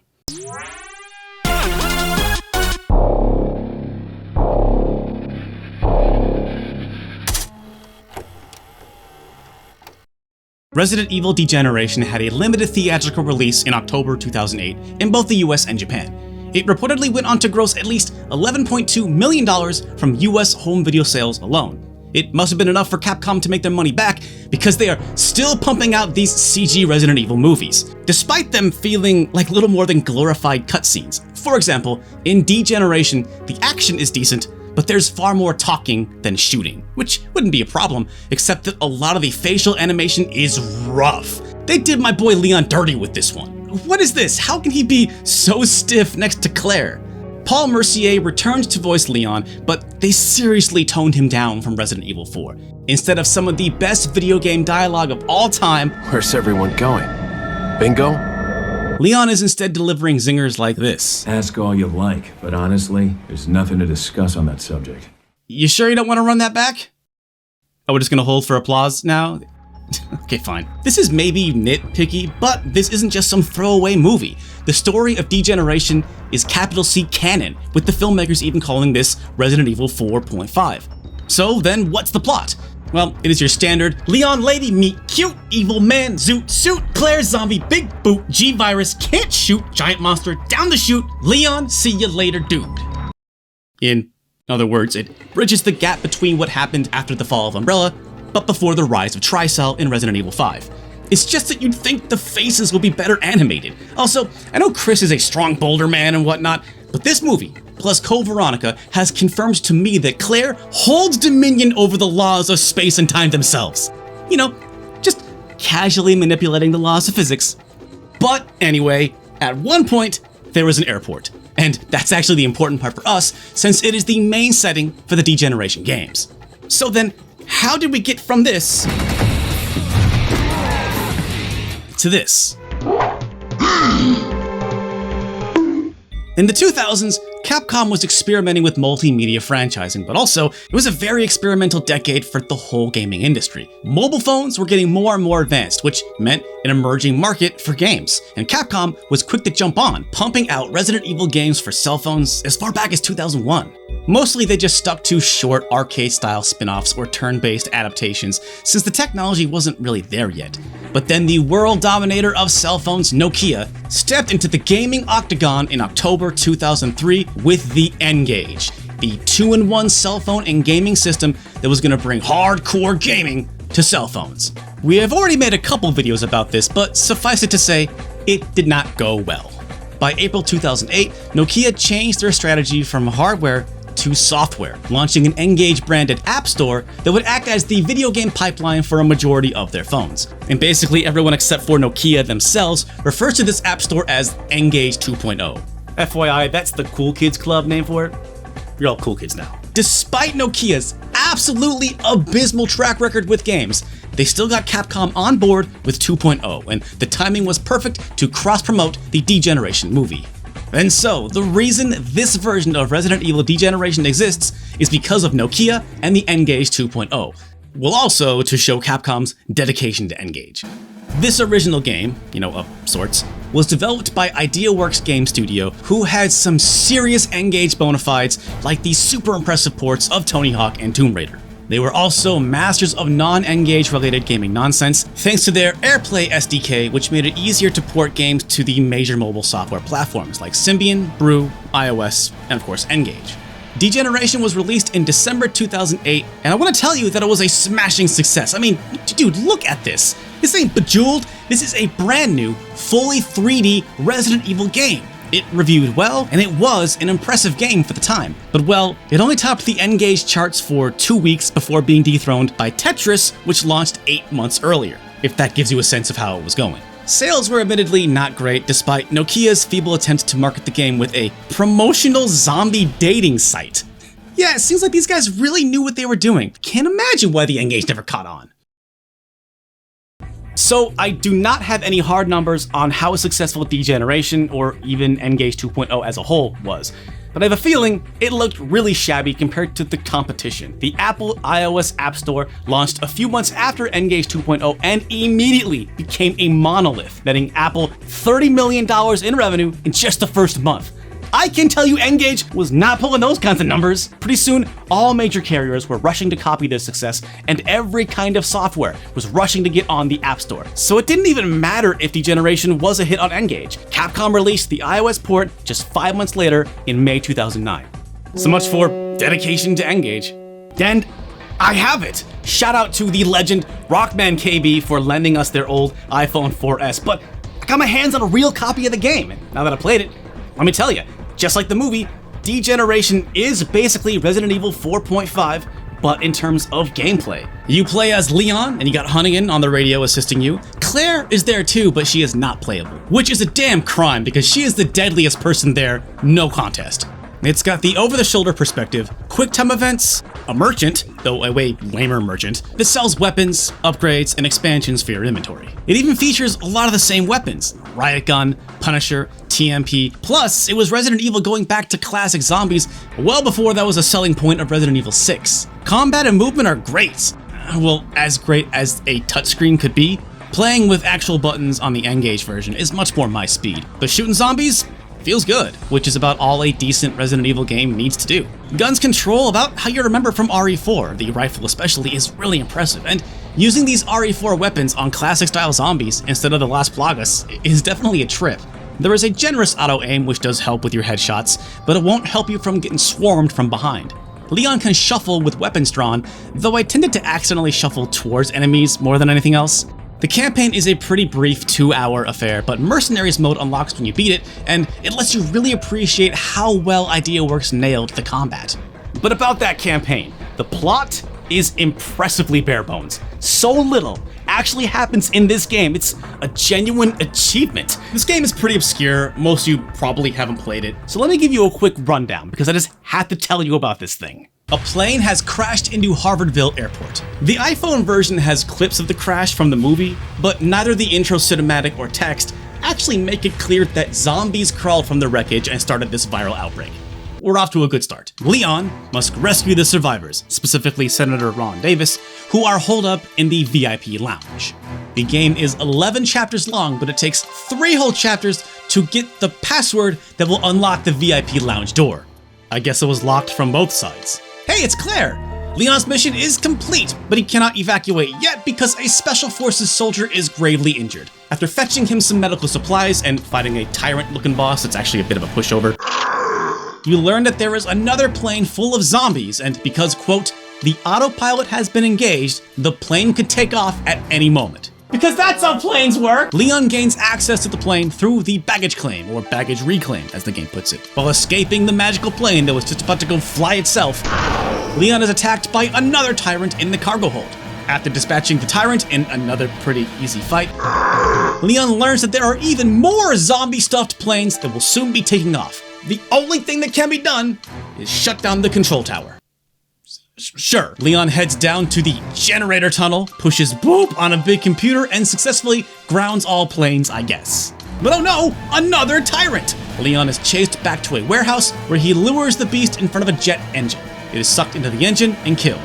Resident Evil Degeneration had a limited theatrical release in October 2008 in both the US and Japan. It reportedly went on to gross at least $11.2 million from US home video sales alone. It must have been enough for Capcom to make their money back because they are still pumping out these CG Resident Evil movies, despite them feeling like little more than glorified cutscenes. For example, in Degeneration, the action is decent, but there's far more talking than shooting, which wouldn't be a problem, except that a lot of the facial animation is rough. They did my boy Leon dirty with this one. What is this? How can he be so stiff next to Claire? Paul Mercier returned to voice Leon, but they seriously toned him down from Resident Evil 4. Instead of some of the best video game dialogue of all time, where's everyone going? Bingo? Leon is instead delivering zingers like this. Ask all you like, but honestly, there's nothing to discuss on that subject. You sure you don't want to run that back? Oh, we're just gonna hold for applause now? Okay, fine. This is maybe nitpicky, but this isn't just some throwaway movie. The story of Degeneration is capital C canon, with the filmmakers even calling this Resident Evil 4.5. So then what's the plot? Well, it is your standard Leon lady meet cute evil man zoot suit Claire zombie big boot G-virus can't shoot giant monster down the chute Leon see you later dude. In other words, it bridges the gap between what happened after the fall of Umbrella but before the rise of Tricell in Resident Evil 5. It's just that you'd think the faces will be better animated. Also, I know Chris is a strong boulder man and whatnot, but this movie, plus Code Veronica, has confirmed to me that Claire holds dominion over the laws of space and time themselves. You know, just casually manipulating the laws of physics. But anyway, at one point, there was an airport. And that's actually the important part for us, since it is the main setting for the Degeneration games. So then, how did we get from this to this? In the 2000s, Capcom was experimenting with multimedia franchising, but also it was a very experimental decade for the whole gaming industry. Mobile phones were getting more and more advanced, which meant an emerging market for games, and Capcom was quick to jump on, pumping out Resident Evil games for cell phones as far back as 2001. Mostly they just stuck to short arcade-style spin-offs or turn-based adaptations, since the technology wasn't really there yet. But then the world dominator of cell phones, Nokia, stepped into the gaming octagon in October 2003 with the N-Gage, the 2-in-1 cell phone and gaming system that was going to bring hardcore gaming to cell phones. We have already made a couple videos about this, but suffice it to say, it did not go well. By April 2008, Nokia changed their strategy from hardware to software, launching an N-Gage branded app store that would act as the video game pipeline for a majority of their phones. And basically everyone except for Nokia themselves refers to this app store as N-Gage 2.0. FYI, that's the Cool Kids Club name for it. You're all cool kids now. Despite Nokia's absolutely abysmal track record with games, they still got Capcom on board with 2.0, and the timing was perfect to cross-promote the Degeneration movie. And so, the reason this version of Resident Evil Degeneration exists is because of Nokia and the N-Gage 2.0. Well, also to show Capcom's dedication to N-Gage. This original game, of sorts, was developed by IdeaWorks Game Studio, who had some serious N-Gage bona fides like the super impressive ports of Tony Hawk and Tomb Raider. They were also masters of non-N-Gage related gaming nonsense, thanks to their AirPlay SDK, which made it easier to port games to the major mobile software platforms like Symbian, Brew, iOS, and of course N-Gage. Degeneration was released in December 2008, and I want to tell you that it was a smashing success. I mean, dude, look at this. This ain't Bejeweled, this is a brand new, fully 3D Resident Evil game. It reviewed well, and it was an impressive game for the time. But well, it only topped the N-Gage charts for 2 weeks before being dethroned by Tetris, which launched 8 months earlier, if that gives you a sense of how it was going. Sales were admittedly not great, despite Nokia's feeble attempt to market the game with a promotional zombie dating site. Yeah, it seems like these guys really knew what they were doing. Can't imagine why the N-Gage never caught on. So I do not have any hard numbers on how successful Degeneration or even N-Gage 2.0 as a whole was, but I have a feeling it looked really shabby compared to the competition. The Apple iOS App Store launched a few months after N-Gage 2.0 and immediately became a monolith, netting Apple $30 million in revenue in just the first month. I can tell you N-Gage was not pulling those kinds of numbers. Pretty soon, all major carriers were rushing to copy their success, and every kind of software was rushing to get on the App Store. So it didn't even matter if Degeneration was a hit on N-Gage. Capcom released the iOS port just 5 months later in May 2009. So much for dedication to N-Gage. And I have it! Shout out to the legend Rockman KB for lending us their old iPhone 4S, but I got my hands on a real copy of the game, and now that I played it, let me tell you, just like the movie, Degeneration is basically Resident Evil 4.5, but in terms of gameplay. You play as Leon, and you got Hunnigan on the radio assisting you. Claire is there too, but she is not playable, which is a damn crime because she is the deadliest person there, no contest. It's got the over-the-shoulder perspective, quick-time events, a merchant, though a way lamer merchant, that sells weapons, upgrades, and expansions for your inventory. It even features a lot of the same weapons, Riot Gun, Punisher, TMP, plus it was Resident Evil going back to classic zombies well before that was a selling point of Resident Evil 6. Combat and movement are great. Well, as great as a touchscreen could be. Playing with actual buttons on the N-Gage version is much more my speed, but shooting zombies feels good, which is about all a decent Resident Evil game needs to do. Guns control about how you remember from RE4, the rifle especially, is really impressive, and using these RE4 weapons on classic-style zombies instead of the Las Plagas is definitely a trip. There is a generous auto-aim which does help with your headshots, but it won't help you from getting swarmed from behind. Leon can shuffle with weapons drawn, though I tended to accidentally shuffle towards enemies more than anything else. The campaign is a pretty brief 2-hour affair, but Mercenaries mode unlocks when you beat it, and it lets you really appreciate how well IdeaWorks nailed the combat. But about that campaign, the plot is impressively bare bones. So little, actually happens in this game. It's a genuine achievement. This game is pretty obscure. Most of you probably haven't played it. So let me give you a quick rundown because I just had to tell you about this thing. A plane has crashed into Harvardville Airport. The iPhone version has clips of the crash from the movie, but neither the intro cinematic or text actually make it clear that zombies crawled from the wreckage and started this viral outbreak. We're off to a good start. Leon must rescue the survivors, specifically Senator Ron Davis, who are holed up in the VIP lounge. The game is 11 chapters long, but it takes 3 whole chapters to get the password that will unlock the VIP lounge door. I guess it was locked from both sides. Hey, it's Claire! Leon's mission is complete, but he cannot evacuate yet because a Special Forces soldier is gravely injured. After fetching him some medical supplies and fighting a tyrant-looking boss that's actually a bit of a pushover, you learn that there is another plane full of zombies, and because, quote, the autopilot has been engaged, the plane could take off at any moment. Because that's how planes work! Leon gains access to the plane through the baggage claim, or baggage reclaim, as the game puts it. While escaping the magical plane that was just about to go fly itself, Leon is attacked by another tyrant in the cargo hold. After dispatching the tyrant in another pretty easy fight, Leon learns that there are even more zombie-stuffed planes that will soon be taking off. The only thing that can be done is shut down the control tower. Sure. Leon heads down to the generator tunnel, pushes boop on a big computer, and successfully grounds all planes, I guess. But oh no, another tyrant! Leon is chased back to a warehouse where he lures the beast in front of a jet engine. It is sucked into the engine and killed.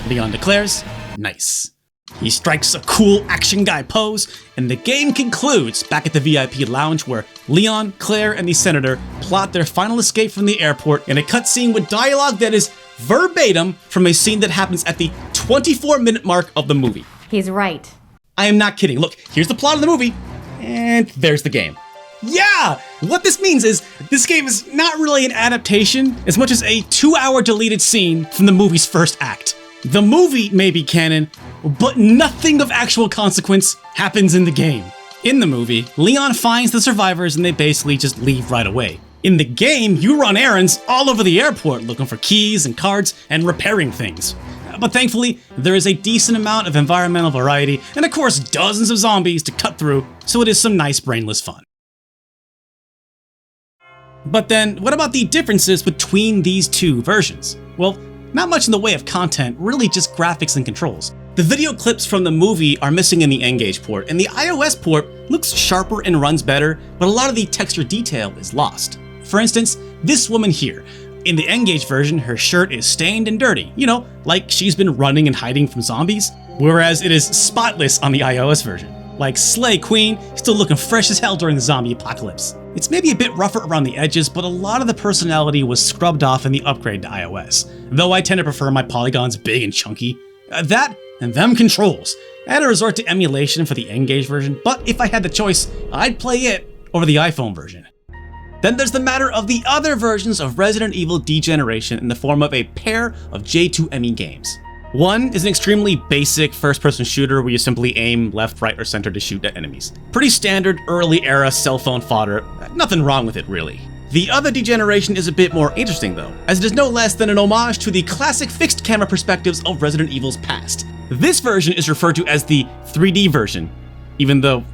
Leon declares, nice. He strikes a cool action guy pose, and the game concludes back at the VIP lounge where Leon, Claire, and the Senator plot their final escape from the airport in a cutscene with dialogue that is verbatim from a scene that happens at the 24-minute mark of the movie. He's right. I am not kidding. Look, here's the plot of the movie, and there's the game. Yeah! What this means is, this game is not really an adaptation as much as a 2-hour deleted scene from the movie's first act. The movie may be canon, but nothing of actual consequence happens in the game. In the movie, Leon finds the survivors and they basically just leave right away. In the game, you run errands all over the airport looking for keys and cards and repairing things. But thankfully, there is a decent amount of environmental variety and of course dozens of zombies to cut through, so it is some nice brainless fun. But then, what about the differences between these two versions? Well, not much in the way of content, really just graphics and controls. The video clips from the movie are missing in the N-Gage port, and the iOS port looks sharper and runs better, but a lot of the texture detail is lost. For instance, this woman here. In the N-Gage version, her shirt is stained and dirty, you know, like she's been running and hiding from zombies, whereas it is spotless on the iOS version. Like Slay Queen, still looking fresh as hell during the zombie apocalypse. It's maybe a bit rougher around the edges, but a lot of the personality was scrubbed off in the upgrade to iOS, though I tend to prefer my polygons big and chunky. That and them controls. I had to resort to emulation for the N-Gage version, but if I had the choice, I'd play it over the iPhone version. Then there's the matter of the other versions of Resident Evil Degeneration in the form of a pair of J2ME games. One is an extremely basic first-person shooter where you simply aim left, right, or center to shoot at enemies. Pretty standard early-era cell phone fodder, nothing wrong with it really. The other Degeneration is a bit more interesting though, as it is no less than an homage to the classic fixed camera perspectives of Resident Evil's past. This version is referred to as the 3D version, even though,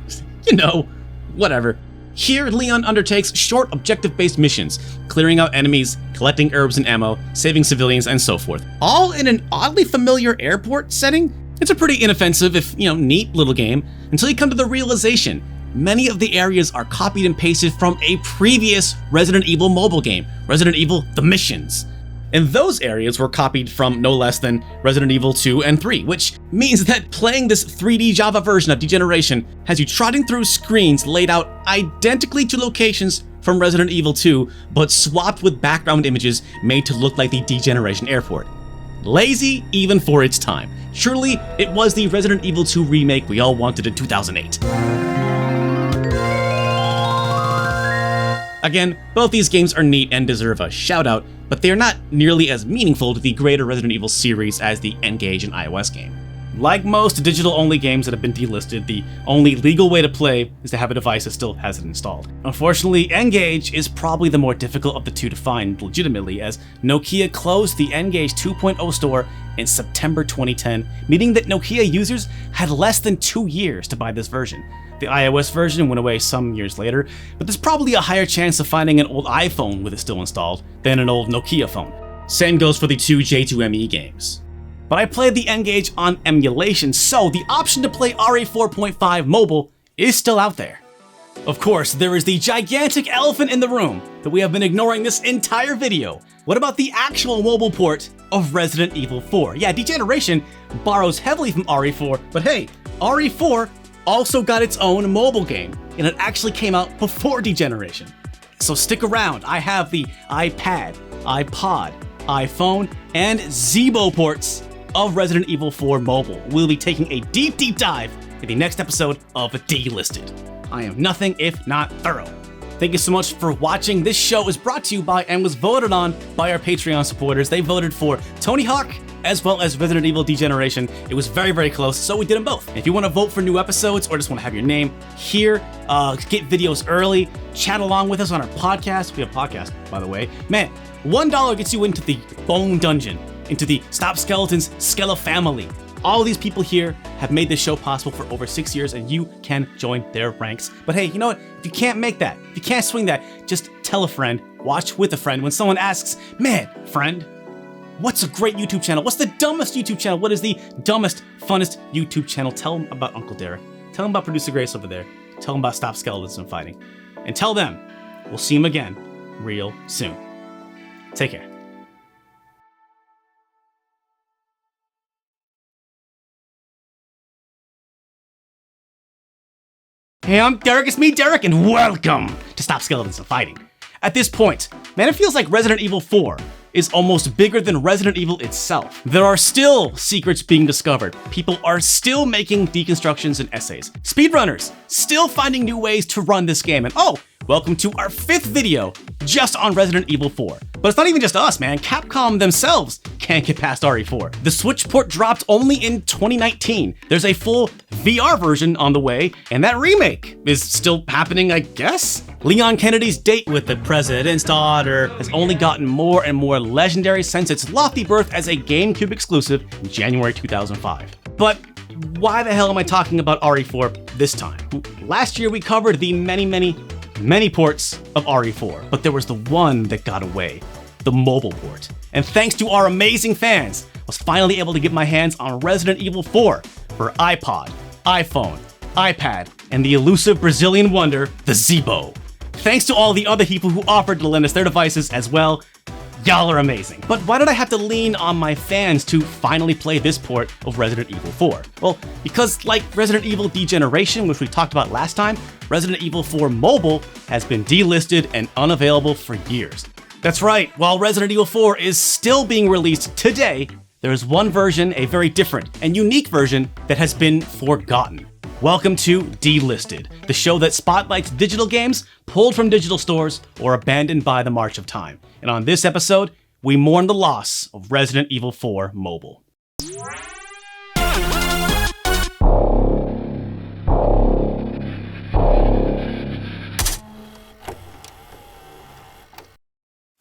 you know, whatever. Here, Leon undertakes short objective-based missions, clearing out enemies, collecting herbs and ammo, saving civilians, and so forth. All in an oddly familiar airport setting? It's a pretty inoffensive, if, you know, neat little game, until you come to the realization many of the areas are copied and pasted from a previous Resident Evil mobile game, Resident Evil The Missions. And those areas were copied from no less than Resident Evil 2 and 3, which means that playing this 3D Java version of Degeneration has you trotting through screens laid out identically to locations from Resident Evil 2, but swapped with background images made to look like the Degeneration airport. Lazy even for its time. Surely it was the Resident Evil 2 remake we all wanted in 2008. Again, both these games are neat and deserve a shout out, but they are not nearly as meaningful to the greater Resident Evil series as the N-Gage and iOS game. Like most digital-only games that have been delisted, the only legal way to play is to have a device that still has it installed. Unfortunately, N-Gage is probably the more difficult of the two to find legitimately, as Nokia closed the N-Gage 2.0 store in September 2010, meaning that Nokia users had less than 2 years to buy this version. The iOS version went away some years later, but there's probably a higher chance of finding an old iPhone with it still installed than an old Nokia phone. Same goes for the two J2ME games. But I played the N-Gage on emulation, so the option to play RE4.5 mobile is still out there. Of course, there is the gigantic elephant in the room that we have been ignoring this entire video. What about the actual mobile port of Resident Evil 4? Yeah, Degeneration borrows heavily from RE4, but hey, RE4 also got its own mobile game, and it actually came out before Degeneration. So stick around, I have the iPad, iPod, iPhone, and Zeebo ports of Resident Evil 4 mobile. We'll be taking a deep dive in the next episode of Delisted. I am nothing if not thorough. Thank you so much for watching. This show is brought to you by and was voted on by our Patreon supporters. They voted for Tony Hawk as well as Resident Evil Degeneration. It was very, very close, so we did them both. If you want to vote for new episodes or just want to have your name here, get videos early, chat along with us on our podcast. We have a podcast, by the way. Man, $1 gets you into the Bone Dungeon, into the Stop Skeletons Skella family. All these people here have made this show possible for over 6 years, and you can join their ranks. But hey, you know what? If you can't make that, if you can't swing that, just tell a friend, watch with a friend. When someone asks, man, friend, what's a great YouTube channel? What's the dumbest YouTube channel? What is the dumbest, funnest YouTube channel? Tell them about Uncle Derek. Tell them about Producer Grace over there. Tell them about Stop Skeletons and Fighting. And tell them we'll see them again real soon. Take care. Hey, I'm Derek, it's me, Derek, and welcome to Stop Skeletons and Fighting. At this point, man, it feels like Resident Evil 4 is almost bigger than Resident Evil itself. There are still secrets being discovered. People are still making deconstructions and essays. Speedrunners still finding new ways to run this game. And oh, welcome to our 5th video just on Resident Evil 4. But it's not even just us, man. Capcom themselves can't get past RE4. The Switch port dropped only in 2019. There's a full VR version on the way, and that remake is still happening, I guess? Leon Kennedy's date with the president's daughter has only gotten more and more legendary since its lofty birth as a GameCube exclusive in January 2005. But why the hell am I talking about RE4 this time? Last year we covered the many ports of RE4, but there was the one that got away, the mobile port. And thanks to our amazing fans, I was finally able to get my hands on Resident Evil 4 for iPod, iPhone, iPad, and the elusive Brazilian wonder, the Zeebo. Thanks to all the other people who offered to lend us their devices as well. Y'all are amazing. But why did I have to lean on my fans to finally play this port of Resident Evil 4? Well, because like Resident Evil Degeneration, which we talked about last time, Resident Evil 4 Mobile has been delisted and unavailable for years. That's right, while Resident Evil 4 is still being released today, there is one version, a very different and unique version, that has been forgotten. Welcome to Delisted, the show that spotlights digital games pulled from digital stores or abandoned by the march of time. And on this episode, we mourn the loss of Resident Evil 4 Mobile.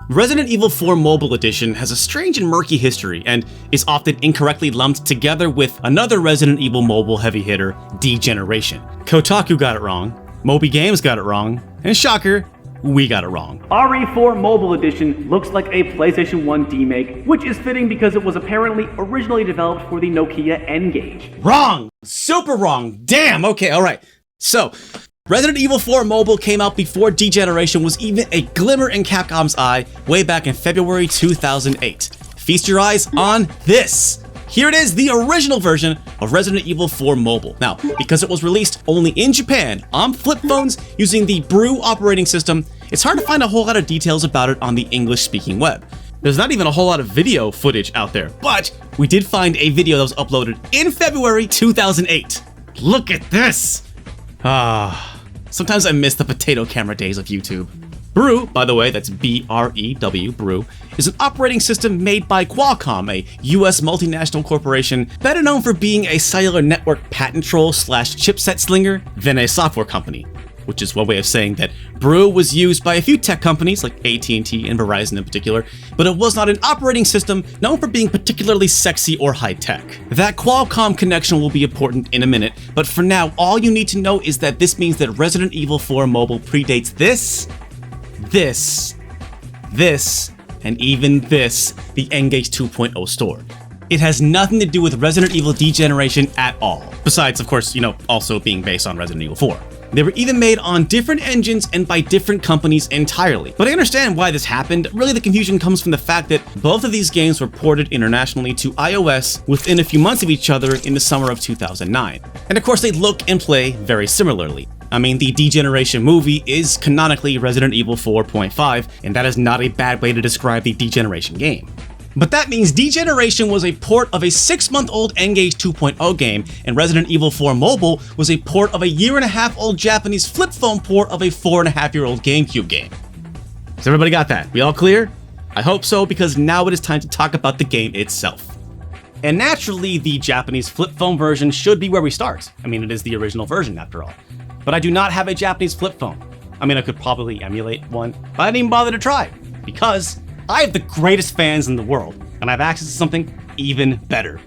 Resident Evil 4 Mobile Edition has a strange and murky history and is often incorrectly lumped together with another Resident Evil mobile heavy hitter, Degeneration. Kotaku got it wrong, Moby Games got it wrong, and shocker, we got it wrong. RE4 Mobile Edition looks like a PlayStation 1 demake, which is fitting because it was apparently originally developed for the Nokia N-Gage. Wrong! Super wrong! Damn, okay, alright. So, Resident Evil 4 Mobile came out before Degeneration was even a glimmer in Capcom's eye way back in February 2008. Feast your eyes on this! Here it is, the original version of Resident Evil 4 Mobile. Now, because it was released only in Japan on flip phones using the Brew operating system, it's hard to find a whole lot of details about it on the English-speaking web. There's not even a whole lot of video footage out there, but we did find a video that was uploaded in February 2008. Look at this! Sometimes I miss the potato camera days of YouTube. Brew, by the way, that's B-R-E-W, Brew, is an operating system made by Qualcomm, a US multinational corporation better known for being a cellular network patent troll / chipset slinger than a software company, which is one way of saying that Brew was used by a few tech companies like AT&T and Verizon in particular, but it was not an operating system known for being particularly sexy or high-tech. That Qualcomm connection will be important in a minute, but for now, all you need to know is that this means that Resident Evil 4 Mobile predates this, and even this, the N-Gage 2.0 store. It has nothing to do with Resident Evil Degeneration at all. Besides, of course, also being based on Resident Evil 4. They were even made on different engines and by different companies entirely. But I understand why this happened. Really, the confusion comes from the fact that both of these games were ported internationally to iOS within a few months of each other in the summer of 2009. And of course, they look and play very similarly. I mean, the Degeneration movie is canonically Resident Evil 4.5, and that is not a bad way to describe the Degeneration game. But that means Degeneration was a port of a 6-month-old N-Gage 2.0 game, and Resident Evil 4 Mobile was a port of a 1.5-year-old Japanese flip phone port of a 4.5-year-old GameCube game. So everybody got that? We all clear? I hope so, because now it is time to talk about the game itself. And naturally, the Japanese flip phone version should be where we start. I mean, it is the original version after all. But I do not have a Japanese flip phone. I mean, I could probably emulate one, but I didn't even bother to try, because I have the greatest fans in the world, and I have access to something even better.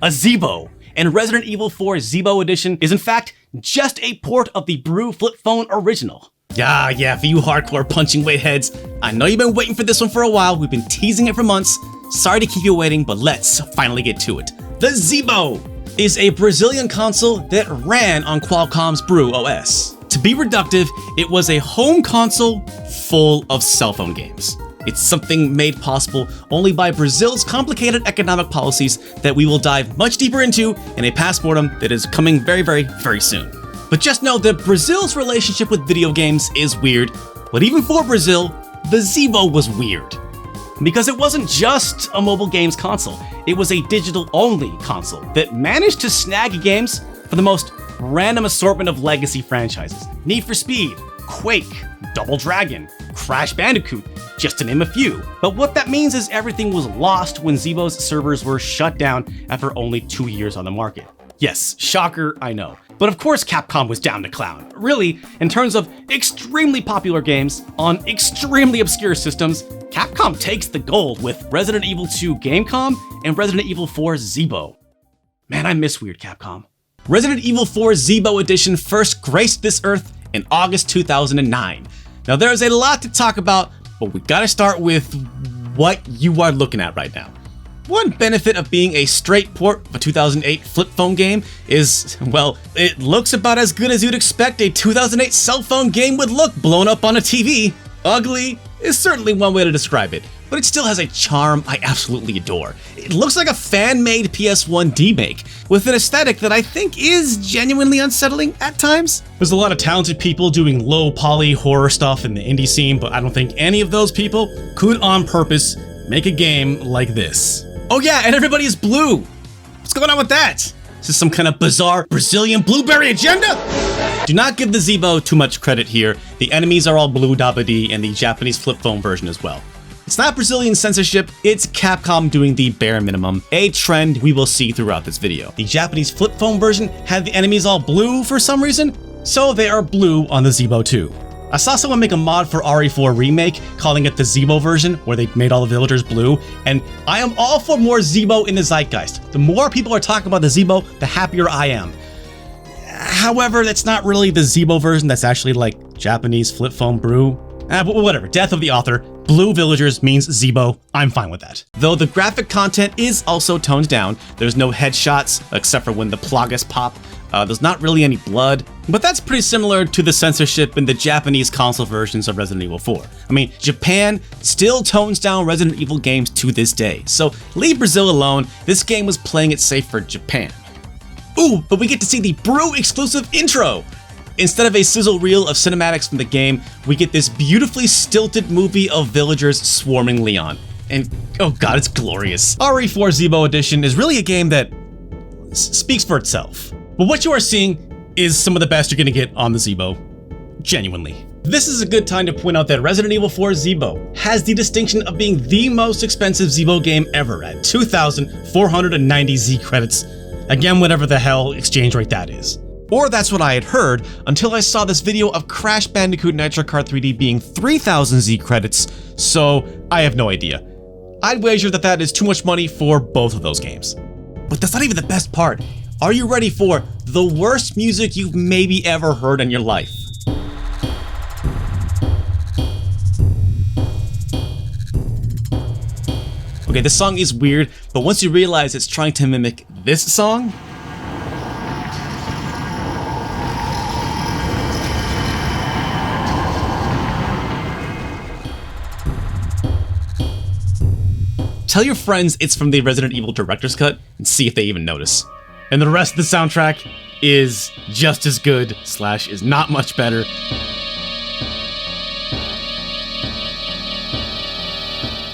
A Zeebo. And Resident Evil 4 Zeebo Edition is in fact just a port of the Brew flip phone original. Yeah, for you hardcore punching weight heads, I know you've been waiting for this one for a while, we've been teasing it for months. Sorry to keep you waiting, but let's finally get to it. The Zeebo is a Brazilian console that ran on Qualcomm's Brew OS. To be reductive, it was a home console full of cell phone games. It's something made possible only by Brazil's complicated economic policies that we will dive much deeper into in a pastmortem that is coming very, very, very soon. But just know that Brazil's relationship with video games is weird, but even for Brazil, the Zeebo was weird. Because it wasn't just a mobile games console, it was a digital-only console that managed to snag games for the most random assortment of legacy franchises. Need for Speed, Quake, Double Dragon, Crash Bandicoot, just to name a few. But what that means is everything was lost when Zeebo's servers were shut down after only 2 years on the market. Yes, shocker, I know. But of course Capcom was down to clown. Really, in terms of extremely popular games on extremely obscure systems, Capcom takes the gold with Resident Evil 2 Gamecom and Resident Evil 4 Zeebo. Man, I miss weird Capcom. Resident Evil 4 Zeebo Edition first graced this earth in August 2009. Now there's a lot to talk about, but we gotta start with what you are looking at right now. One benefit of being a straight port of a 2008 flip phone game is, well, it looks about as good as you'd expect a 2008 cell phone game would look blown up on a TV. Ugly is certainly one way to describe it, but it still has a charm I absolutely adore. It looks like a fan-made PS1 remake, with an aesthetic that I think is genuinely unsettling at times. There's a lot of talented people doing low-poly horror stuff in the indie scene, but I don't think any of those people could on purpose make a game like this. Oh yeah, and everybody is blue! What's going on with that? Is this some kind of bizarre Brazilian blueberry agenda? Do not give the Zeebo too much credit here. The enemies are all blue dabba-dee and the Japanese flip phone version as well. It's not Brazilian censorship, it's Capcom doing the bare minimum, a trend we will see throughout this video. The Japanese flip phone version had the enemies all blue for some reason, so they are blue on the Zeebo too. I saw someone make a mod for RE4 Remake, calling it the Zeebo version, where they made all the villagers blue, and I am all for more Zeebo in the zeitgeist. The more people are talking about the Zeebo, the happier I am. However, that's not really the Zeebo version, that's actually like Japanese flip phone brew. But whatever, death of the author. Blue villagers means Zeebo, I'm fine with that. Though the graphic content is also toned down, there's no headshots, except for when the plagas pop. There's not really any blood, but that's pretty similar to the censorship in the Japanese console versions of Resident Evil 4. I mean, Japan still tones down Resident Evil games to this day, so leave Brazil alone, this game was playing it safe for Japan. Ooh, but we get to see the Brew exclusive intro! Instead of a sizzle reel of cinematics from the game, we get this beautifully stilted movie of villagers swarming Leon. And oh god, it's glorious. RE4 Zeebo Edition is really a game that speaks for itself. But what you are seeing is some of the best you're gonna get on the Zeebo. Genuinely. This is a good time to point out that Resident Evil 4 Zeebo has the distinction of being the most expensive Zeebo game ever at 2,490 Z credits. Again, whatever the hell exchange rate that is. Or that's what I had heard until I saw this video of Crash Bandicoot Nitro Kart 3D being 3,000 Z credits, so I have no idea. I'd wager that that is too much money for both of those games. But that's not even the best part. Are you ready for the worst music you've maybe ever heard in your life? Okay, this song is weird, but once you realize it's trying to mimic this song, tell your friends it's from the Resident Evil Director's Cut and see if they even notice. And the rest of the soundtrack is just as good / is not much better.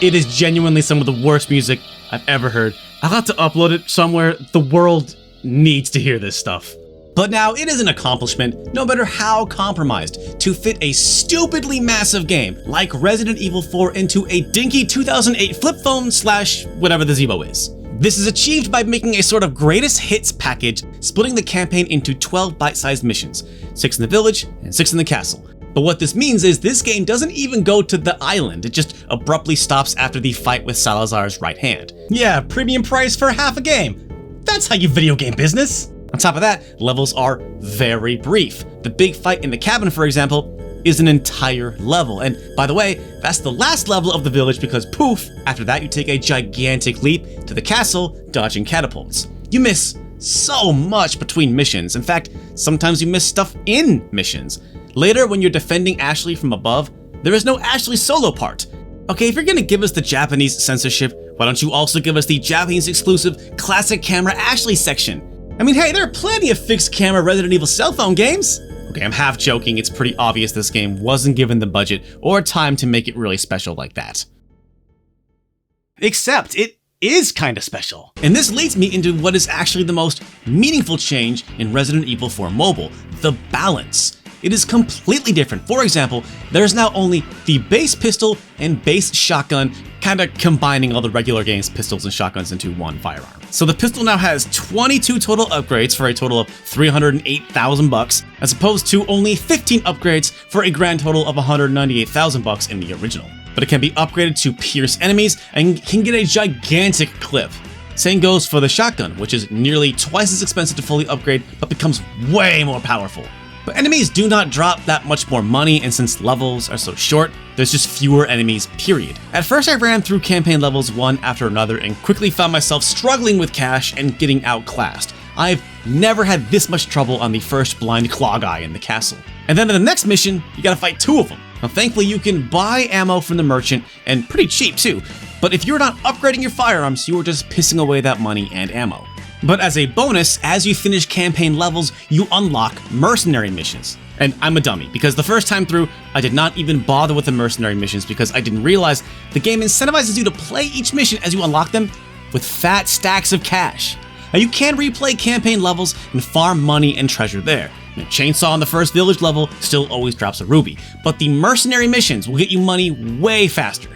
It is genuinely some of the worst music I've ever heard. I'll have to upload it somewhere. The world needs to hear this stuff. But now, it is an accomplishment, no matter how compromised, to fit a stupidly massive game like Resident Evil 4 into a dinky 2008 flip phone / whatever the Zeebo is. This is achieved by making a sort of greatest hits package, splitting the campaign into 12 bite-sized missions, 6 in the village and 6 in the castle. But what this means is this game doesn't even go to the island, it just abruptly stops after the fight with Salazar's right hand. Yeah, premium price for half a game. That's how you video game business. On top of that, levels are very brief. The big fight in the cabin, for example, is an entire level. And by the way, that's the last level of the village because poof, after that you take a gigantic leap to the castle, dodging catapults. You miss so much between missions. In fact, sometimes you miss stuff in missions. Later, when you're defending Ashley from above, there is no Ashley solo part. Okay, if you're gonna give us the Japanese censorship, why don't you also give us the Japanese exclusive classic camera Ashley section? I mean, hey, there are plenty of fixed camera Resident Evil cell phone games. Okay, I'm half joking, it's pretty obvious this game wasn't given the budget or time to make it really special like that. Except it is kinda special. And this leads me into what is actually the most meaningful change in Resident Evil 4 Mobile, the balance. It is completely different. For example, there's now only the base pistol and base shotgun, kinda combining all the regular game's pistols and shotguns into one firearm. So the pistol now has 22 total upgrades for a total of $308,000, as opposed to only 15 upgrades for a grand total of $198,000 in the original. But it can be upgraded to pierce enemies and can get a gigantic clip. Same goes for the shotgun, which is nearly twice as expensive to fully upgrade, but becomes way more powerful. But enemies do not drop that much more money, and since levels are so short, there's just fewer enemies, period. At first I ran through campaign levels one after another and quickly found myself struggling with cash and getting outclassed. I've never had this much trouble on the first blind claw guy in the castle. And then in the next mission, you gotta fight 2 of them. Now thankfully you can buy ammo from the merchant, and pretty cheap too, but if you're not upgrading your firearms, you are just pissing away that money and ammo. But as a bonus, as you finish campaign levels, you unlock mercenary missions. And I'm a dummy, because the first time through, I did not even bother with the mercenary missions because I didn't realize the game incentivizes you to play each mission as you unlock them with fat stacks of cash. Now you can replay campaign levels and farm money and treasure there. The chainsaw on the first village level still always drops a ruby, but the mercenary missions will get you money way faster.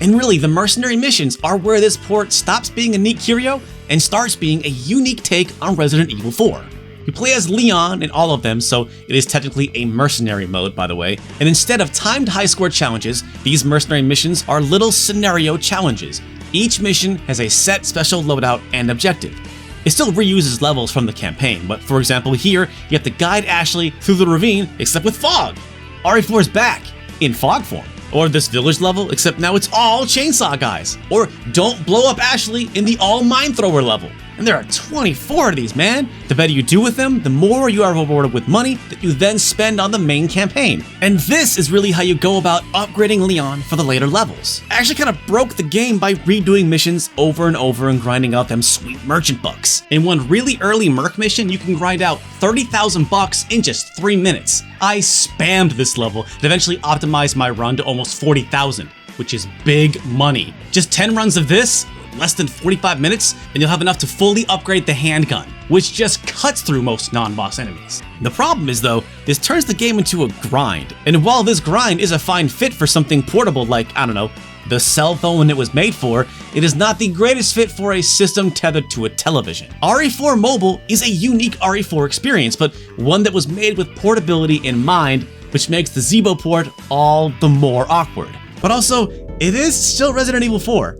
And really, the mercenary missions are where this port stops being a neat curio and starts being a unique take on Resident Evil 4. You play as Leon in all of them, so it is technically a mercenary mode, by the way, and instead of timed high score challenges, these mercenary missions are little scenario challenges. Each mission has a set special loadout and objective. It still reuses levels from the campaign, but for example here, you have to guide Ashley through the ravine, except with fog. RE4 is back, in fog form. Or this village level, except now it's all chainsaw guys. Or don't blow up Ashley in the all mine thrower level. And there are 24 of these, man. The better you do with them, the more you are rewarded with money that you then spend on the main campaign. And this is really how you go about upgrading Leon for the later levels. I actually kind of broke the game by redoing missions over and over and grinding out them sweet merchant bucks. In one really early merc mission, you can grind out 30,000 bucks in just 3 minutes. I spammed this level and eventually optimized my run to almost 40,000, which is big money. Just 10 runs of this, less than 45 minutes, and you'll have enough to fully upgrade the handgun, which just cuts through most non-boss enemies. The problem is though, this turns the game into a grind, and while this grind is a fine fit for something portable like, I don't know, the cell phone it was made for, it is not the greatest fit for a system tethered to a television. RE4 Mobile is a unique RE4 experience, but one that was made with portability in mind, which makes the Zeebo port all the more awkward. But also, it is still Resident Evil 4.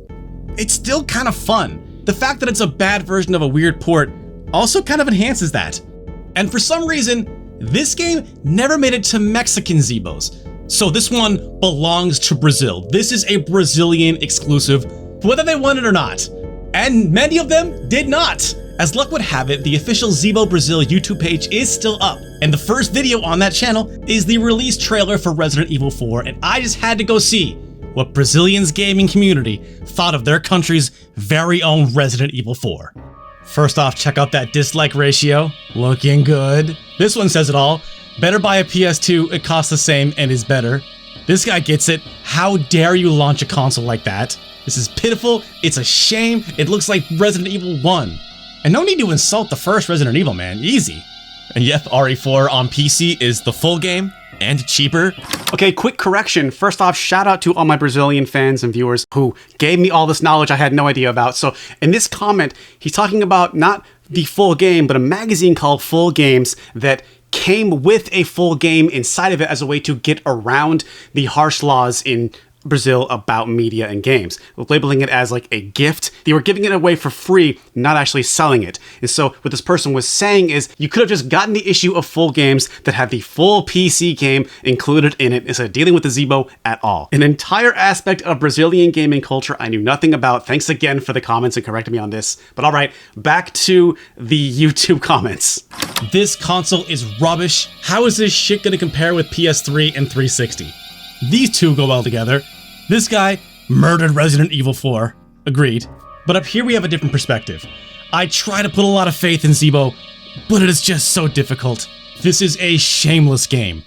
It's still kind of fun. The fact that it's a bad version of a weird port also kind of enhances that. And for some reason, this game never made it to Mexican Zeebos. So this one belongs to Brazil. This is a Brazilian exclusive, whether they want it or not. And many of them did not. As luck would have it, the official Zeebo Brazil YouTube page is still up. And the first video on that channel is the release trailer for Resident Evil 4, and I just had to go see what Brazilians' gaming community thought of their country's very own Resident Evil 4. First off, check out that dislike ratio. Looking good. This one says it all. Better buy a PS2, it costs the same and is better. This guy gets it. How dare you launch a console like that? This is pitiful, it's a shame, it looks like Resident Evil 1. And no need to insult the first Resident Evil, man, easy. And yep, RE4 on PC is the full game and cheaper. Okay, quick correction. First off, shout out to all my Brazilian fans and viewers who gave me all this knowledge I had no idea about. So in this comment, he's talking about not the full game, but a magazine called Full Games that came with a full game inside of it as a way to get around the harsh laws in Brazil about media and games, labeling it as like a gift. They were giving it away for free, not actually selling it. And so what this person was saying is you could have just gotten the issue of Full Games that had the full PC game included in it instead of dealing with the Zeebo at all. An entire aspect of Brazilian gaming culture I knew nothing about. Thanks again for the comments and correcting me on this. But all right, back to the YouTube comments. This console is rubbish. How is this shit gonna compare with PS3 and 360? These two go well together. This guy murdered Resident Evil 4. Agreed. But up here we have a different perspective. I try to put a lot of faith in Zeebo, but it is just so difficult. This is a shameless game.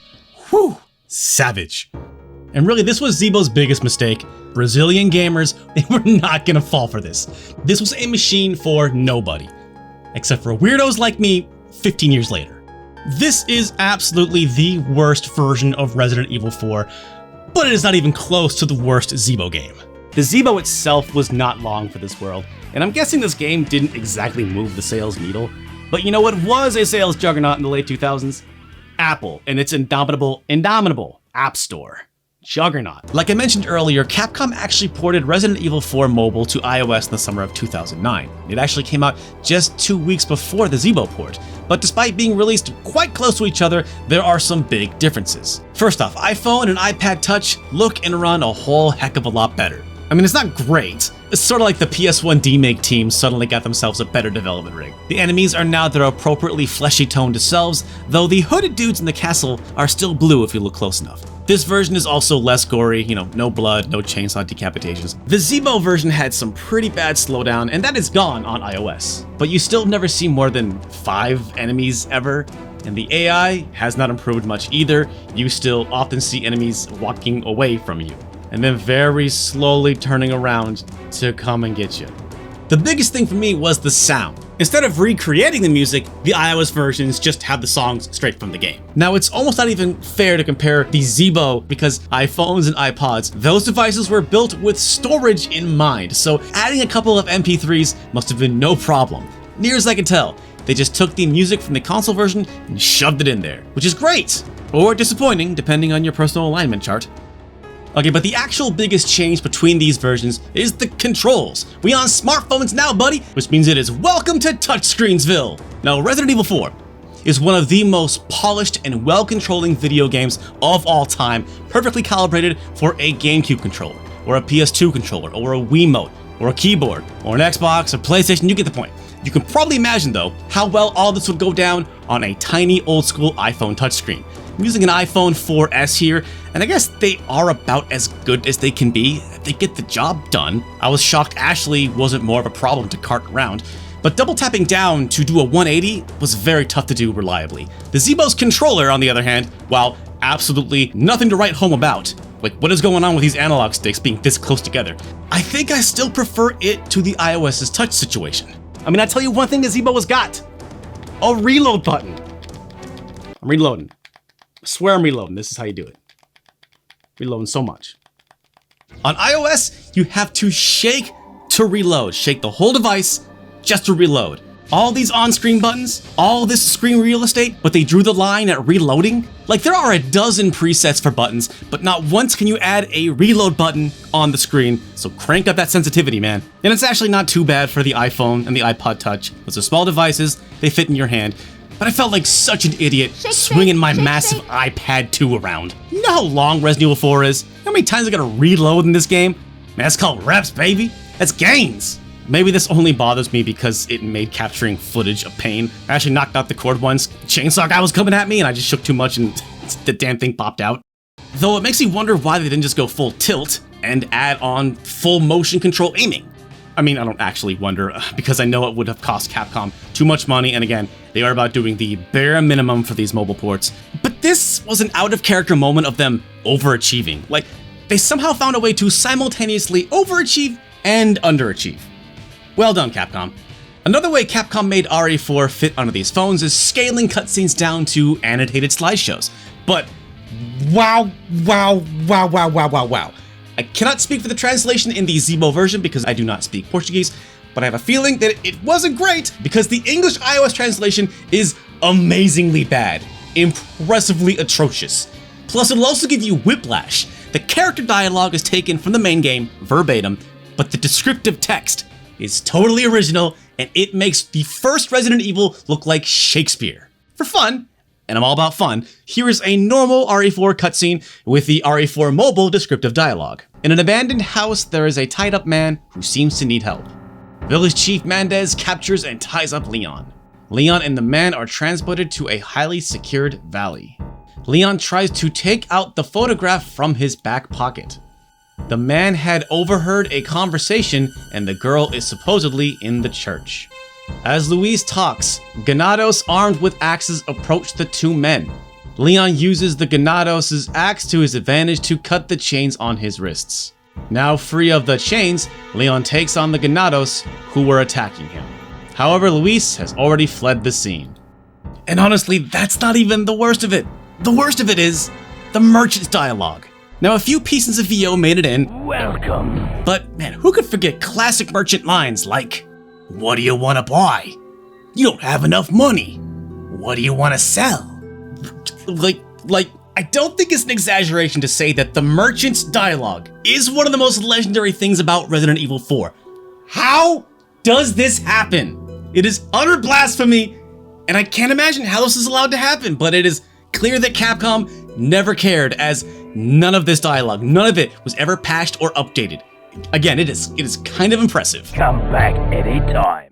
Whew, savage. And really, this was Zeebo's biggest mistake. Brazilian gamers, they were not gonna fall for this. This was a machine for nobody. Except for weirdos like me 15 years later. This is absolutely the worst version of Resident Evil 4, but it is not even close to the worst Zeebo game. The Zeebo itself was not long for this world, and I'm guessing this game didn't exactly move the sales needle. But you know what was a sales juggernaut in the late 2000s? Apple and its indomitable App Store. Juggernaut. Like I mentioned earlier, Capcom actually ported Resident Evil 4 Mobile to iOS in the summer of 2009. It actually came out just 2 weeks before the Zeebo port, but despite being released quite close to each other, there are some big differences. First off, iPhone and iPad Touch look and run a whole heck of a lot better. I mean, it's not great. It's sort of like the PS1 demake team suddenly got themselves a better development rig. The enemies are now their appropriately fleshy toned selves, though the hooded dudes in the castle are still blue if you look close enough. This version is also less gory, no blood, no chainsaw decapitations. The Zeebo version had some pretty bad slowdown, and that is gone on iOS. But you still never see more than 5 enemies ever, and the AI has not improved much either. You still often see enemies walking away from you, and then very slowly turning around to come and get you. The biggest thing for me was the sound. Instead of recreating the music, the iOS versions just have the songs straight from the game. Now, it's almost not even fair to compare the Zeebo because iPhones and iPods, those devices were built with storage in mind, so adding a couple of MP3s must have been no problem. Near as I can tell, they just took the music from the console version and shoved it in there, which is great, or disappointing depending on your personal alignment chart. Okay, but the actual biggest change between these versions is the controls. We on smartphones now, buddy, which means it is welcome to Touchscreensville. Now, Resident Evil 4 is one of the most polished and well-controlling video games of all time, perfectly calibrated for a GameCube controller, or a PS2 controller, or a Wiimote, or a keyboard, or an Xbox, or PlayStation, you get the point. You can probably imagine, though, how well all this would go down on a tiny old-school iPhone touchscreen. I'm using an iPhone 4S here, and I guess they are about as good as they can be. They get the job done. I was shocked Ashley wasn't more of a problem to cart around, but double tapping down to do a 180 was very tough to do reliably. The Zeebo's controller, on the other hand, while absolutely nothing to write home about, Like, what is going on with these analog sticks being this close together? I think I still prefer it to the iOS's touch situation. I mean, I tell you one thing Gazebo has got. A reload button. I'm reloading. I swear I'm reloading. This is how you do it. Reloading so much. On iOS, you have to shake to reload. Shake the whole device just to reload. All these on-screen buttons, all this screen real estate, but they drew the line at reloading? Like, there are a dozen presets for buttons, but not once can you add a reload button on the screen, so crank up that sensitivity, man. And it's actually not too bad for the iPhone and the iPod Touch. Those are small devices, they fit in your hand, but I felt like such an idiot swinging my massive iPad 2 around. You know how long Resident Evil 4 is? How many times I gotta reload in this game? Man, that's called reps, baby. That's gains. Maybe this only bothers me because it made capturing footage a pain. I actually knocked out the cord once. Chainsaw guy was coming at me and I just shook too much and the damn thing popped out. Though it makes me wonder why they didn't just go full tilt and add on full motion control aiming. I mean, I don't actually wonder because I know it would have cost Capcom too much money, and again, they are about doing the bare minimum for these mobile ports. But this was an out of character moment of them overachieving. Like, they somehow found a way to simultaneously overachieve and underachieve. Well done, Capcom. Another way Capcom made RE4 fit onto these phones is scaling cutscenes down to annotated slideshows. But wow. I cannot speak for the translation in the Zeebo version because I do not speak Portuguese, but I have a feeling that it wasn't great because the English iOS translation is amazingly bad, impressively atrocious. Plus, it'll also give you whiplash. The character dialogue is taken from the main game, verbatim, but the descriptive text is totally original, and it makes the first Resident Evil look like Shakespeare. For fun, and I'm all about fun, here is a normal RE4 cutscene with the RE4 mobile descriptive dialogue. In an abandoned house, there is a tied-up man who seems to need help. Village Chief Mendez captures and ties up Leon. Leon and the man are transported to a highly secured valley. Leon tries to take out the photograph from his back pocket. The man had overheard a conversation, and the girl is supposedly in the church. As Luis talks, Ganados armed with axes approach the two men. Leon uses the Ganados' axe to his advantage to cut the chains on his wrists. Now free of the chains, Leon takes on the Ganados who were attacking him. However, Luis has already fled the scene. And honestly, that's not even the worst of it. The worst of it is the merchant's dialogue. Now, a few pieces of VO made it in. Welcome. But man, who could forget classic merchant lines like, "What do you want to buy? You don't have enough money. What do you want to sell?" Like, I don't think it's an exaggeration to say that the merchant's dialogue is one of the most legendary things about Resident Evil 4. How does this happen? It is utter blasphemy, and I can't imagine how this is allowed to happen, but it is clear that Capcom never cared, as none of this dialogue, none of it was ever patched or updated. Again, it is kind of impressive. Come back anytime.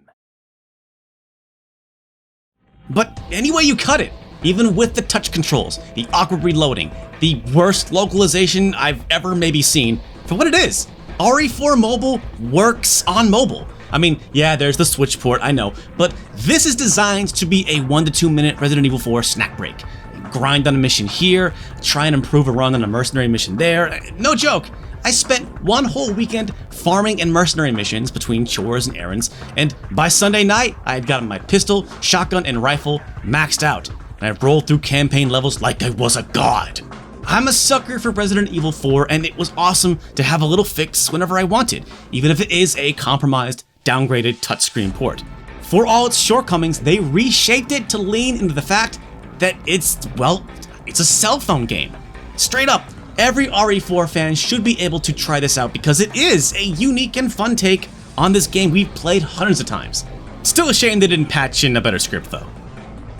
But any way you cut it, even with the touch controls, the awkward reloading, the worst localization I've ever maybe seen, for what it is, RE4 Mobile works on mobile. I mean, yeah, there's the Switch port, I know, but this is designed to be a 1 to 2 minute Resident Evil 4 snack break. Grind on a mission here, try and improve a run on a mercenary mission there. No joke, I spent one whole weekend farming and mercenary missions between chores and errands, and by Sunday night, I had gotten my pistol, shotgun, and rifle maxed out, and I rolled through campaign levels like I was a god. I'm a sucker for Resident Evil 4, and it was awesome to have a little fix whenever I wanted, even if it is a compromised, downgraded touchscreen port. For all its shortcomings, they reshaped it to lean into the fact that it's a cell phone game. Straight up, every RE4 fan should be able to try this out because it is a unique and fun take on this game we've played hundreds of times. Still a shame they didn't patch in a better script though.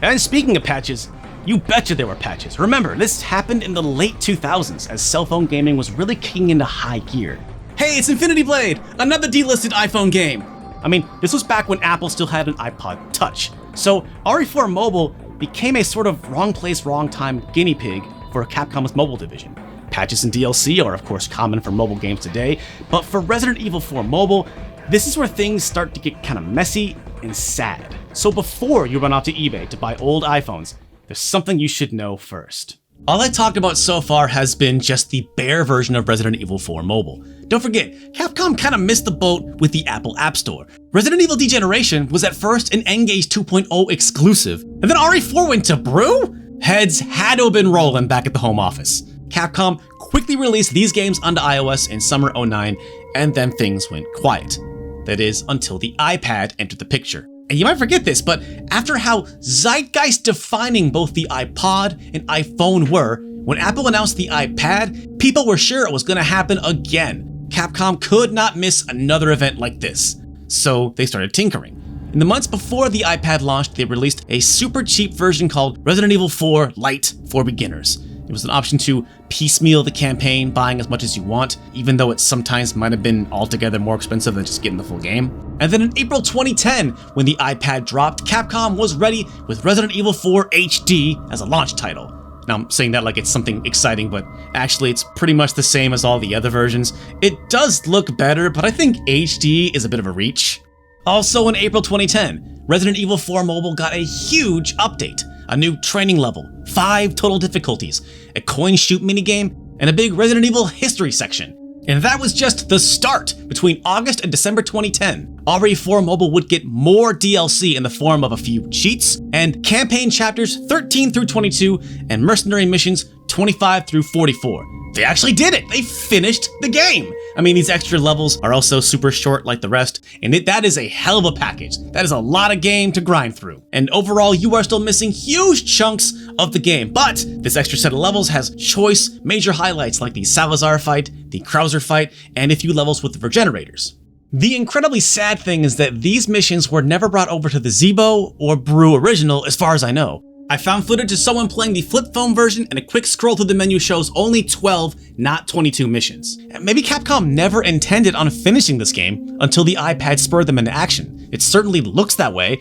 And speaking of patches, you betcha there were patches. Remember, this happened in the late 2000s as cell phone gaming was really kicking into high gear. Hey, it's Infinity Blade, another delisted iPhone game. I mean, this was back when Apple still had an iPod Touch. So RE4 Mobile became a sort of wrong place, wrong time guinea pig for Capcom's mobile division. Patches and DLC are of course common for mobile games today, but for Resident Evil 4 Mobile, this is where things start to get kind of messy and sad. So before you run off to eBay to buy old iPhones, there's something you should know first. All I talked about so far has been just the bare version of Resident Evil 4 Mobile. Don't forget, Capcom kind of missed the boat with the Apple App Store. Resident Evil Degeneration was at first an N-Gage 2.0 exclusive, and then RE4 went to Brew? Heads had to have been rolling back at the home office. Capcom quickly released these games onto iOS in summer '09, and then things went quiet. That is, until the iPad entered the picture. And you might forget this, but after how zeitgeist-defining both the iPod and iPhone were, when Apple announced the iPad, people were sure it was going to happen again. Capcom could not miss another event like this, so they started tinkering. In the months before the iPad launched, they released a super cheap version called Resident Evil 4 Lite for Beginners. It was an option to piecemeal the campaign, buying as much as you want, even though it sometimes might have been altogether more expensive than just getting the full game. And then in April 2010, when the iPad dropped, Capcom was ready with Resident Evil 4 HD as a launch title. Now, I'm saying that like it's something exciting, but actually it's pretty much the same as all the other versions. It does look better, but I think HD is a bit of a reach. Also in April 2010, Resident Evil 4 Mobile got a huge update. A new training level, 5 total difficulties, a coin shoot minigame, and a big Resident Evil history section. And that was just the start. Between August and December 2010, RE4 Mobile would get more DLC in the form of a few cheats and campaign chapters 13 through 22 and mercenary missions 25 through 44. They actually did it! They finished the game! I mean, these extra levels are also super short like the rest, and that is a hell of a package. That is a lot of game to grind through. And overall, you are still missing huge chunks of the game, but this extra set of levels has choice major highlights like the Salazar fight, the Krauser fight, and a few levels with the Regenerators. The incredibly sad thing is that these missions were never brought over to the Zeebo or Brew original as far as I know. I found footage of someone playing the flip phone version, and a quick scroll through the menu shows only 12, not 22 missions. Maybe Capcom never intended on finishing this game until the iPad spurred them into action. It certainly looks that way.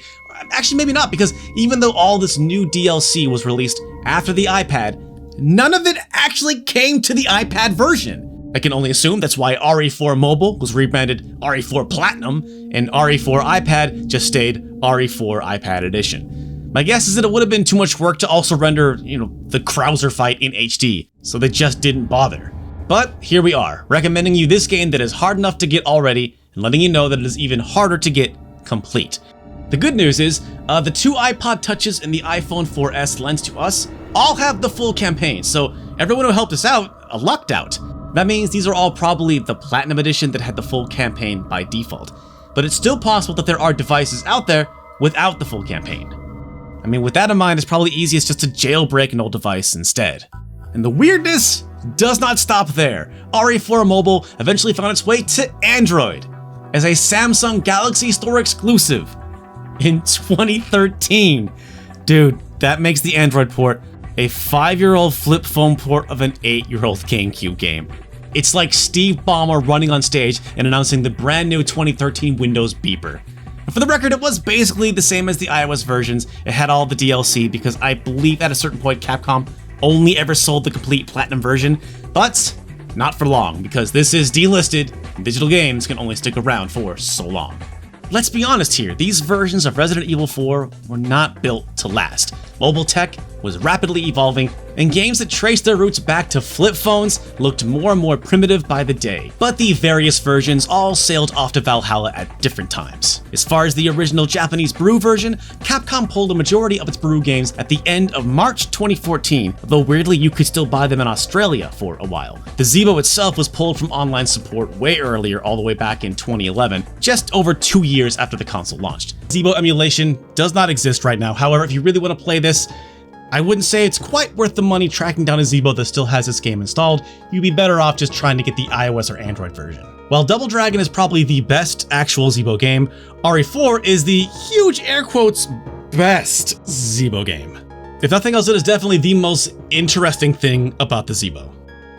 Actually, maybe not, because even though all this new DLC was released after the iPad, none of it actually came to the iPad version. I can only assume that's why RE4 Mobile was rebranded RE4 Platinum, and RE4 iPad just stayed RE4 iPad Edition. My guess is that it would have been too much work to also render, the Krauser fight in HD, so they just didn't bother. But here we are, recommending you this game that is hard enough to get already, and letting you know that it is even harder to get complete. The good news is, the 2 iPod Touches and the iPhone 4S lens to us all have the full campaign, so everyone who helped us out lucked out. That means these are all probably the Platinum Edition that had the full campaign by default. But it's still possible that there are devices out there without the full campaign. I mean, with that in mind, it's probably easiest just to jailbreak an old device instead. And the weirdness does not stop there. RE4 Mobile eventually found its way to Android as a Samsung Galaxy Store exclusive in 2013. Dude, that makes the Android port a 5-year-old flip phone port of an 8-year-old GameCube game. It's like Steve Ballmer running on stage and announcing the brand new 2013 Windows beeper. For the record, it was basically the same as the iOS versions. It had all the DLC because I believe at a certain point Capcom only ever sold the complete Platinum version, but not for long because this is delisted and digital games can only stick around for so long. Let's be honest here, these versions of Resident Evil 4 were not built to last. Mobile tech was rapidly evolving, and games that traced their roots back to flip phones looked more and more primitive by the day. But the various versions all sailed off to Valhalla at different times. As far as the original Japanese Brew version, Capcom pulled a majority of its Brew games at the end of March 2014, though weirdly you could still buy them in Australia for a while. The Zeebo itself was pulled from online support way earlier, all the way back in 2011, just over 2 years after the console launched. Zeebo emulation does not exist right now. However, if you really want to play this, I wouldn't say it's quite worth the money tracking down a Zeebo that still has this game installed. You'd be better off just trying to get the iOS or Android version. While Double Dragon is probably the best actual Zeebo game, RE4 is the huge air quotes best Zeebo game. If nothing else, it is definitely the most interesting thing about the Zeebo.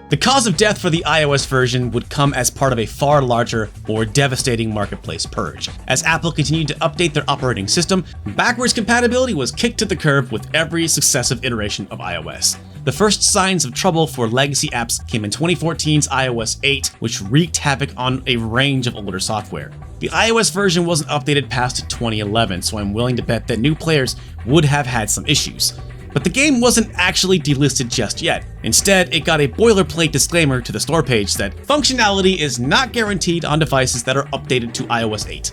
The cause of death for the iOS version would come as part of a far larger, more devastating marketplace purge. As Apple continued to update their operating system, backwards compatibility was kicked to the curb with every successive iteration of iOS. The first signs of trouble for legacy apps came in 2014's iOS 8, which wreaked havoc on a range of older software. The iOS version wasn't updated past 2011, so I'm willing to bet that new players would have had some issues. But the game wasn't actually delisted just yet. Instead, it got a boilerplate disclaimer to the store page that functionality is not guaranteed on devices that are updated to iOS 8.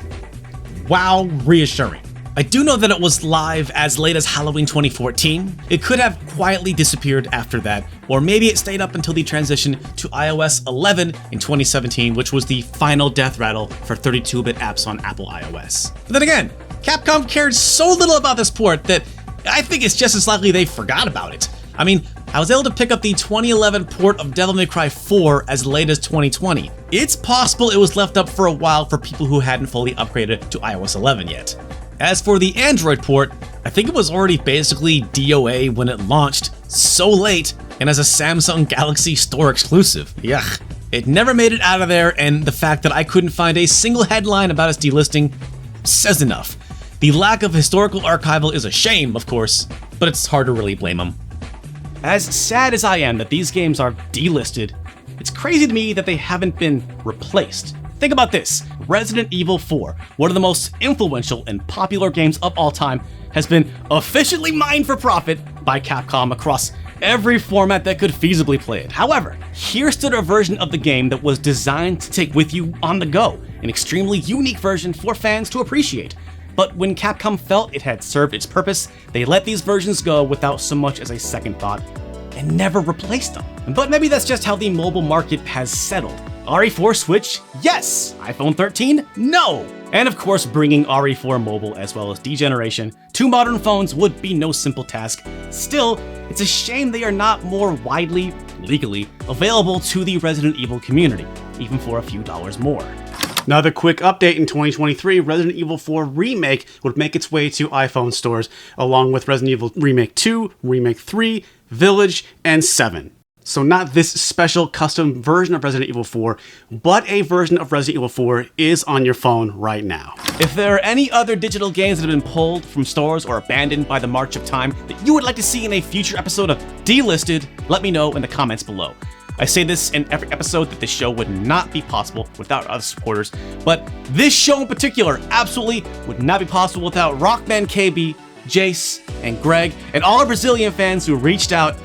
Wow, reassuring. I do know that it was live as late as Halloween 2014. It could have quietly disappeared after that, or maybe it stayed up until the transition to iOS 11 in 2017, which was the final death rattle for 32-bit apps on Apple iOS. But then again, Capcom cared so little about this port that I think it's just as likely they forgot about it. I mean, I was able to pick up the 2011 port of Devil May Cry 4 as late as 2020. It's possible it was left up for a while for people who hadn't fully upgraded to iOS 11 yet. As for the Android port, I think it was already basically DOA when it launched, so late, and as a Samsung Galaxy Store exclusive. Yuck. It never made it out of there, and the fact that I couldn't find a single headline about its delisting says enough. The lack of historical archival is a shame, of course, but it's hard to really blame them. As sad as I am that these games are delisted, it's crazy to me that they haven't been replaced. Think about this, Resident Evil 4, one of the most influential and popular games of all time, has been efficiently mined for profit by Capcom across every format that could feasibly play it. However, here stood a version of the game that was designed to take with you on the go, an extremely unique version for fans to appreciate. But when Capcom felt it had served its purpose, they let these versions go without so much as a second thought and never replaced them. But maybe that's just how the mobile market has settled. RE4 Switch? Yes. iPhone 13? No. And of course, bringing RE4 Mobile as well as Degeneration to modern phones would be no simple task. Still, it's a shame they are not more widely, legally, available to the Resident Evil community, even for a few dollars more. Another quick update in 2023, Resident Evil 4 Remake would make its way to iPhone stores, along with Resident Evil Remake 2, Remake 3, Village, and 7. So not this special custom version of Resident Evil 4, but a version of Resident Evil 4 is on your phone right now. If there are any other digital games that have been pulled from stores or abandoned by the march of time that you would like to see in a future episode of Delisted, let me know in the comments below. I say this in every episode that this show would not be possible without other supporters, but this show in particular absolutely would not be possible without Rockman KB, Jace, and Greg, and all our Brazilian fans who reached out.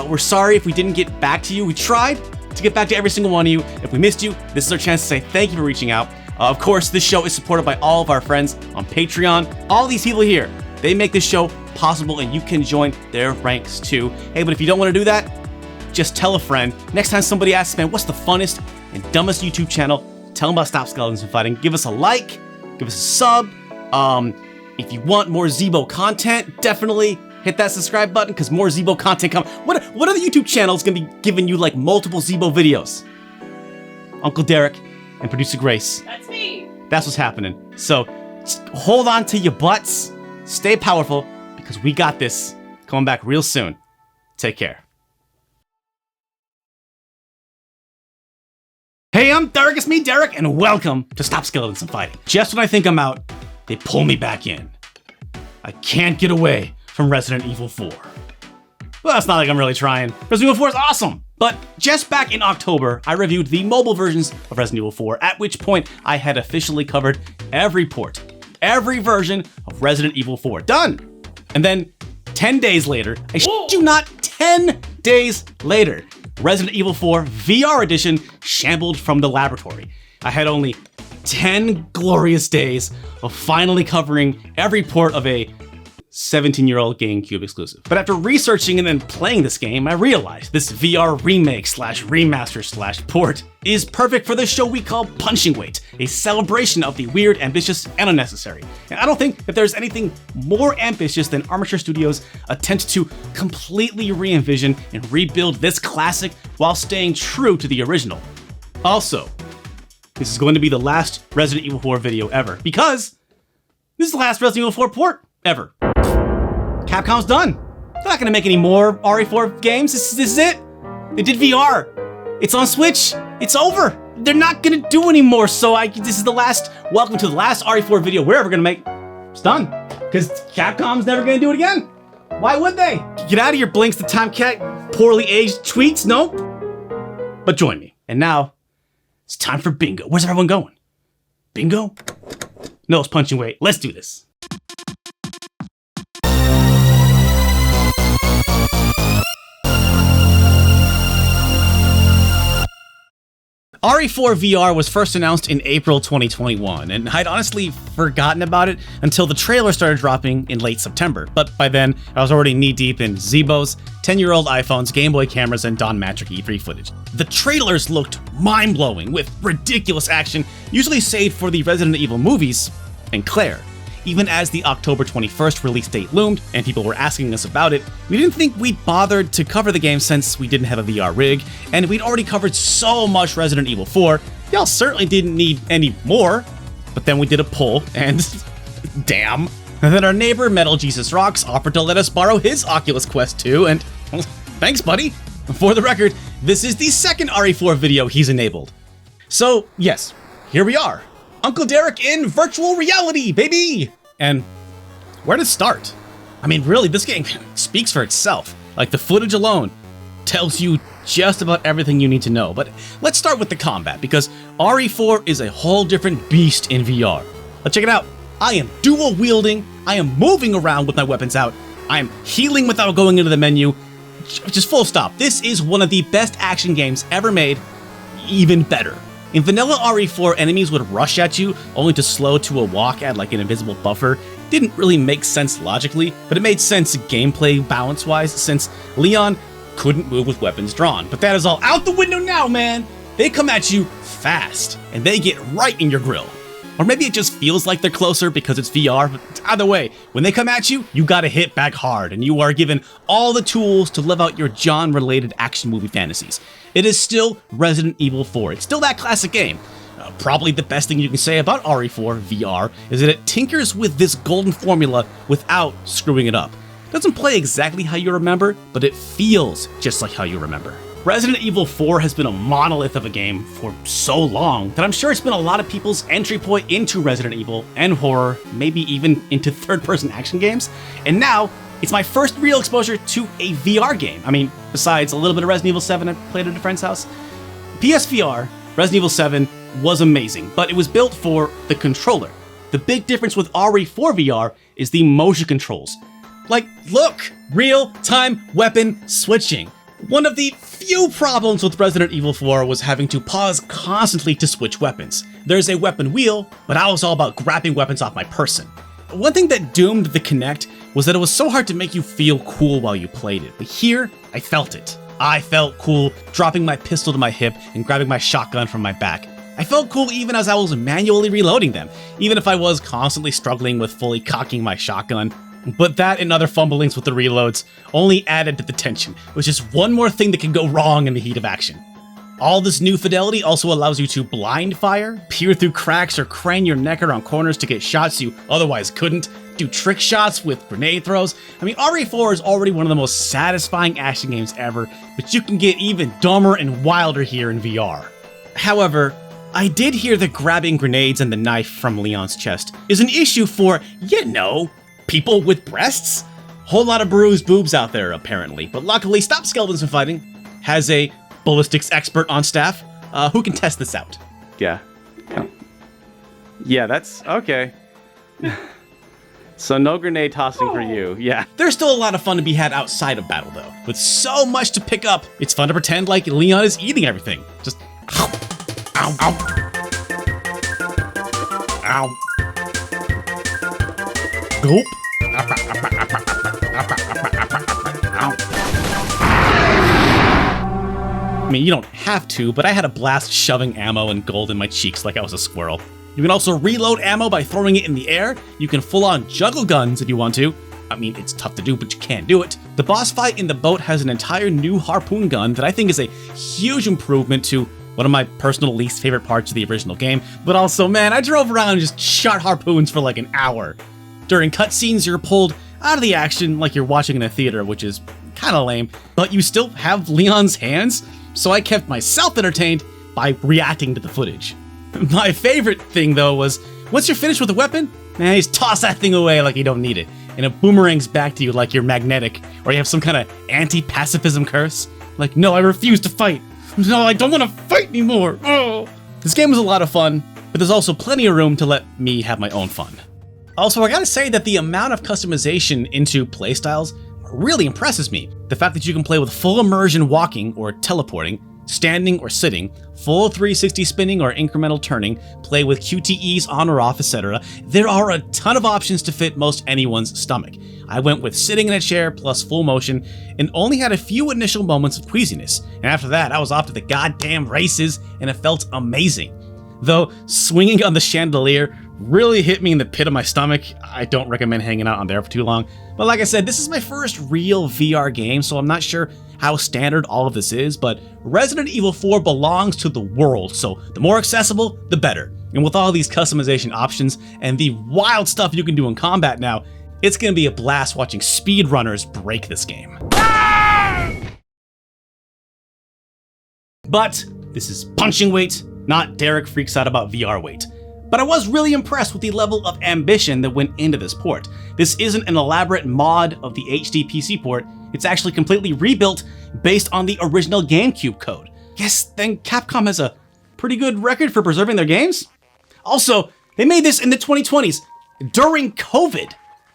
We're sorry if we didn't get back to you. We tried to get back to every single one of you. If we missed you, this is our chance to say thank you for reaching out. Of course, this show is supported by all of our friends on Patreon. All these people here, they make this show possible, and you can join their ranks too. Hey, but if you don't want to do that, just tell a friend. Next time somebody asks, man, what's the funnest and dumbest YouTube channel? Tell them about Stop Skeletons and Fighting. Give us a like, give us a sub. If you want more Zeebo content, definitely hit that subscribe button because more Zeebo content comes. What other YouTube channels gonna be giving you like multiple Zeebo videos? Uncle Derek and producer Grace. That's me. That's what's happening. So hold on to your butts, stay powerful because we got this. Coming back real soon. Take care. Hey, I'm Derek, it's me, Derek, and welcome to Stop Skeletons and Fighting. Just when I think I'm out, they pull me back in. I can't get away from Resident Evil 4. Well, it's not like I'm really trying. Resident Evil 4 is awesome! But just back in October, I reviewed the mobile versions of Resident Evil 4, at which point I had officially covered every port, every version of Resident Evil 4. Done! And then 10 days later, I shit you not, 10 days later, Resident Evil 4 VR Edition shambled from the laboratory. I had only 10 glorious days of finally covering every port of a 17-year-old GameCube exclusive. But after researching and then playing this game, I realized this VR remake / remaster / port is perfect for the show we call Punching Weight, a celebration of the weird, ambitious, and unnecessary. And I don't think that there's anything more ambitious than Armature Studios' attempt to completely re-envision and rebuild this classic while staying true to the original. Also, this is going to be the last Resident Evil 4 video ever, because this is the last Resident Evil 4 port ever. Capcom's done. They're not gonna make any more RE4 games. This is it. They did VR. It's on Switch. It's over. They're not gonna do anymore. So this is the last. Welcome to the last RE4 video we're ever gonna make. It's done. Because Capcom's never gonna do it again. Why would they? Get out of here, Blinks the Time Cat. Poorly aged tweets. Nope. But join me. And now it's time for bingo. Where's everyone going? Bingo? No, it's Punching Weight. Let's do this. RE4 VR was first announced in April 2021, and I'd honestly forgotten about it until the trailer started dropping in late September, but by then, I was already knee-deep in Zebos, 10-year-old iPhones, Game Boy cameras, and Don Matrick E3 footage. The trailers looked mind-blowing, with ridiculous action, usually saved for the Resident Evil movies, and Claire. Even as the October 21st release date loomed, and people were asking us about it, we didn't think we'd bothered to cover the game since we didn't have a VR rig, and we'd already covered so much Resident Evil 4, y'all certainly didn't need any more. But then we did a poll, and damn. And then our neighbor, Metal Jesus Rocks, offered to let us borrow his Oculus Quest 2, and well, thanks, buddy. For the record, this is the second RE4 video he's enabled. So, yes, here we are. Uncle Derek in virtual reality, baby! And where to start? I mean, really, this game speaks for itself. Like, the footage alone tells you just about everything you need to know. But let's start with the combat, because RE4 is a whole different beast in VR. Let's check it out. I am dual wielding, I am moving around with my weapons out, I am healing without going into the menu. Just full stop. This is one of the best action games ever made, even better. In vanilla RE4, enemies would rush at you, only to slow to a walk at like an invisible buffer. Didn't really make sense logically, but it made sense gameplay balance-wise since Leon couldn't move with weapons drawn. But that is all out the window now, man! They come at you fast, and they get right in your grill. Or maybe it just feels like they're closer because it's VR, but either way, when they come at you, you gotta hit back hard, and you are given all the tools to live out your John-related action movie fantasies. It is still Resident Evil 4. It's still that classic game. Probably the best thing you can say about RE4 VR is that it tinkers with this golden formula without screwing it up. It doesn't play exactly how you remember, but it feels just like how you remember. Resident Evil 4 has been a monolith of a game for so long that I'm sure it's been a lot of people's entry point into Resident Evil and horror, maybe even into third-person action games. And now, it's my first real exposure to a VR game. I mean, besides a little bit of Resident Evil 7 I played at a friend's house. PSVR, Resident Evil 7 was amazing, but it was built for the controller. The big difference with RE4 VR is the motion controls. Like, look! Real-time weapon switching. One of the few problems with Resident Evil 4 was having to pause constantly to switch weapons. There's a weapon wheel, but I was all about grabbing weapons off my person. One thing that doomed the Kinect was that it was so hard to make you feel cool while you played it, but here, I felt it. I felt cool dropping my pistol to my hip and grabbing my shotgun from my back. I felt cool even as I was manually reloading them, even if I was constantly struggling with fully cocking my shotgun. But that and other fumblings with the reloads only added to the tension, which is one more thing that can go wrong in the heat of action. All this new fidelity also allows you to blind fire, peer through cracks, or crane your neck around corners to get shots you otherwise couldn't, do trick shots with grenade throws. I mean, RE4 is already one of the most satisfying action games ever, but you can get even dumber and wilder here in VR. However, I did hear that grabbing grenades and the knife from Leon's chest is an issue for, you know, people with breasts? Whole lot of bruised boobs out there, apparently. But luckily, Stop Skeletons from Fighting has a ballistics expert on staff who can test this out. Yeah. Yeah, that's okay. So no grenade tossing for you. Yeah. There's still a lot of fun to be had outside of battle, though. With so much to pick up, it's fun to pretend like Leon is eating everything. Just ow, ow, ow. Ow. Gulp. I mean, you don't have to, but I had a blast shoving ammo and gold in my cheeks like I was a squirrel. You can also reload ammo by throwing it in the air. You can full-on juggle guns if you want to. I mean, it's tough to do, but you can do it. The boss fight in the boat has an entire new harpoon gun that I think is a huge improvement to one of my personal least favorite parts of the original game. But also, man, I drove around and just shot harpoons for like an hour. During cutscenes, you're pulled out of the action like you're watching in a theater, which is kind of lame, but you still have Leon's hands, so I kept myself entertained by reacting to the footage. My favorite thing, though, was once you're finished with a weapon, man, you just toss that thing away like you don't need it, and it boomerangs back to you like you're magnetic, or you have some kind of anti-pacifism curse. Like, no, I refuse to fight. No, I don't want to fight anymore. Oh. This game was a lot of fun, but there's also plenty of room to let me have my own fun. Also, I gotta say that the amount of customization into playstyles really impresses me. The fact that you can play with full immersion walking or teleporting, standing or sitting, full 360 spinning or incremental turning, play with QTEs on or off, etc. There are a ton of options to fit most anyone's stomach. I went with sitting in a chair plus full motion and only had a few initial moments of queasiness, and after that I was off to the goddamn races and it felt amazing. Though swinging on the chandelier really hit me in the pit of my stomach. I don't recommend hanging out on there for too long. But like I said, this is my first real VR game, so I'm not sure how standard all of this is, but Resident Evil 4 belongs to the world, so the more accessible, the better. And with all these customization options and the wild stuff you can do in combat now, it's gonna be a blast watching speedrunners break this game. But this is punching weight, not Derek freaks out about VR weight. But I was really impressed with the level of ambition that went into this port. This isn't an elaborate mod of the HD PC port, it's actually completely rebuilt based on the original GameCube code. Yes, then Capcom has a pretty good record for preserving their games. Also, they made this in the 2020s, during COVID.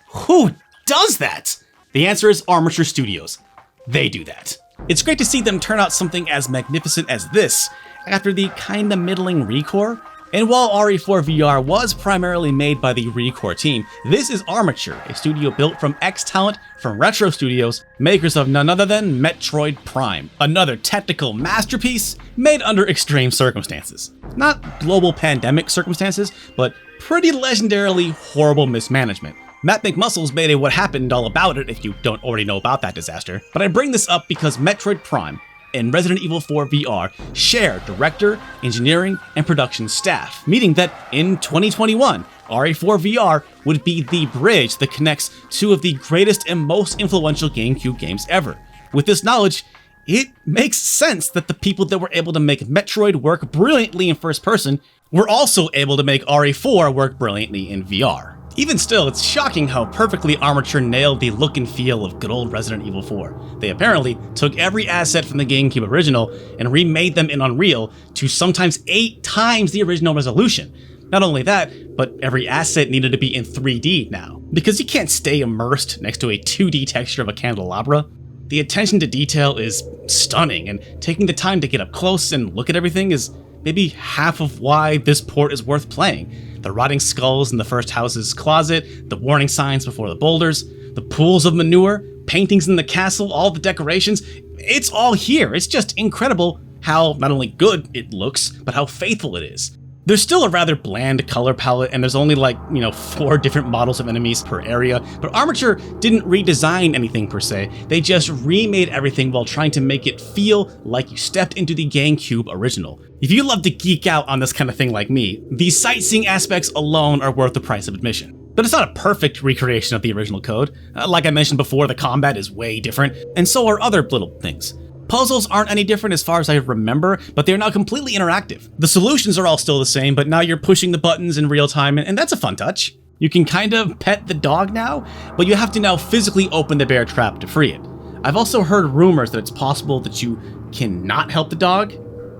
Who does that? The answer is Armature Studios. They do that. It's great to see them turn out something as magnificent as this, after the kinda middling ReCore. And while RE4 VR was primarily made by the ReCore team, this is Armature, a studio built from ex-talent from Retro Studios, makers of none other than Metroid Prime, another technical masterpiece made under extreme circumstances. Not global pandemic circumstances, but pretty legendarily horrible mismanagement. Matt McMuscles made a What Happened all about it if you don't already know about that disaster, but I bring this up because Metroid Prime and Resident Evil 4 VR share director, engineering, and production staff, meaning that in 2021, RE4 VR would be the bridge that connects two of the greatest and most influential GameCube games ever. With this knowledge, it makes sense that the people that were able to make Metroid work brilliantly in first person were also able to make RE4 work brilliantly in VR. Even still, it's shocking how perfectly Armature nailed the look and feel of good old Resident Evil 4. They apparently took every asset from the GameCube original and remade them in Unreal to sometimes 8 times the original resolution. Not only that, but every asset needed to be in 3D now, because you can't stay immersed next to a 2D texture of a candelabra. The attention to detail is stunning, and taking the time to get up close and look at everything is maybe half of why this port is worth playing. The rotting skulls in the first house's closet, the warning signs before the boulders, the pools of manure, paintings in the castle, all the decorations, it's all here. It's just incredible how not only good it looks, but how faithful it is. There's still a rather bland color palette, and there's only 4 different models of enemies per area, but Armature didn't redesign anything per se, they just remade everything while trying to make it feel like you stepped into the GameCube original. If you love to geek out on this kind of thing like me, the sightseeing aspects alone are worth the price of admission. But it's not a perfect recreation of the original code. Like I mentioned before, the combat is way different, and so are other little things. Puzzles aren't any different as far as I remember, but they're now completely interactive. The solutions are all still the same, but now you're pushing the buttons in real time, and that's a fun touch. You can kind of pet the dog now, but you have to now physically open the bear trap to free it. I've also heard rumors that it's possible that you cannot help the dog.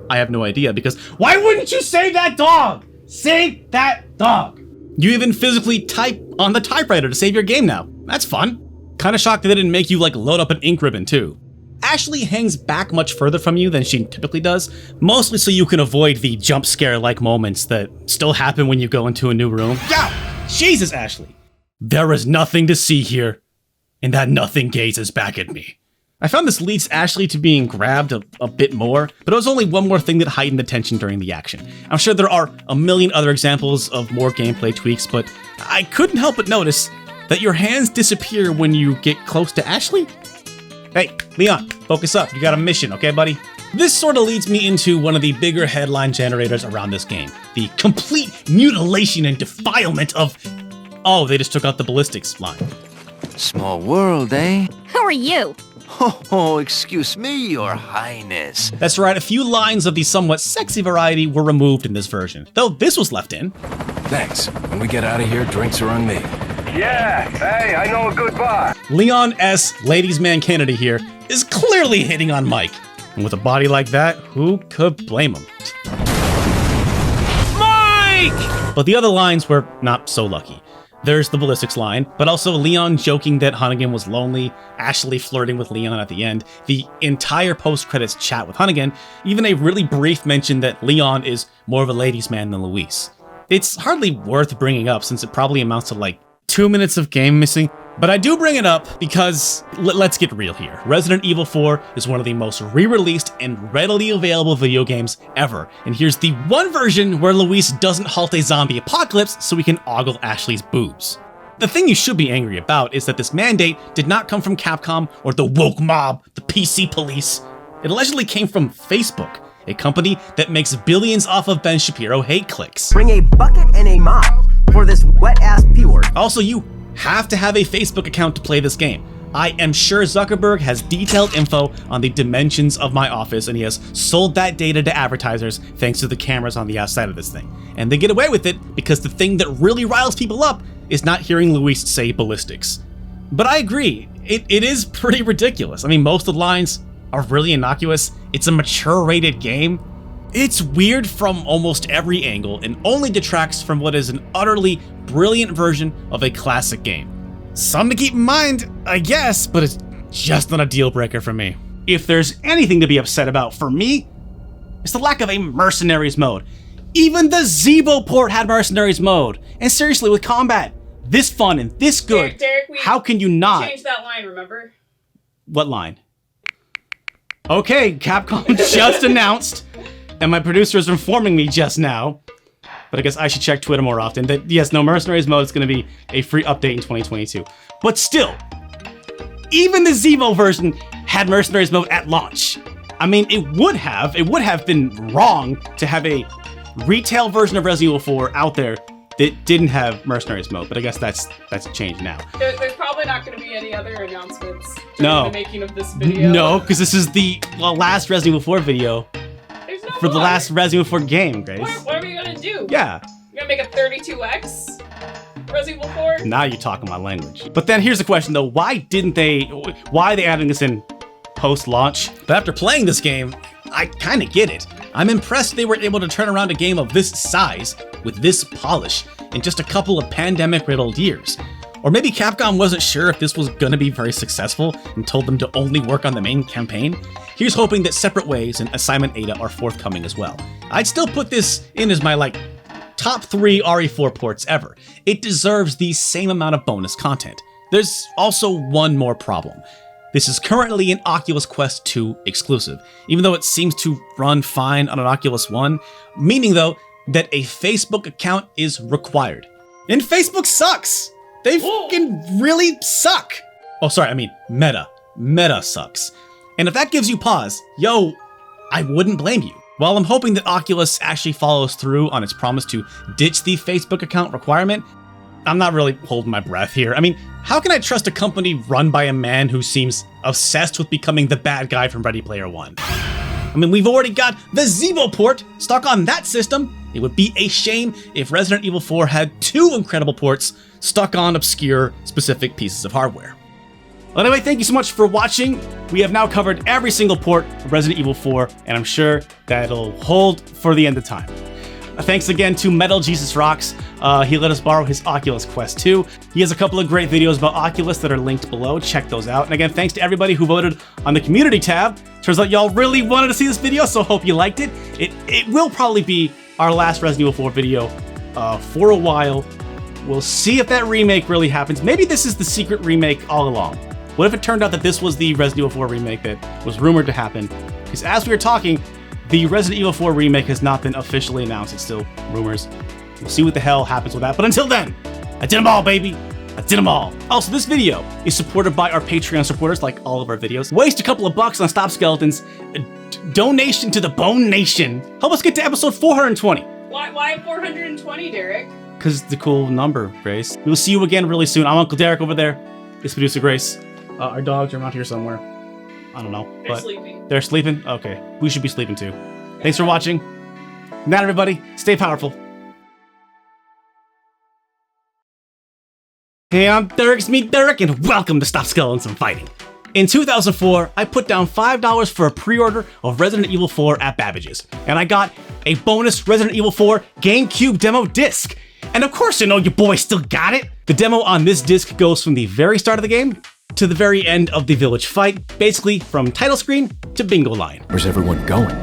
I have no idea, because why wouldn't you save that dog? Save that dog! You even physically type on the typewriter to save your game now. That's fun. Kinda shocked that they didn't make you load up an ink ribbon too. Ashley hangs back much further from you than she typically does, mostly so you can avoid the jump scare-like moments that still happen when you go into a new room. Yeah! Jesus, Ashley! There is nothing to see here, and that nothing gazes back at me. I found this leads Ashley to being grabbed a bit more, but it was only one more thing that heightened the tension during the action. I'm sure there are a million other examples of more gameplay tweaks, but I couldn't help but notice that your hands disappear when you get close to Ashley. Hey, Leon, focus up. You got a mission, okay, buddy? This sort of leads me into one of the bigger headline generators around this game. The complete mutilation and defilement of... Oh, they just took out the ballistics line. Small world, eh? Who are you? Oh, excuse me, your highness. That's right, a few lines of the somewhat sexy variety were removed in this version, though this was left in. Thanks. When we get out of here, drinks are on me. Yeah, hey, I know a good bar. Leon S. Ladies Man Kennedy here is clearly hitting on Mike. And with a body like that, who could blame him? Mike! But the other lines were not so lucky. There's the ballistics line, but also Leon joking that Hunnigan was lonely, Ashley flirting with Leon at the end, the entire post-credits chat with Hunnigan, even a really brief mention that Leon is more of a ladies' man than Luis. It's hardly worth bringing up since it probably amounts to like 2 minutes of game missing, but I do bring it up because let's get real here. Resident Evil 4 is one of the most re-released and readily available video games ever, and here's the one version where Luis doesn't halt a zombie apocalypse so he can ogle Ashley's boobs. The thing you should be angry about is that this mandate did not come from Capcom or the woke mob, the PC police. It allegedly came from Facebook, a company that makes billions off of Ben Shapiro hate clicks. Bring a bucket and a mop for this wet-ass P-word. Also, you have to have a Facebook account to play this game. I am sure Zuckerberg has detailed info on the dimensions of my office, and he has sold that data to advertisers thanks to the cameras on the outside of this thing. And they get away with it because the thing that really riles people up is not hearing Luis say ballistics. But I agree, it is pretty ridiculous. I mean, most of the lines are really innocuous. It's a mature rated game. It's weird from almost every angle and only detracts from what is an utterly brilliant version of a classic game. Something to keep in mind, I guess, but it's just not a deal breaker for me. If there's anything to be upset about for me, it's the lack of a Mercenaries mode. Even the Zeebo port had Mercenaries mode. And seriously, with combat this fun and this good, Derek, how can you not? Change that line, remember? What line? Okay, Capcom just announced, and my producer is informing me just now, but I guess I should check Twitter more often, that yes, no, Mercenaries mode is going to be a free update in 2022. But still, even the Zeebo version had Mercenaries mode at launch. I mean, it would have been wrong to have a retail version of Resident Evil 4 out there that didn't have Mercenaries mode, but I guess that's changed now. There's probably not going to be any other announcements during the making of this video. No, because this is the last Resident Evil 4 video There's no for the more. last Resident Evil 4 game, Grace. What are we going to do? Yeah. You going to make a 32X Resident Evil 4? Now you're talking my language. But then here's the question though, why are they adding this in post-launch? But after playing this game, I kind of get it. I'm impressed they were able to turn around a game of this size with this polish in just a couple of pandemic-riddled years. Or maybe Capcom wasn't sure if this was gonna be very successful and told them to only work on the main campaign. Here's hoping that Separate Ways and Assignment Ada are forthcoming as well. I'd still put this in as my top 3 RE4 ports ever. It deserves the same amount of bonus content. There's also one more problem. This is currently an Oculus Quest 2 exclusive, even though it seems to run fine on an Oculus One, meaning though that a Facebook account is required. And Facebook sucks! They fucking really suck! Oh, sorry, I mean Meta. Meta sucks. And if that gives you pause, yo, I wouldn't blame you. While I'm hoping that Oculus actually follows through on its promise to ditch the Facebook account requirement, I'm not really holding my breath here. I mean, how can I trust a company run by a man who seems obsessed with becoming the bad guy from Ready Player One? I mean, we've already got the Zeebo port stuck on that system. It would be a shame if Resident Evil 4 had 2 incredible ports stuck on obscure, specific pieces of hardware. Well, anyway, thank you so much for watching. We have now covered every single port of Resident Evil 4, and I'm sure that it'll hold for the end of time. Thanks again to Metal Jesus Rocks. He let us borrow his Oculus Quest 2. He has a couple of great videos about Oculus that are linked below. Check those out. And again, thanks to everybody who voted on the community tab. Turns out y'all really wanted to see this video, so hope you liked it. It will probably be our last Resident Evil 4 video for a while. We'll see if that remake really happens. Maybe this is the secret remake all along. What if it turned out that this was the Resident Evil 4 remake that was rumored to happen? Because as we were talking, the Resident Evil 4 remake has not been officially announced. It's still rumors. We'll see what the hell happens with that. But until then, I did them all, baby. I did them all. Also, this video is supported by our Patreon supporters, like all of our videos. Waste a couple of bucks on Stop Skeletons. Donation to the Bone Nation. Help us get to episode 420. Why 420, Derek? Because it's the cool number, Grace. We will see you again really soon. I'm Uncle Derek over there. It's producer Grace. Our dogs are around here somewhere. I don't know. They're sleeping. They're sleeping? Okay. We should be sleeping too. Thanks for watching. Good night, everybody. Stay powerful. Hey, I'm Derek's Meet Derek, and welcome to Stop Skeletons and Fighting. In 2004, I put down $5 for a pre-order of Resident Evil 4 at Babbage's, and I got a bonus Resident Evil 4 GameCube demo disc. And of course, your boy still got it. The demo on this disc goes from the very start of the game to the very end of the village fight, basically from title screen to bingo line. Where's everyone going?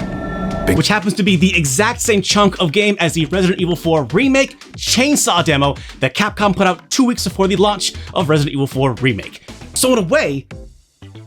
Which happens to be the exact same chunk of game as the Resident Evil 4 Remake Chainsaw demo that Capcom put out 2 weeks before the launch of Resident Evil 4 Remake. So in a way,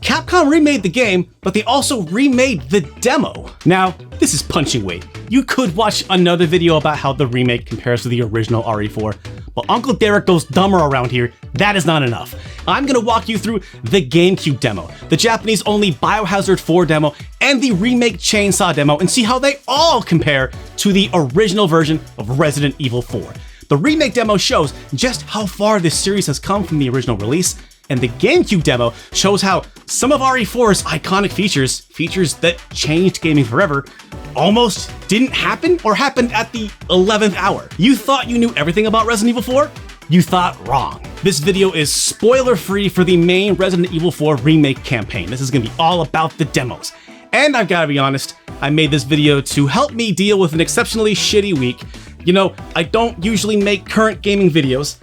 Capcom remade the game, but they also remade the demo. Now, this is punching weight. You could watch another video about how the remake compares to the original RE4, but Uncle Derek goes dumber around here. That is not enough. I'm gonna walk you through the GameCube demo, the Japanese-only Biohazard 4 demo, and the Remake Chainsaw demo, and see how they all compare to the original version of Resident Evil 4. The Remake demo shows just how far this series has come from the original release, and the GameCube demo shows how some of RE4's iconic features that changed gaming forever, almost didn't happen or happened at the 11th hour. You thought you knew everything about Resident Evil 4? You thought wrong. This video is spoiler-free for the main Resident Evil 4 Remake campaign. This is gonna be all about the demos. And I've gotta be honest, I made this video to help me deal with an exceptionally shitty week. You know, I don't usually make current gaming videos,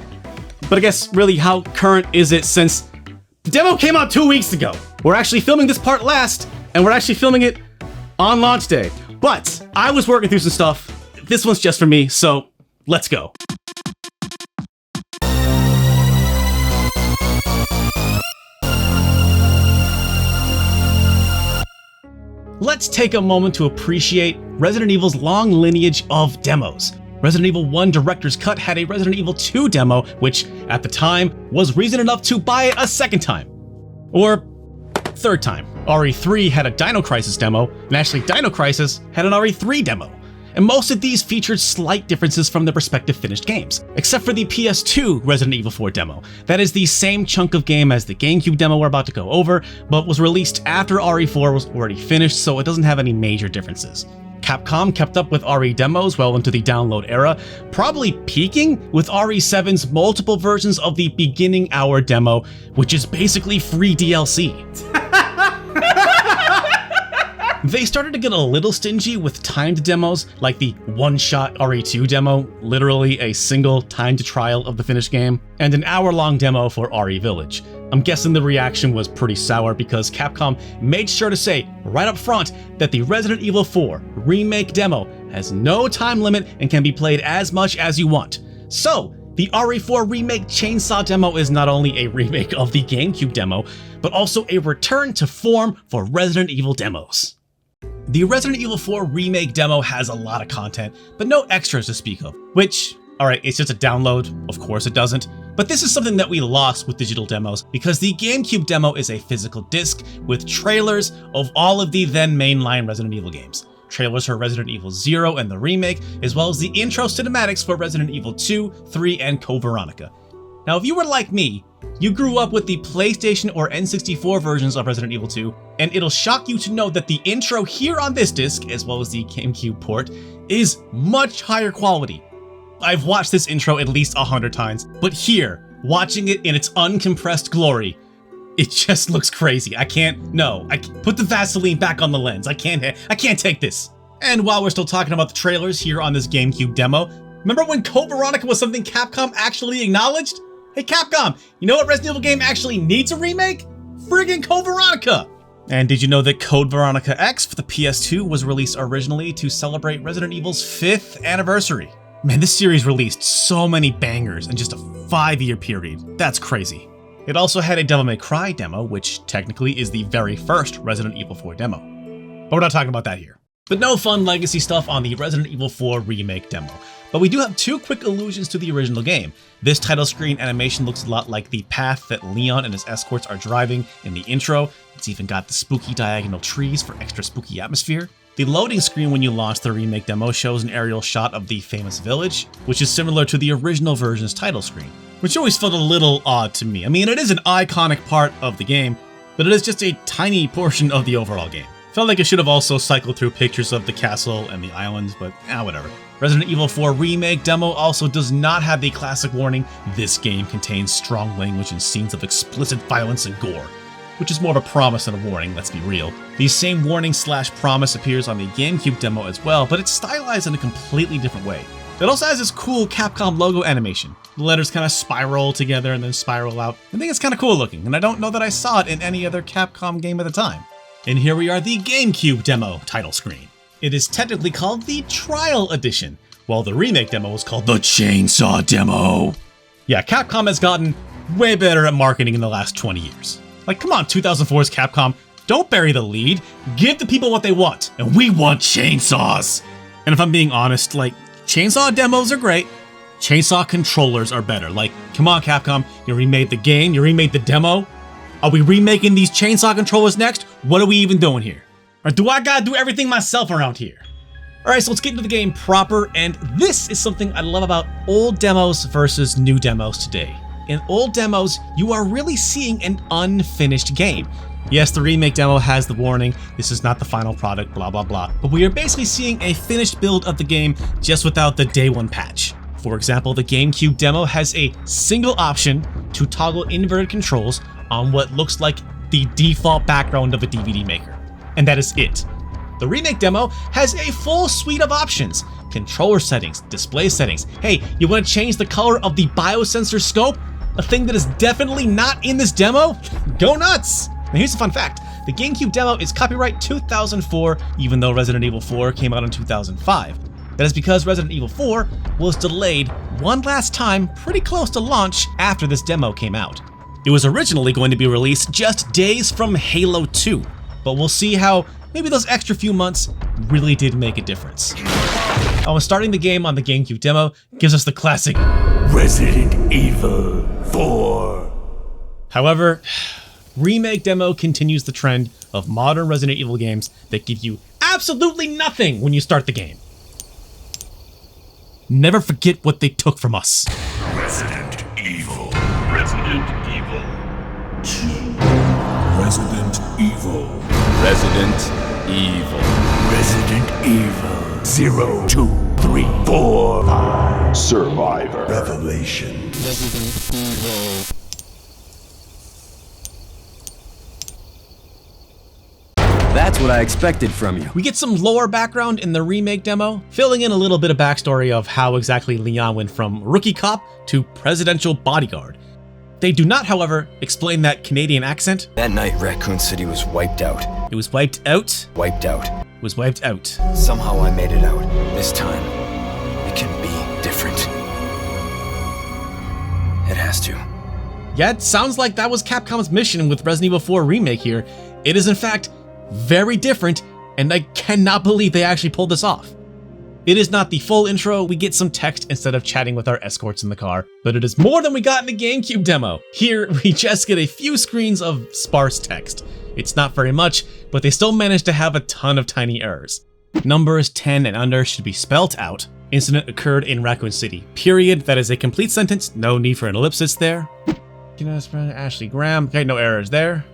but I guess really how current is it since the demo came out 2 weeks ago? We're actually filming this part last, and we're actually filming it on launch day. But I was working through some stuff. This one's just for me, so let's go. Let's take a moment to appreciate Resident Evil's long lineage of demos. Resident Evil 1 Director's Cut had a Resident Evil 2 demo, which, at the time, was reason enough to buy it a second time. Or third time. RE3 had a Dino Crisis demo, and actually Dino Crisis had an RE3 demo. And most of these featured slight differences from their respective finished games, except for the PS2 Resident Evil 4 demo. That is the same chunk of game as the GameCube demo we're about to go over, but was released after RE4 was already finished, so it doesn't have any major differences. Capcom kept up with RE demos well into the download era, probably peaking with RE7's multiple versions of the beginning hour demo, which is basically free DLC. They started to get a little stingy with timed demos, like the one-shot RE2 demo, literally a single timed trial of the finished game, and an hour-long demo for RE Village. I'm guessing the reaction was pretty sour because Capcom made sure to say right up front that the Resident Evil 4 Remake demo has no time limit and can be played as much as you want. So, the RE4 Remake Chainsaw demo is not only a remake of the GameCube demo, but also a return to form for Resident Evil demos. The Resident Evil 4 Remake demo has a lot of content, but no extras to speak of, which, alright, it's just a download, of course it doesn't, but this is something that we lost with digital demos because the GameCube demo is a physical disc with trailers of all of the then mainline Resident Evil games. Trailers for Resident Evil 0 and the remake, as well as the intro cinematics for Resident Evil 2, 3, and Code Veronica. Now if you were like me, you grew up with the PlayStation or N64 versions of Resident Evil 2, and it'll shock you to know that the intro here on this disc, as well as the GameCube port, is much higher quality. I've watched this intro at least 100 times, but here, watching it in its uncompressed glory, it just looks crazy. I can't put the Vaseline back on the lens. I can't take this. And while we're still talking about the trailers here on this GameCube demo, remember when Code Veronica was something Capcom actually acknowledged? Hey Capcom, you know what Resident Evil game actually needs a remake? Friggin' Code Veronica! And did you know that Code Veronica X for the PS2 was released originally to celebrate Resident Evil's 5th anniversary? Man, this series released so many bangers in just a 5-year period. That's crazy. It also had a Devil May Cry demo, which technically is the very first Resident Evil 4 demo. But we're not talking about that here. But no fun legacy stuff on the Resident Evil 4 Remake demo. But we do have 2 quick allusions to the original game. This title screen animation looks a lot like the path that Leon and his escorts are driving in the intro. It's even got the spooky diagonal trees for extra spooky atmosphere. The loading screen when you launch the remake demo shows an aerial shot of the famous village, which is similar to the original version's title screen, which always felt a little odd to me. I mean, it is an iconic part of the game, but it is just a tiny portion of the overall game. Felt like it should have also cycled through pictures of the castle and the islands, but whatever. Resident Evil 4 Remake demo also does not have the classic warning, this game contains strong language and scenes of explicit violence and gore, which is more of a promise than a warning, let's be real. The same warning/promise appears on the GameCube demo as well, but it's stylized in a completely different way. It also has this cool Capcom logo animation. The letters kind of spiral together and then spiral out. I think it's kind of cool looking, and I don't know that I saw it in any other Capcom game at the time. And here we are, the GameCube demo title screen. It is technically called the Trial Edition, while the remake demo was called the Chainsaw Demo. Yeah, Capcom has gotten way better at marketing in the last 20 years. Like, come on, 2004's Capcom, don't bury the lead. Give the people what they want, and we want chainsaws. And if I'm being honest, like, chainsaw demos are great. Chainsaw controllers are better. Like, come on, Capcom, you remade the game, you remade the demo. Are we remaking these chainsaw controllers next? What are we even doing here? Or do I gotta do everything myself around here? Alright, so let's get into the game proper, and this is something I love about old demos versus new demos today. In old demos, you are really seeing an unfinished game. Yes, the remake demo has the warning, this is not the final product, blah blah blah, but we are basically seeing a finished build of the game just without the day one patch. For example, the GameCube demo has a single option to toggle inverted controls on what looks like the default background of a DVD maker. And that is it. The remake demo has a full suite of options. Controller settings, display settings. Hey, you want to change the color of the biosensor scope? A thing that is definitely not in this demo? Go nuts! Now here's a fun fact. The GameCube demo is copyright 2004, even though Resident Evil 4 came out in 2005. That is because Resident Evil 4 was delayed one last time pretty close to launch after this demo came out. It was originally going to be released just days from Halo 2, but we'll see how maybe those extra few months really did make a difference. Starting the game on the GameCube demo gives us the classic Resident Evil 4. However, remake demo continues the trend of modern Resident Evil games that give you absolutely nothing when you start the game. Never forget what they took from us. Resident Evil. Resident Evil 2. Resident Evil. Resident Evil. Resident Evil 0, 2, 3, 4, 5. Survivor. Revelation. Resident Evil. That's what I expected from you. We get some lore background in the remake demo, filling in a little bit of backstory of how exactly Leon went from rookie cop to presidential bodyguard. They do not, however, explain that Canadian accent. That night, Raccoon City was wiped out. It was wiped out? Wiped out. It was wiped out. Somehow I made it out. This time, it can be different. It has to. Yeah, it sounds like that was Capcom's mission with Resident Evil 4 Remake here. It is in fact very different, and I cannot believe they actually pulled this off. It is not the full intro, we get some text instead of chatting with our escorts in the car, but it is more than we got in the GameCube demo. Here, we just get a few screens of sparse text. It's not very much, but they still managed to have a ton of tiny errors. Numbers 10 and under should be spelt out. Incident occurred in Raccoon City. Period. That is a complete sentence, no need for an ellipsis there. Ashley Graham, okay, no errors there.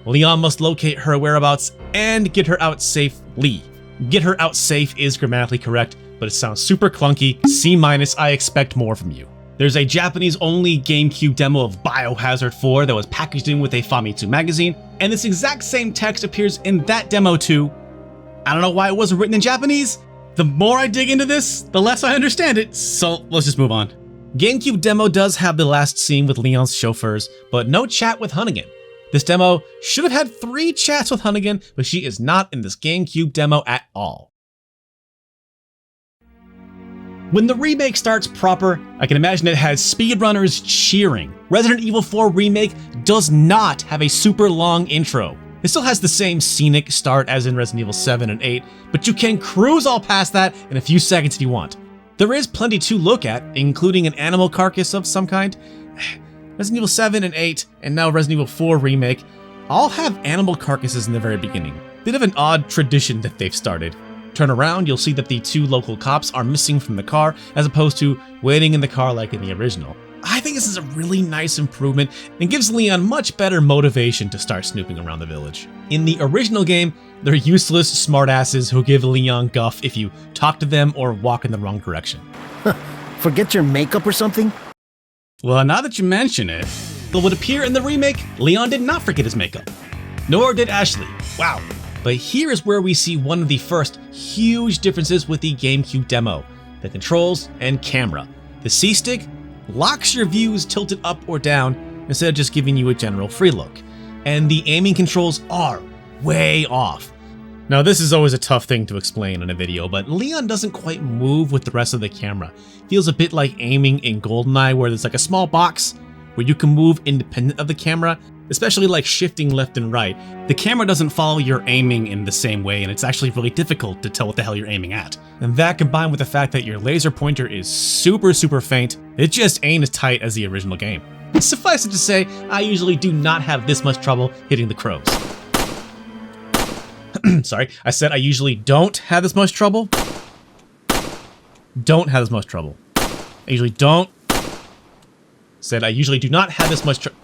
Leon must locate her whereabouts and get her out safely. Get her out safe is grammatically correct, but it sounds super clunky. C-, I expect more from you. There's a Japanese-only GameCube demo of Biohazard 4 that was packaged in with a Famitsu magazine, and this exact same text appears in that demo too. I don't know why it wasn't written in Japanese. The more I dig into this, the less I understand it, so let's just move on. GameCube demo does have the last scene with Leon's chauffeurs, but no chat with Hunnigan. This demo should have had 3 chats with Hunnigan, but she is not in this GameCube demo at all. When the remake starts proper, I can imagine it has speedrunners cheering. Resident Evil 4 Remake does not have a super long intro. It still has the same scenic start as in Resident Evil 7 and 8, but you can cruise all past that in a few seconds if you want. There is plenty to look at, including an animal carcass of some kind. Resident Evil 7 and 8, and now Resident Evil 4 Remake, all have animal carcasses in the very beginning. Bit of an odd tradition that they've started. Turn around, you'll see that the 2 local cops are missing from the car, as opposed to waiting in the car like in the original. I think this is a really nice improvement, and gives Leon much better motivation to start snooping around the village. In the original game, they're useless smartasses who give Leon guff if you talk to them or walk in the wrong direction. Forget your makeup or something? Well, now that you mention it, though it would appear in the remake, Leon did not forget his makeup. Nor did Ashley. Wow. But here is where we see one of the first huge differences with the GameCube demo. the controls, and camera. The C-stick locks your views tilted up or down instead of just giving you a general free look. And the aiming controls are way off. Now this is always a tough thing to explain in a video, but Leon doesn't quite move with the rest of the camera. Feels a bit like aiming in GoldenEye, where there's like a small box where you can move independent of the camera, especially like shifting left and right. The camera doesn't follow your aiming in the same way, and it's actually really difficult to tell what the hell you're aiming at. And that, combined with the fact that your laser pointer is super faint, it just ain't as tight as the original game. Suffice it to say, I usually do not have this much trouble hitting the crows. Sorry, I said I usually don't have this much trouble. Don't have this much trouble. I usually don't. Said I usually do not have this much trouble.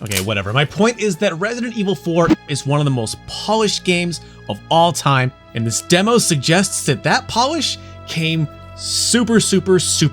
Okay, whatever. My point is that Resident Evil 4 is one of the most polished games of all time, and this demo suggests that that polish came super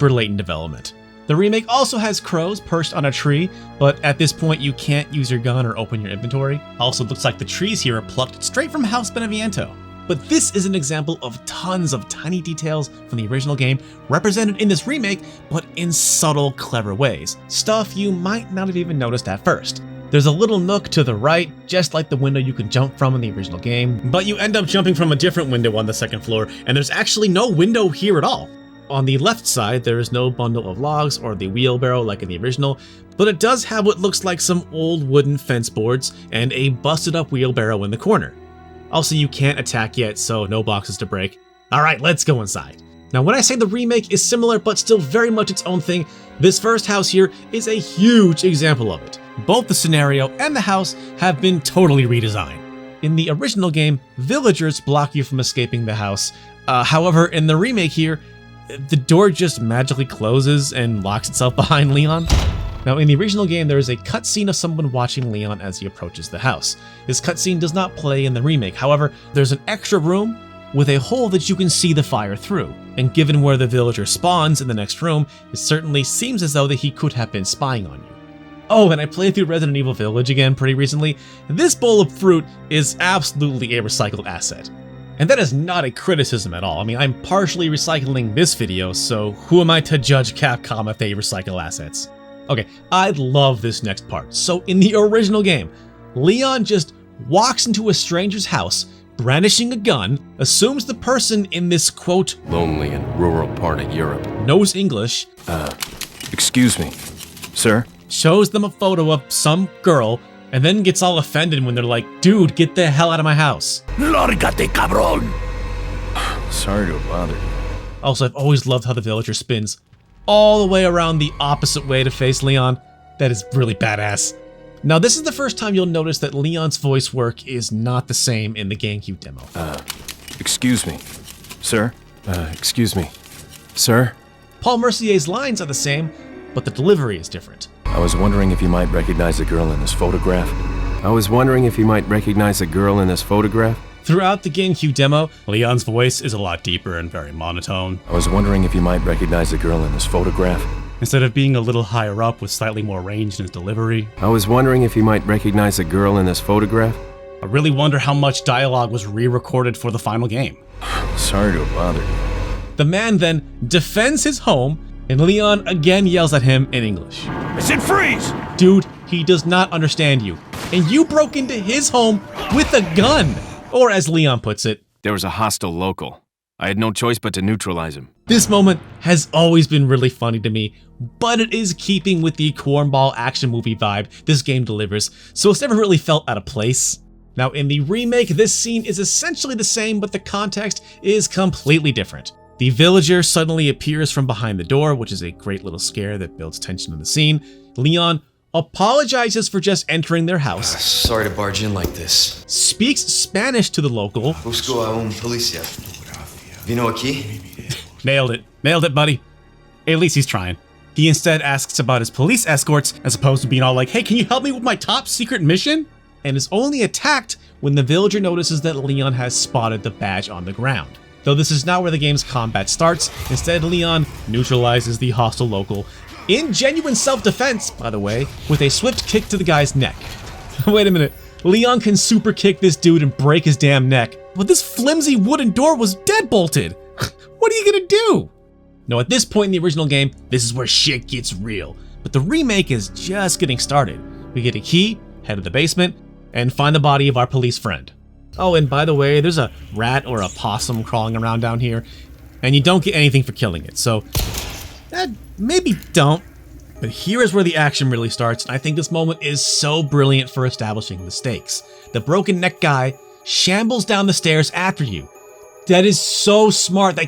late in development. The remake also has crows perched on a tree, but at this point you can't use your gun or open your inventory. Also, looks like the trees here are plucked straight from House Beneviento. But this is an example of tons of tiny details from the original game represented in this remake, but in subtle, clever ways. Stuff you might not have even noticed at first. There's a little nook to the right, just like the window you can jump from in the original game, but you end up jumping from a different window on the second floor, and there's actually no window here at all. On the left side, there is no bundle of logs or the wheelbarrow like in the original, but it does have what looks like some old wooden fence boards and a busted up wheelbarrow in the corner. Also, you can't attack yet, so no boxes to break. Alright, let's go inside. Now, when I say the remake is similar but still very much its own thing, this first house here is a huge example of it. Both the scenario and the house have been totally redesigned. In the original game, villagers block you from escaping the house. However, in the remake here, the door just magically closes and locks itself behind Leon. Now, in the original game, there is a cutscene of someone watching Leon as he approaches the house. This cutscene does not play in the remake. However, there's an extra room with a hole that you can see the fire through. And given where the villager spawns in the next room, it certainly seems as though that he could have been spying on you. Oh, and I played through Resident Evil Village again pretty recently. This bowl of fruit is absolutely a recycled asset. And that is not a criticism at all. I mean, I'm partially recycling this video, so who am I to judge Capcom if they recycle assets? Okay, I love this next part. So in the original game, Leon just walks into a stranger's house, brandishing a gun, assumes the person in this, quote, lonely and rural part of Europe knows English. Excuse me, sir? Shows them a photo of some girl, and then gets all offended when they're like, dude, get the hell out of my house. Lárgate, cabrón. Sorry to have bothered you. Also, I've always loved how the villager spins all the way around the opposite way to face Leon. That is really badass. Now, this is the first time you'll notice that Leon's voice work is not the same in the GameCube demo. Excuse me, sir? Excuse me, sir? Paul Mercier's lines are the same, but the delivery is different. I was wondering if you might recognize the girl in this photograph. Throughout the GameCube demo, Leon's voice is a lot deeper and very monotone. I was wondering if you might recognize the girl in this photograph. Instead of being a little higher up with slightly more range in his delivery. I was wondering if you might recognize the girl in this photograph. I really wonder how much dialogue was re-recorded for the final game. Sorry to have bothered you. The man then defends his home, and Leon again yells at him in English. I said freeze! Dude, he does not understand you. And you broke into his home with a gun! Or as Leon puts it, there was a hostile local. I had no choice but to neutralize him. This moment has always been really funny to me, but it is keeping with the cornball action movie vibe this game delivers, so it's never really felt out of place. Now, in the remake, this scene is essentially the same, but the context is completely different. The villager suddenly appears from behind the door, which is a great little scare that builds tension in the scene. Leon apologizes for just entering their house. Sorry to barge in like this. Speaks Spanish to the local. Busco a un policía. Vino aquí? Nailed it, buddy. At least he's trying. He instead asks about his police escorts, as opposed to being all like, hey, can you help me with my top secret mission? And is only attacked when the villager notices that Leon has spotted the badge on the ground. Though this is not where the game's combat starts, instead Leon neutralizes the hostile local, in genuine self-defense, by the way, with a swift kick to the guy's neck. Wait a minute, Leon can super kick this dude and break his damn neck, but this flimsy wooden door was deadbolted. What are you gonna do? Now at this point in the original game, this is where shit gets real. But the remake is just getting started. We get a key, head to the basement, and find the body of our police friend. Oh, and by the way, there's a rat or a possum crawling around down here, and you don't get anything for killing it, so maybe don't. But here is where the action really starts, and I think this moment is so brilliant for establishing the stakes. The broken neck guy shambles down the stairs after you. That is so smart.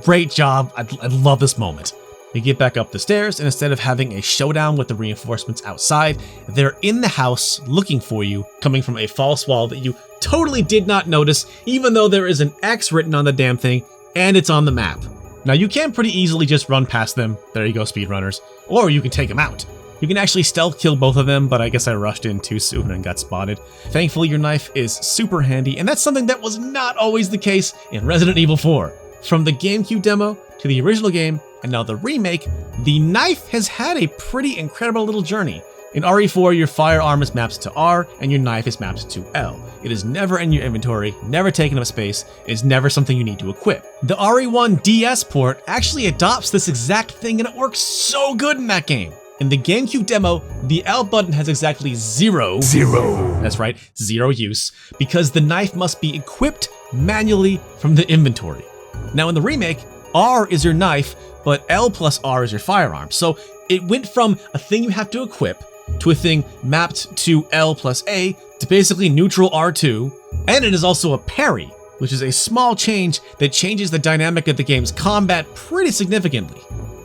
Great job. I love this moment. You get back up the stairs, and instead of having a showdown with the reinforcements outside, they're in the house looking for you, coming from a false wall that you totally did not notice, even though there is an X written on the damn thing, and it's on the map. Now you can pretty easily just run past them, there you go speedrunners, or you can take them out. You can actually stealth kill both of them, but I guess I rushed in too soon and got spotted. Thankfully your knife is super handy, and that's something that was not always the case in Resident Evil 4. From the GameCube demo to the original game, and now the remake, the knife has had a pretty incredible little journey. In RE4, your firearm is mapped to R, and your knife is mapped to L. It is never in your inventory, never taking up space, it is never something you need to equip. The RE1 DS port actually adopts this exact thing, and it works so good in that game. In the GameCube demo, the L button has exactly zero, that's right, zero use, because the knife must be equipped manually from the inventory. Now in the remake, R is your knife, but L plus R is your firearm. So it went from a thing you have to equip to a thing mapped to L plus A to basically neutral R2, and it is also a parry, which is a small change that changes the dynamic of the game's combat pretty significantly.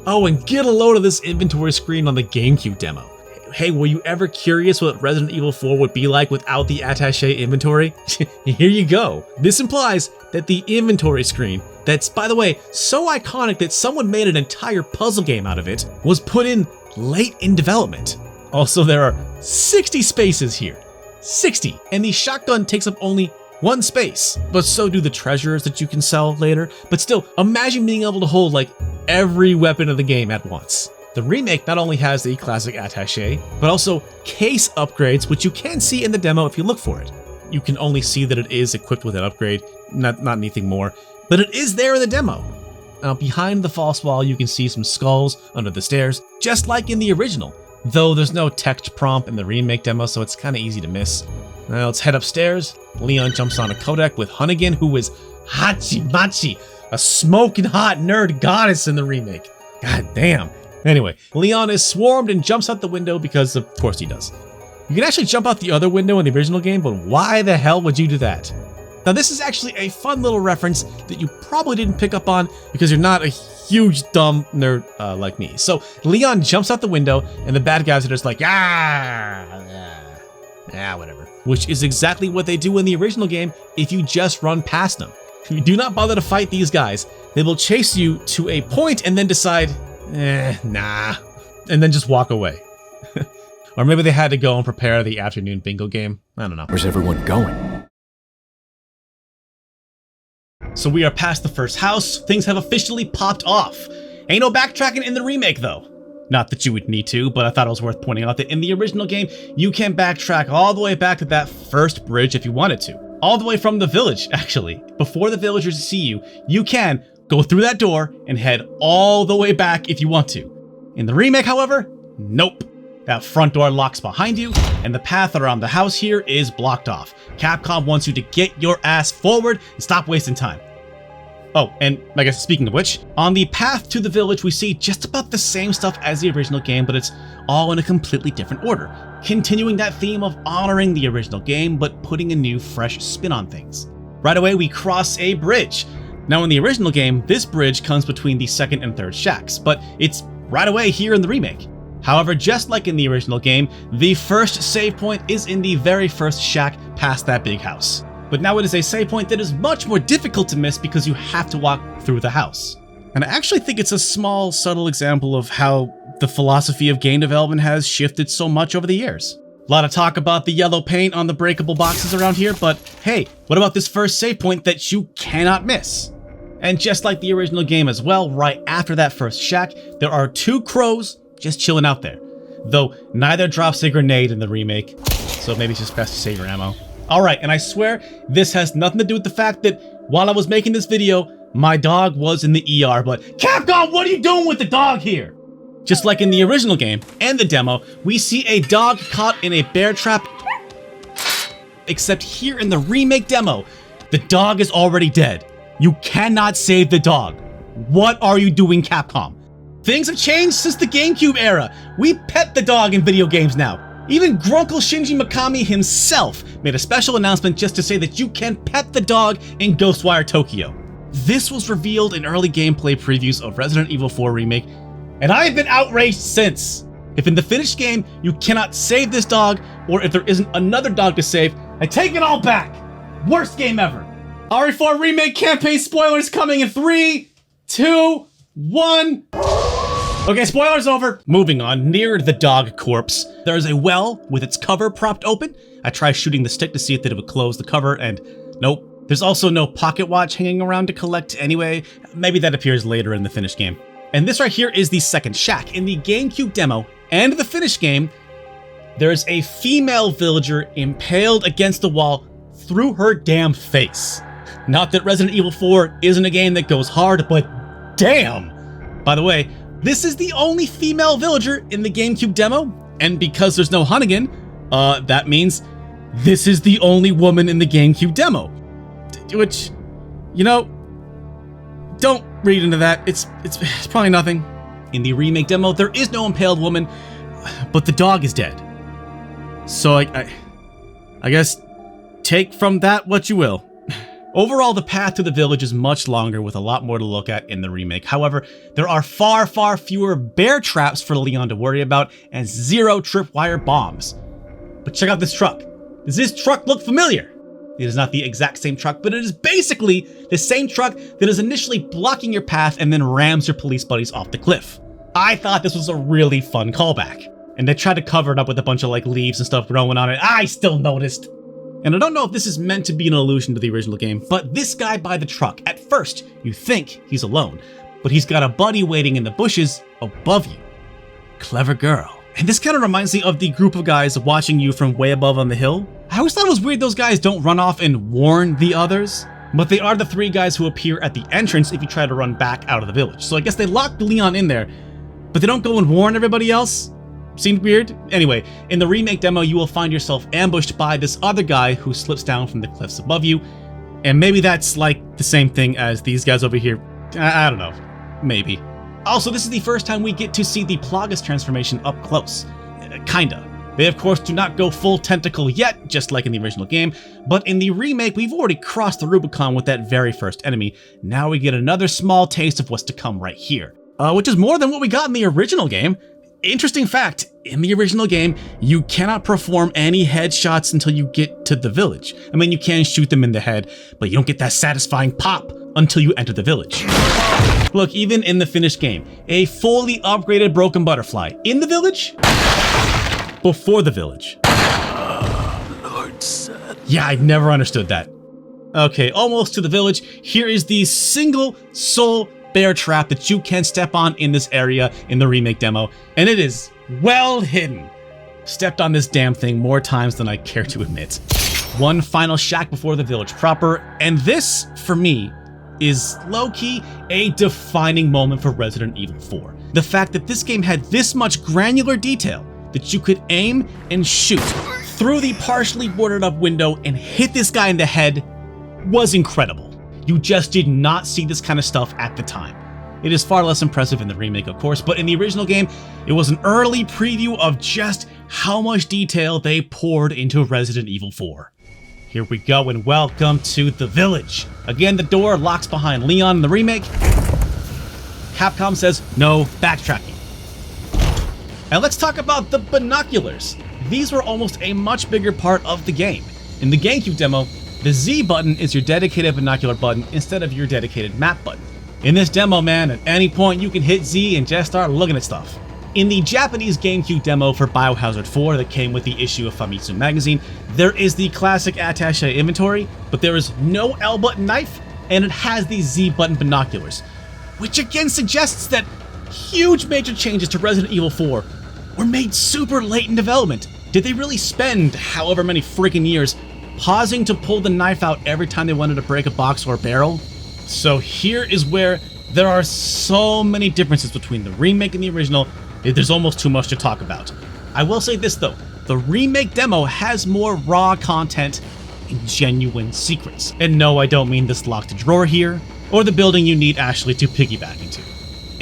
Oh, and get a load of this inventory screen on the GameCube demo. Hey, were you ever curious what Resident Evil 4 would be like without the attaché inventory? Here you go. This implies that the inventory screen, that's, by the way, so iconic that someone made an entire puzzle game out of it, was put in late in development. Also, there are 60 spaces here. 60! And the shotgun takes up only one space. But so do the treasures that you can sell later. But still, imagine being able to hold like every weapon of the game at once. The remake not only has the classic attaché, but also case upgrades, which you can see in the demo if you look for it. You can only see that it is equipped with an upgrade, not anything more, but it is there in the demo. Now behind the false wall you can see some skulls under the stairs, just like in the original, though there's no text prompt in the remake demo, so it's kinda easy to miss. Now let's head upstairs. Leon jumps on a codec with Hunnigan, who is Hachi Machi, a smoking hot nerd goddess in the remake. God damn. Anyway, Leon is swarmed and jumps out the window because of course he does. You can actually jump out the other window in the original game, but why the hell would you do that? Now this is actually a fun little reference that you probably didn't pick up on because you're not a huge dumb nerd like me. So Leon jumps out the window and the bad guys are just like, whatever. Which is exactly what they do in the original game if you just run past them. If you do not bother to fight these guys, they will chase you to a point and then decide, nah, and then just walk away. Or maybe they had to go and prepare the afternoon bingo game. I don't know. Where's everyone going? So we are past the first house. Things have officially popped off. Ain't no backtracking in the remake though. Not that you would need to, but I thought it was worth pointing out that in the original game, you can backtrack all the way back to that first bridge if you wanted to. All the way from the village, actually. Before the villagers see you, you can go through that door and head all the way back if you want to. In the remake, however, nope. That front door locks behind you, and the path around the house here is blocked off. Capcom wants you to get your ass forward and stop wasting time. Oh, and I guess speaking of which, on the path to the village we see just about the same stuff as the original game, but it's all in a completely different order. Continuing that theme of honoring the original game, but putting a new, fresh spin on things. Right away we cross a bridge. Now in the original game, this bridge comes between the second and third shacks, but it's right away here in the remake. However, just like in the original game, the first save point is in the very first shack past that big house. But now it is a save point that is much more difficult to miss because you have to walk through the house. And I actually think it's a small, subtle example of how the philosophy of game development has shifted so much over the years. A lot of talk about the yellow paint on the breakable boxes around here, but hey, what about this first save point that you cannot miss? And just like the original game as well, right after that first shack, there are two crows just chilling out there. Though neither drops a grenade in the remake, so maybe it's just best to save your ammo. Alright, and I swear, this has nothing to do with the fact that while I was making this video, My dog was in the ER, but Capcom, what are you doing with the dog here? Just like in the original game and the demo, we see a dog caught in a bear trap. Except here in the remake demo, the dog is already dead. You cannot save the dog. What are you doing, Capcom? Things have changed since the GameCube era. We pet the dog in video games now. Even Grunkle Shinji Mikami himself made a special announcement just to say that you can pet the dog in Ghostwire Tokyo. This was revealed in early gameplay previews of Resident Evil 4 Remake, and I have been outraged since. If in the finished game you cannot save this dog, or if there isn't another dog to save, I take it all back. Worst game ever. RE4 Remake campaign spoilers coming in 3, 2, 1. Okay, spoilers over. Moving on, near the dog corpse, there is a well with its cover propped open. I tried shooting the stick to see if it would close the cover, and nope. There's also no pocket watch hanging around to collect anyway. Maybe that appears later in the finished game. And this right here is the second shack. In the GameCube demo and the finished game, there's a female villager impaled against the wall through her damn face. Not that Resident Evil 4 isn't a game that goes hard, but damn! By the way, this is the only female villager in the GameCube demo, and because there's no Hunnigan, that means this is the only woman in the GameCube demo. Which, you know, don't read into that. It's probably nothing. In the remake demo, there is no impaled woman, but the dog is dead. So I guess take from that what you will. Overall, the path to the village is much longer with a lot more to look at in the remake. However, there are far, far fewer bear traps for Leon to worry about and 0 tripwire bombs. But check out this truck. Does this truck look familiar? It is not the exact same truck, but it is basically the same truck that is initially blocking your path and then rams your police buddies off the cliff. I thought this was a really fun callback, and they tried to cover it up with a bunch of like leaves and stuff growing on it. I still noticed. And I don't know if this is meant to be an allusion to the original game, but this guy by the truck, at first you think he's alone, but he's got a buddy waiting in the bushes above you. Clever girl. And this kind of reminds me of the group of guys watching you from way above on the hill. I always thought it was weird those guys don't run off and warn the others, but they are the 3 guys who appear at the entrance if you try to run back out of the village. So I guess they locked Leon in there, but they don't go and warn everybody else? Seemed weird. Anyway, in the remake demo, you will find yourself ambushed by this other guy who slips down from the cliffs above you, and maybe that's like the same thing as these guys over here. I don't know. Maybe. Also, this is the first time we get to see the Plagas transformation up close. Kinda. They of course do not go full tentacle yet, just like in the original game, but in the remake we've already crossed the Rubicon with that very first enemy. Now we get another small taste of what's to come right here. Which is more than what we got in the original game. Interesting fact, in the original game, you cannot perform any headshots until you get to the village. I mean, you can shoot them in the head, but you don't get that satisfying pop until you enter the village. Look, even in the finished game, a fully upgraded Broken Butterfly in the village? Before the village. Lord said. Yeah, I never understood that. Okay, almost to the village. Here is the single soul bear trap that you can step on in this area in the remake demo, and it is well hidden. Stepped on this damn thing more times than I care to admit. One final shack before the village proper, and this, for me, is low-key a defining moment for Resident Evil 4. The fact that this game had this much granular detail that you could aim and shoot through the partially boarded up window and hit this guy in the head was incredible. You just did not see this kind of stuff at the time. It is far less impressive in the remake, of course, but in the original game, it was an early preview of just how much detail they poured into Resident Evil 4. Here we go, and welcome to the village. Again, the door locks behind Leon in the remake. Capcom says no backtracking. And let's talk about the binoculars. These were almost a much bigger part of the game. In the GameCube demo, the Z button is your dedicated binocular button instead of your dedicated map button. In this demo, man, at any point you can hit Z and just start looking at stuff. In the Japanese GameCube demo for Biohazard 4 that came with the issue of Famitsu magazine, there is the classic attaché inventory, but there is no L button knife, and it has the Z button binoculars, which again suggests that huge major changes to Resident Evil 4 were made super late in development. Did they really spend however many freaking years pausing to pull the knife out every time they wanted to break a box or a barrel? So here is where there are so many differences between the remake and the original, there's almost too much to talk about. I will say this though, the remake demo has more raw content and genuine secrets. And no, I don't mean this locked drawer here, or the building you need Ashley to piggyback into.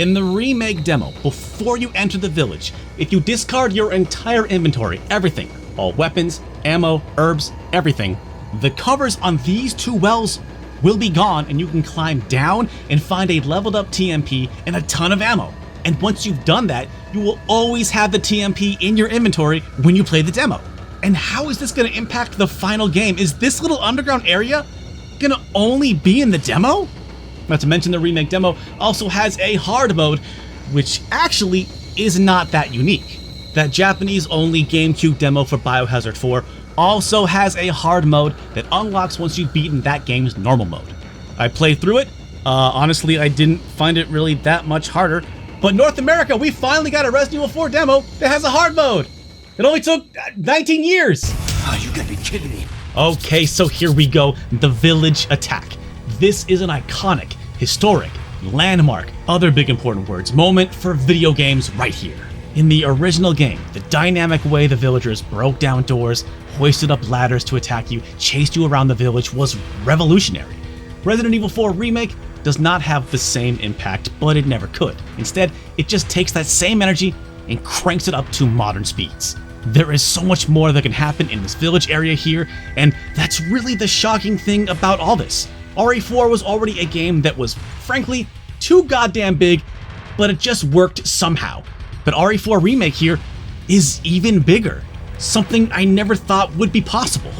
In the remake demo, before you enter the village, if you discard your entire inventory, everything, all weapons, ammo, herbs, everything, the covers on these 2 wells will be gone and you can climb down and find a leveled up TMP and a ton of ammo. And once you've done that, you will always have the TMP in your inventory when you play the demo. And how is this going to impact the final game? Is this little underground area going to only be in the demo? Not to mention the remake demo also has a hard mode, which actually is not that unique. That Japanese-only GameCube demo for Biohazard 4 also has a hard mode that unlocks once you've beaten that game's normal mode. I played through it. Honestly, I didn't find it really that much harder. But North America, we finally got a Resident Evil 4 demo that has a hard mode. It only took 19 years. Oh, you gotta be kidding me. Okay, so here we go. The Village Attack. This is an iconic, historic, landmark, other big important words, moment for video games right here. In the original game, the dynamic way the villagers broke down doors, hoisted up ladders to attack you, chased you around the village was revolutionary. Resident Evil 4 Remake does not have the same impact, but it never could. Instead, it just takes that same energy and cranks it up to modern speeds. There is so much more that can happen in this village area here, and that's really the shocking thing about all this. RE4 was already a game that was, frankly, too goddamn big, but it just worked somehow. But RE4 Remake here is even bigger, something I never thought would be possible.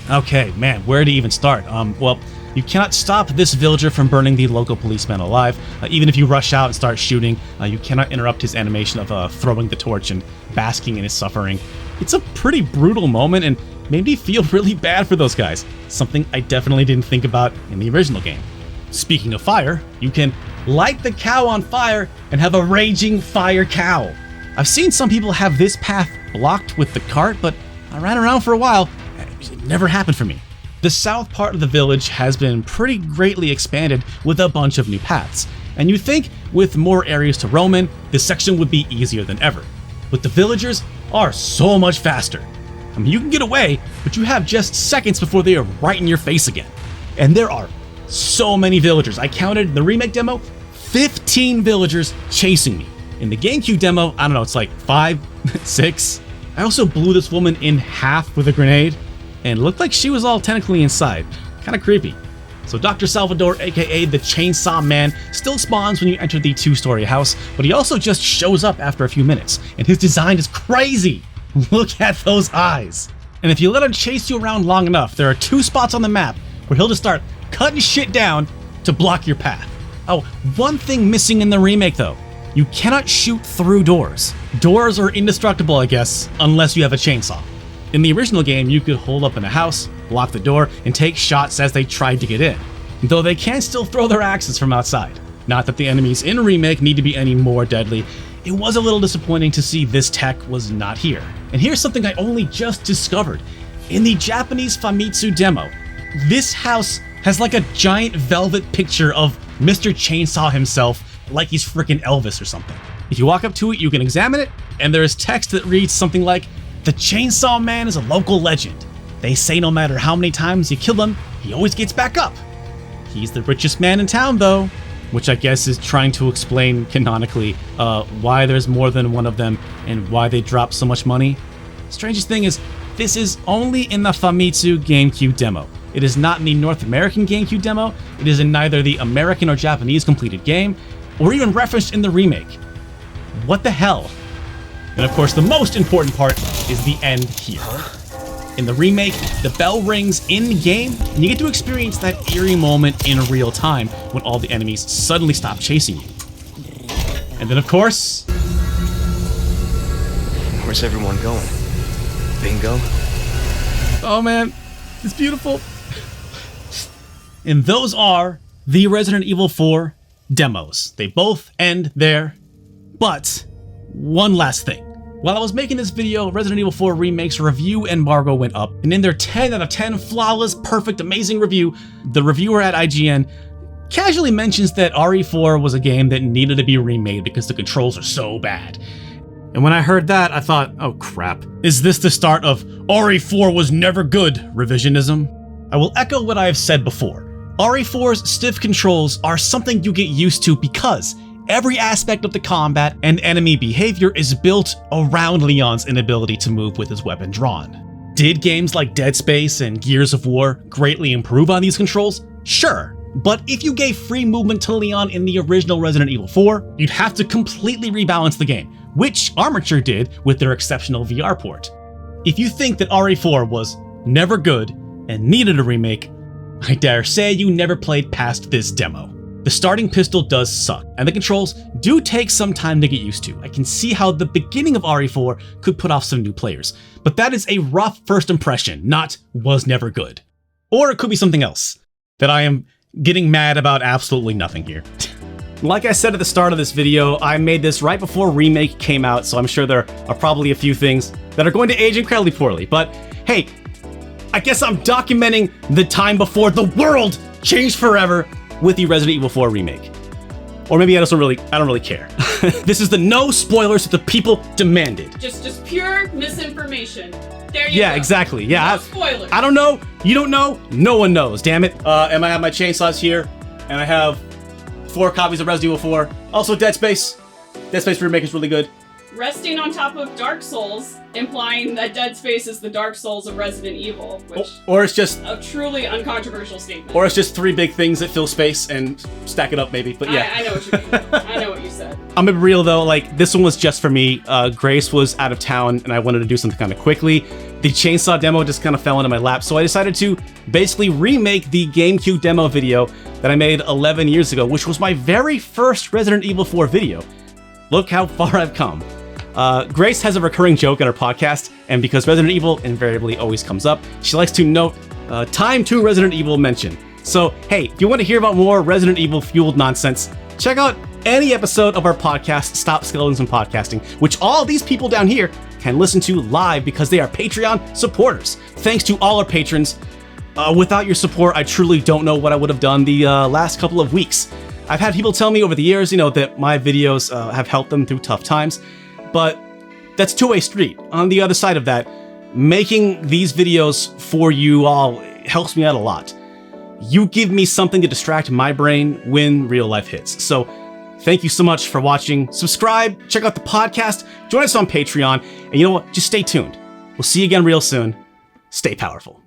Okay, man, where to even start? Well, you cannot stop this villager from burning the local policeman alive. Even if you rush out and start shooting, you cannot interrupt his animation of throwing the torch and basking in his suffering. It's a pretty brutal moment and made me feel really bad for those guys, something I definitely didn't think about in the original game. Speaking of fire, you can light the cow on fire and have a raging fire cow. I've seen some people have this path blocked with the cart, but I ran around for a while. It never happened for me. The south part of the village has been pretty greatly expanded with a bunch of new paths, and you'd think with more areas to roam in, this section would be easier than ever. But the villagers are so much faster. I mean, you can get away, but you have just seconds before they are right in your face again. And there are so many villagers. I counted in the remake demo, 15 villagers chasing me. In the GameCube demo, I don't know, it's like 5, 6. I also blew this woman in half with a grenade, and it looked like she was all technically inside. Kinda creepy. So Dr. Salvador, aka the Chainsaw Man, still spawns when you enter the 2-story house, but he also just shows up after a few minutes, and his design is crazy! Look at those eyes! And if you let him chase you around long enough, there are 2 spots on the map where he'll just start cutting shit down to block your path. Oh, one thing missing in the remake though. You cannot shoot through doors. Doors are indestructible, I guess, unless you have a chainsaw. In the original game, you could hold up in a house, block the door, and take shots as they tried to get in, though they can still throw their axes from outside. Not that the enemies in Remake need to be any more deadly, it was a little disappointing to see this tech was not here. And here's something I only just discovered. In the Japanese Famitsu demo, this house has like a giant velvet picture of Mr. Chainsaw himself, like he's freaking Elvis or something. If you walk up to it, you can examine it, and there is text that reads something like, "The Chainsaw Man is a local legend. They say no matter how many times you kill him, he always gets back up. He's the richest man in town though," which I guess is trying to explain canonically why there's more than one of them and why they drop so much money. Strangest thing is, this is only in the Famitsu GameCube demo. It is not in the North American GameCube demo, it is in neither the American or Japanese completed game, or even referenced in the remake. What the hell? And of course, the most important part is the end here. In the remake, the bell rings in-game, and you get to experience that eerie moment in real time when all the enemies suddenly stop chasing you. And then of course... Where's everyone going? Bingo? Oh man, it's beautiful. And those are the Resident Evil 4 demos. They both end there. But one last thing. While I was making this video, Resident Evil 4 Remake's review embargo went up, and in their 10 out of 10 flawless, perfect, amazing review, the reviewer at IGN casually mentions that RE4 was a game that needed to be remade because the controls are so bad. And when I heard that, I thought, oh crap. Is this the start of RE4 was never good revisionism? I will echo what I have said before. RE4's stiff controls are something you get used to because every aspect of the combat and enemy behavior is built around Leon's inability to move with his weapon drawn. Did games like Dead Space and Gears of War greatly improve on these controls? Sure, but if you gave free movement to Leon in the original Resident Evil 4, you'd have to completely rebalance the game, which Armature did with their exceptional VR port. If you think that RE4 was never good and needed a remake, I dare say you never played past this demo. The starting pistol does suck, and the controls do take some time to get used to. I can see how the beginning of RE4 could put off some new players, but that is a rough first impression, not was never good. Or it could be something else, that I am getting mad about absolutely nothing here. Like I said at the start of this video, I made this right before Remake came out, so I'm sure there are probably a few things that are going to age incredibly poorly, but hey, I guess I'm documenting the time before the world changed forever with the Resident Evil 4 remake. Or maybe I don't really care. This is the no spoilers that the people demanded. Just pure misinformation. There you go. Yeah, exactly. Yeah. No spoilers. I don't know. You don't know. No one knows. Damn it. And I have my chainsaws here, and I have 4 copies of Resident Evil 4. Also, Dead Space. Dead Space remake is really good. Resting on top of Dark Souls, implying that Dead Space is the Dark Souls of Resident Evil, which or it's just a truly uncontroversial statement. Or it's just 3 big things that fill space and stack it up, maybe. But yeah, I know what you mean. I know what you said. I'm gonna be real though. Like this one was just for me. Grace was out of town, and I wanted to do something kind of quickly. The chainsaw demo just kind of fell into my lap, so I decided to basically remake the GameCube demo video that I made 11 years ago, which was my very first Resident Evil 4 video. Look how far I've come. Grace has a recurring joke in her podcast, and because Resident Evil invariably always comes up, she likes to note time to Resident Evil mention. So, hey, if you want to hear about more Resident Evil fueled nonsense, check out any episode of our podcast, Stop Skeletons and Podcasting, which all these people down here can listen to live because they are Patreon supporters. Thanks to all our patrons. Without your support, I truly don't know what I would have done the last couple of weeks. I've had people tell me over the years, that my videos have helped them through tough times. But that's a two-way street. On the other side of that, making these videos for you all helps me out a lot. You give me something to distract my brain when real life hits. So thank you so much for watching. Subscribe, check out the podcast, join us on Patreon, and you know what? Just stay tuned. We'll see you again real soon. Stay powerful.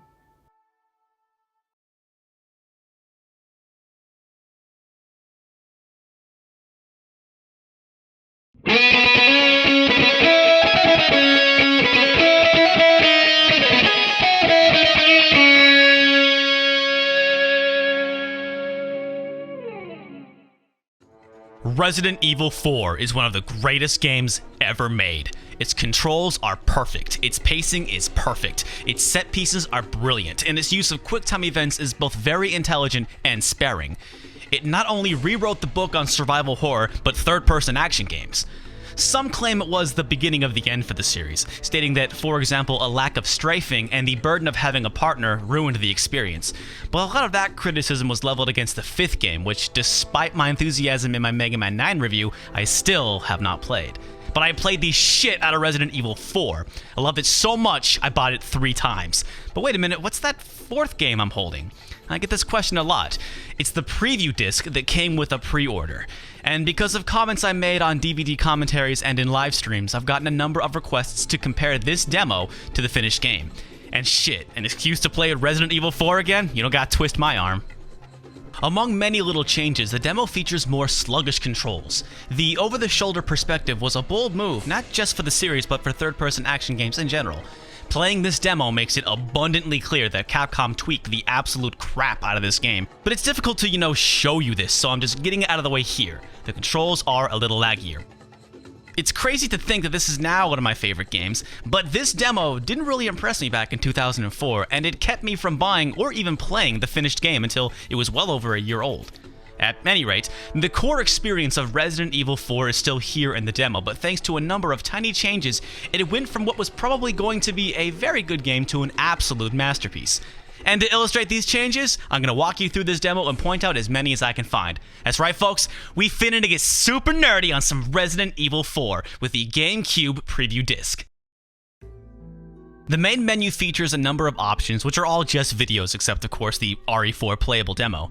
Resident Evil 4 is one of the greatest games ever made. Its controls are perfect, its pacing is perfect, its set pieces are brilliant, and its use of quick-time events is both very intelligent and sparing. It not only rewrote the book on survival horror, but third-person action games. Some claim it was the beginning of the end for the series, stating that, for example, a lack of strafing and the burden of having a partner ruined the experience. But a lot of that criticism was leveled against the 5th game, which, despite my enthusiasm in my Mega Man 9 review, I still have not played. But I played the shit out of Resident Evil 4. I loved it so much, I bought it 3 times. But wait a minute, what's that 4th game I'm holding? I get this question a lot. It's the preview disc that came with a pre-order. And because of comments I made on DVD commentaries and in live streams, I've gotten a number of requests to compare this demo to the finished game. And shit, an excuse to play Resident Evil 4 again? You don't gotta twist my arm. Among many little changes, the demo features more sluggish controls. The over-the-shoulder perspective was a bold move, not just for the series, but for third-person action games in general. Playing this demo makes it abundantly clear that Capcom tweaked the absolute crap out of this game, but it's difficult to, show you this, so I'm just getting it out of the way here. The controls are a little laggier. It's crazy to think that this is now one of my favorite games, but this demo didn't really impress me back in 2004, and it kept me from buying or even playing the finished game until it was well over a year old. At any rate, the core experience of Resident Evil 4 is still here in the demo, but thanks to a number of tiny changes, it went from what was probably going to be a very good game to an absolute masterpiece. And to illustrate these changes, I'm going to walk you through this demo and point out as many as I can find. That's right, folks, we finna to get super nerdy on some Resident Evil 4 with the GameCube preview disc. The main menu features a number of options, which are all just videos, except of course the RE4 playable demo.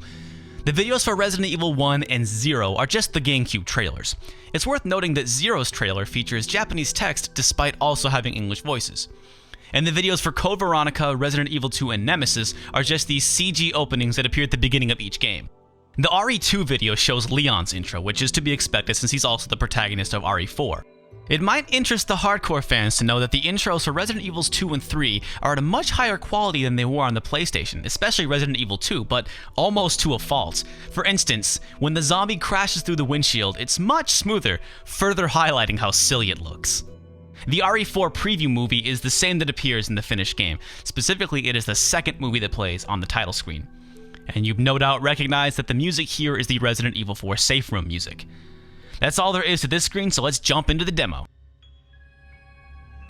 The videos for Resident Evil 1 and 0 are just the GameCube trailers. It's worth noting that 0's trailer features Japanese text despite also having English voices. And the videos for Code Veronica, Resident Evil 2, and Nemesis are just these CG openings that appear at the beginning of each game. The RE2 video shows Leon's intro, which is to be expected since he's also the protagonist of RE4. It might interest the hardcore fans to know that the intros for Resident Evils 2 and 3 are at a much higher quality than they were on the PlayStation, especially Resident Evil 2, but almost to a fault. For instance, when the zombie crashes through the windshield, it's much smoother, further highlighting how silly it looks. The RE4 preview movie is the same that appears in the finished game. Specifically, it is the second movie that plays on the title screen. And you've no doubt recognized that the music here is the Resident Evil 4 safe room music. That's all there is to this screen, so let's jump into the demo.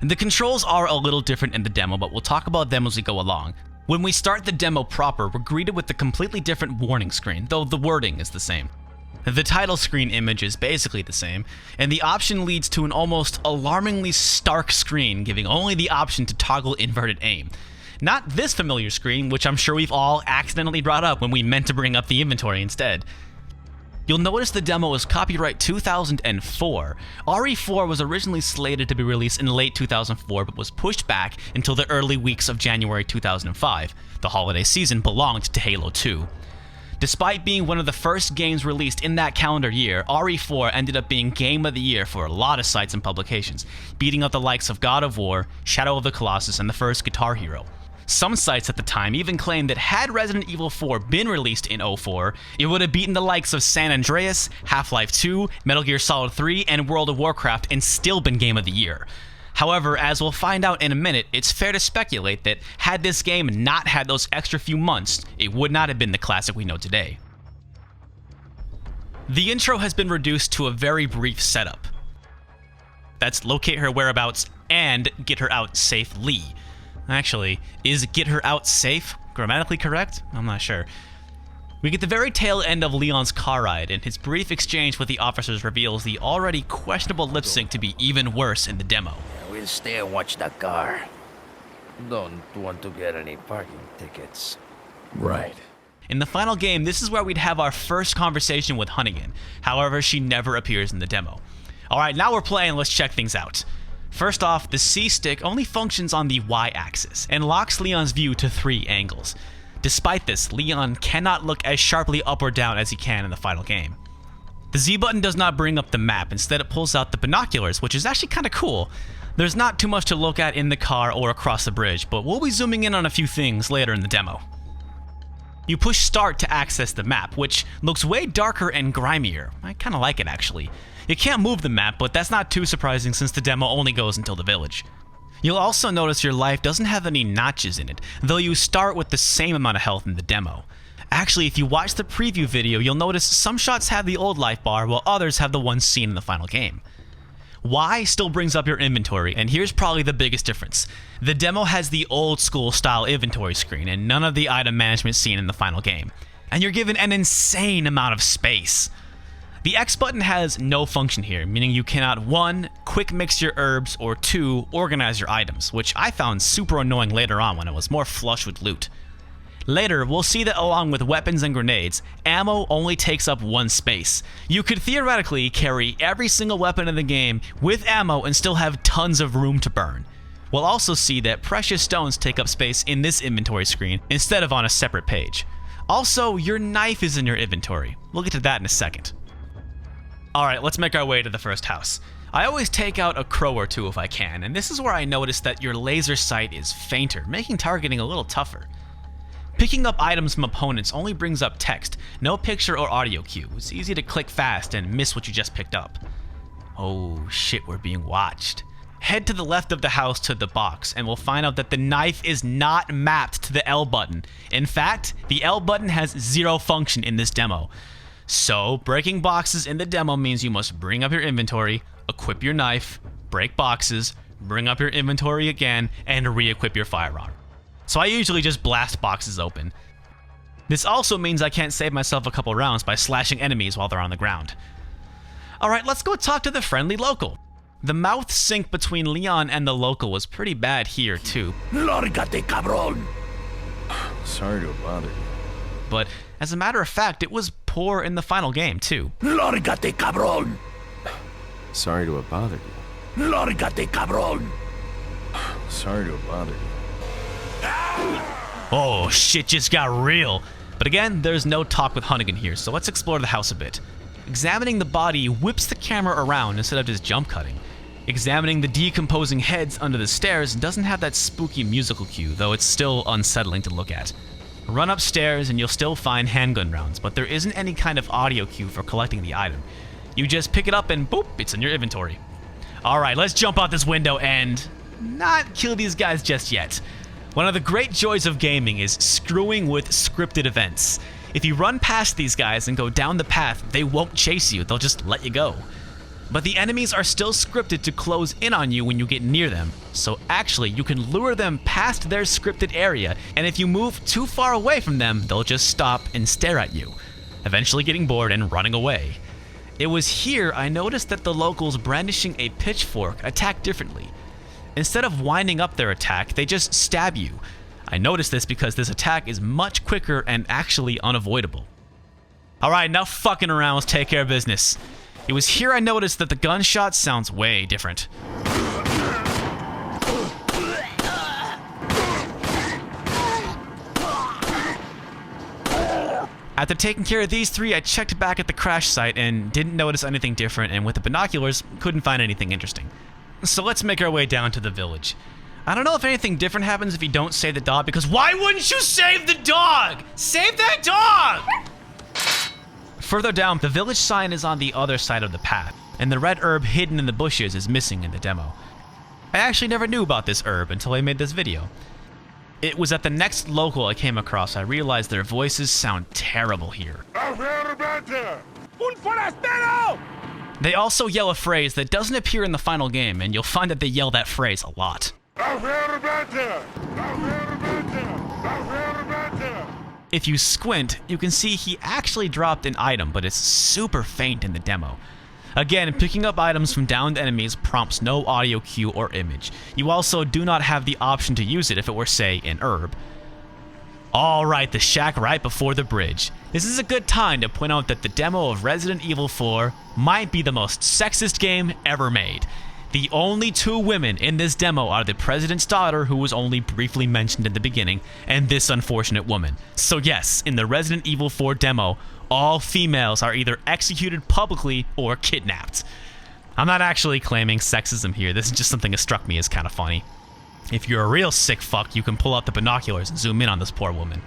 The controls are a little different in the demo, but we'll talk about them as we go along. When we start the demo proper, we're greeted with a completely different warning screen, though the wording is the same. The title screen image is basically the same, and the option leads to an almost alarmingly stark screen, giving only the option to toggle inverted aim. Not this familiar screen, which I'm sure we've all accidentally brought up when we meant to bring up the inventory instead. You'll notice the demo is copyright 2004. RE4 was originally slated to be released in late 2004, but was pushed back until the early weeks of January 2005. The holiday season belonged to Halo 2. Despite being one of the first games released in that calendar year, RE4 ended up being Game of the Year for a lot of sites and publications, beating out the likes of God of War, Shadow of the Colossus, and the first Guitar Hero. Some sites at the time even claimed that had Resident Evil 4 been released in 04, it would have beaten the likes of San Andreas, Half-Life 2, Metal Gear Solid 3, and World of Warcraft and still been Game of the Year. However, as we'll find out in a minute, it's fair to speculate that had this game not had those extra few months, it would not have been the classic we know today. The intro has been reduced to a very brief setup. That's locate her whereabouts and get her out safely. Actually, is get her out safe grammatically correct? I'm not sure. We get the very tail end of Leon's car ride, and his brief exchange with the officers reveals the already questionable lip sync to be even worse in the demo. We'll stay and watch the car. Don't want to get any parking tickets. Right. In the final game, this is where we'd have our first conversation with Hunnigan. However, she never appears in the demo. Alright, now we're playing, let's check things out. First off, the C-stick only functions on the Y-axis and locks Leon's view to 3 angles. Despite this, Leon cannot look as sharply up or down as he can in the final game. The Z button does not bring up the map, instead it pulls out the binoculars, which is actually kind of cool. There's not too much to look at in the car or across the bridge, but we'll be zooming in on a few things later in the demo. You push start to access the map, which looks way darker and grimier. I kind of like it actually. You can't move the map, but that's not too surprising since the demo only goes until the village. You'll also notice your life doesn't have any notches in it, though you start with the same amount of health in the demo. Actually, if you watch the preview video, you'll notice some shots have the old life bar, while others have the one seen in the final game. Y still brings up your inventory, and here's probably the biggest difference. The demo has the old school style inventory screen, and none of the item management seen in the final game. And you're given an insane amount of space. The X button has no function here, meaning you cannot 1. Quick mix your herbs, or 2. Organize your items, which I found super annoying later on when it was more flush with loot. Later, we'll see that along with weapons and grenades, ammo only takes up 1 space. You could theoretically carry every single weapon in the game with ammo and still have tons of room to burn. We'll also see that precious stones take up space in this inventory screen instead of on a separate page. Also, your knife is in your inventory. We'll get to that in a second. Alright, let's make our way to the first house. I always take out a crow or 2 if I can, and this is where I notice that your laser sight is fainter, making targeting a little tougher. Picking up items from opponents only brings up text, no picture or audio cue. It's easy to click fast and miss what you just picked up. Oh shit, we're being watched. Head to the left of the house to the box, and we'll find out that the knife is not mapped to the L button. In fact, the L button has 0 function in this demo. So, breaking boxes in the demo means you must bring up your inventory, equip your knife, break boxes, bring up your inventory again, and re-equip your firearm. so I usually just blast boxes open. This also means I can't save myself a couple rounds by slashing enemies while they're on the ground. Alright, let's go talk to the friendly local. The mouth sync between Leon and the local was pretty bad here too. Lárgate, cabrón! Sorry to bother you. But as a matter of fact, it was poor in the final game too. Lárgate, cabrón! Sorry to have bothered you. Lárgate, cabrón! Sorry to have bothered you. Oh, shit just got real. But again, there's no talk with Hunnigan here, so let's explore the house a bit. Examining the body whips the camera around instead of just jump cutting. Examining the decomposing heads under the stairs doesn't have that spooky musical cue, though it's still unsettling to look at. Run upstairs and you'll still find handgun rounds, but there isn't any kind of audio cue for collecting the item. You just pick it up and boop, it's in your inventory. Alright, let's jump out this window and not kill these guys just yet. One of the great joys of gaming is screwing with scripted events. If you run past these guys and go down the path, they won't chase you, they'll just let you go. But the enemies are still scripted to close in on you when you get near them, so actually you can lure them past their scripted area, and if you move too far away from them, they'll just stop and stare at you, eventually getting bored and running away. It was here I noticed that the locals brandishing a pitchfork attack differently. Instead of winding up their attack, they just stab you. I noticed this because this attack is much quicker and actually unavoidable. Alright, enough fucking around, let's take care of business. It was here I noticed that the gunshot sounds way different. After taking care of these three, I checked back at the crash site and didn't notice anything different, and with the binoculars, couldn't find anything interesting. So let's make our way down to the village. I don't know if anything different happens if you don't save the dog, because why wouldn't you save the dog? Save that dog! Further down, the village sign is on the other side of the path, and the red herb hidden in the bushes is missing in the demo. I actually never knew about this herb until I made this video. It was at the next local I came across I realized their voices sound terrible here. They also yell a phrase that doesn't appear in the final game, and you'll find that they yell that phrase a lot. If you squint, you can see he actually dropped an item, but it's super faint in the demo. Again, picking up items from downed enemies prompts no audio cue or image. You also do not have the option to use it if it were, say, an herb. Alright, the shack right before the bridge. This is a good time to point out that the demo of Resident Evil 4 might be the most sexist game ever made. The only two women in this demo are the president's daughter, who was only briefly mentioned in the beginning, and this unfortunate woman. So yes, in the Resident Evil 4 demo, all females are either executed publicly or kidnapped. I'm not actually claiming sexism here, this is just something that struck me as kind of funny. If you're a real sick fuck, you can pull out the binoculars and zoom in on this poor woman.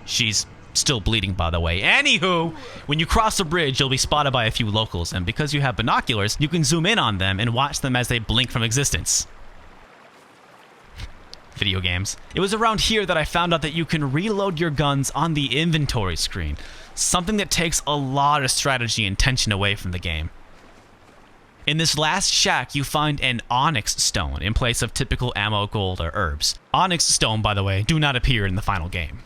She's still bleeding, by the way. Anywho, when you cross the bridge, you'll be spotted by a few locals, and because you have binoculars, you can zoom in on them and watch them as they blink from existence. Video games. It was around here that I found out that you can reload your guns on the inventory screen, something that takes a lot of strategy and tension away from the game. In this last shack, you find an onyx stone in place of typical ammo, gold, or herbs. Onyx stone, by the way, do not appear in the final game.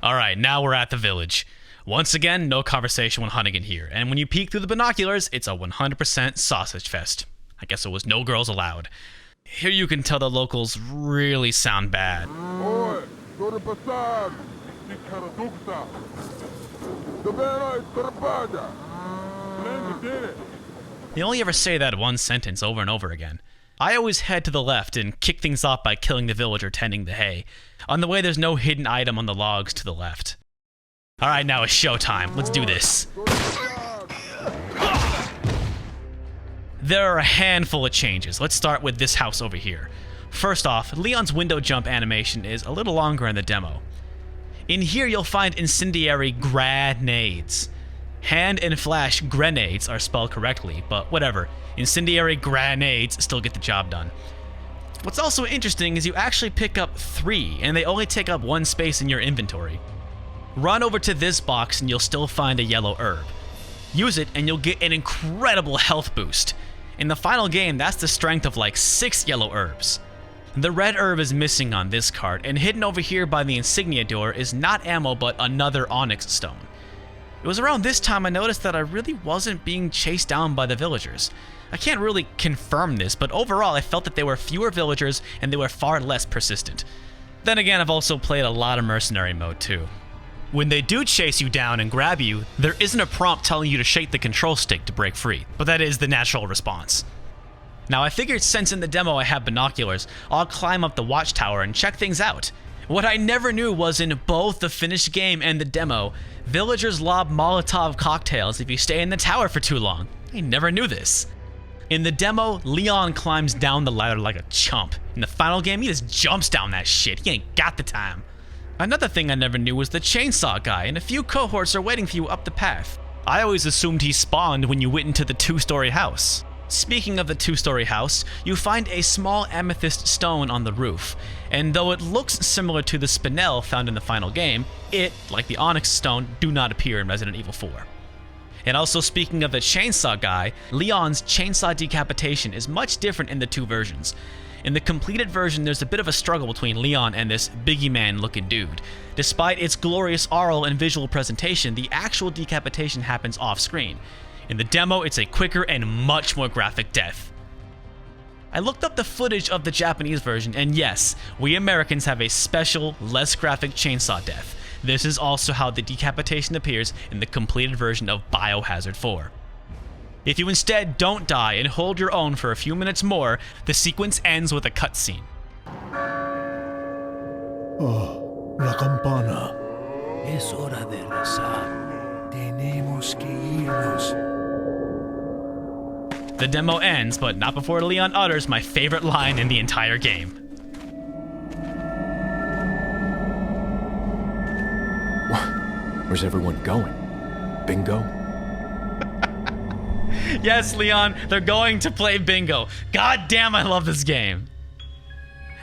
Alright, now we're at the village. Once again, no conversation with Hunnigan here, and when you peek through the binoculars, it's a 100% sausage fest. I guess it was no girls allowed. Here you can tell the locals really sound bad. They only ever say that one sentence over and over again. I always head to the left and kick things off by killing the villager tending the hay. On the way, there's no hidden item on the logs to the left. Alright, now it's showtime. Let's do this. There are a handful of changes. Let's start with this house over here. First off, Leon's window jump animation is a little longer in the demo. In here, you'll find incendiary grenades. Hand and flash grenades are spelled correctly, but whatever. Incendiary grenades still get the job done. What's also interesting is you actually pick up 3, and they only take up 1 space in your inventory. Run over to this box and you'll still find a yellow herb. Use it and you'll get an incredible health boost. In the final game, that's the strength of like 6 yellow herbs. The red herb is missing on this card, and hidden over here by the insignia door is not ammo but another onyx stone. It was around this time I noticed that I really wasn't being chased down by the villagers. I can't really confirm this, but overall I felt that there were fewer villagers and they were far less persistent. Then again, I've also played a lot of mercenary mode too. When they do chase you down and grab you, there isn't a prompt telling you to shake the control stick to break free, but that is the natural response. Now I figured since in the demo I have binoculars, I'll climb up the watchtower and check things out. What I never knew was in both the finished game and the demo, villagers lob Molotov cocktails if you stay in the tower for too long. I never knew this. In the demo, Leon climbs down the ladder like a chump. In the final game, he just jumps down that shit. He ain't got the time. Another thing I never knew was the chainsaw guy, and a few cohorts are waiting for you up the path. I always assumed he spawned when you went into the 2-story house. Speaking of the 2-story house, you find a small amethyst stone on the roof, and though it looks similar to the spinel found in the final game, it, like the onyx stone, do not appear in Resident Evil 4. And also speaking of the chainsaw guy, Leon's chainsaw decapitation is much different in the two versions. In the completed version, there's a bit of a struggle between Leon and this Biggie Man looking dude. Despite its glorious oral and visual presentation, the actual decapitation happens off screen. In the demo, it's a quicker and much more graphic death. I looked up the footage of the Japanese version, and yes, we Americans have a special, less graphic chainsaw death. This is also how the decapitation appears in the completed version of Biohazard 4. If you instead don't die and hold your own for a few minutes more, the sequence ends with a cutscene. Oh, la campana. Es hora de rezar. Tenemos que irnos. The demo ends, but not before Leon utters my favorite line in the entire game. Where's everyone going? Bingo? Yes, Leon, they're going to play bingo. God damn, I love this game.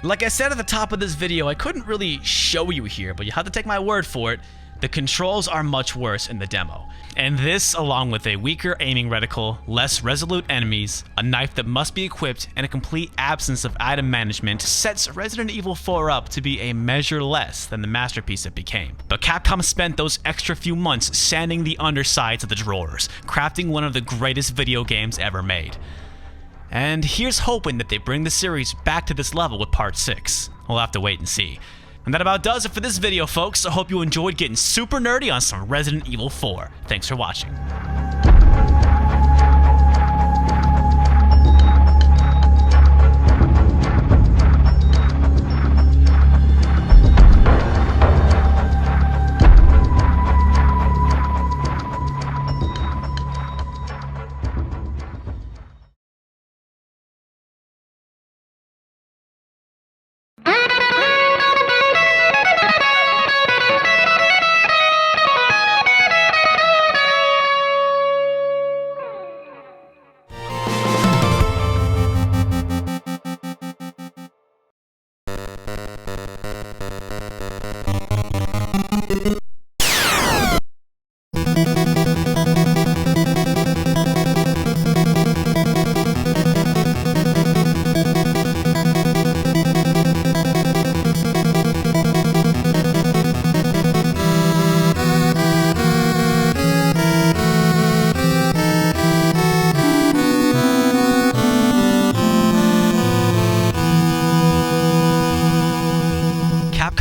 Like I said at the top of this video, I couldn't really show you here, but you have to take my word for it. The controls are much worse in the demo. And this, along with a weaker aiming reticle, less resolute enemies, a knife that must be equipped, and a complete absence of item management, sets Resident Evil 4 up to be a measure less than the masterpiece it became. But Capcom spent those extra few months sanding the undersides of the drawers, crafting one of the greatest video games ever made. And here's hoping that they bring the series back to this level with Part 6. We'll have to wait and see. And that about does it for this video, folks. I hope you enjoyed getting super nerdy on some Resident Evil 4. Thanks for watching.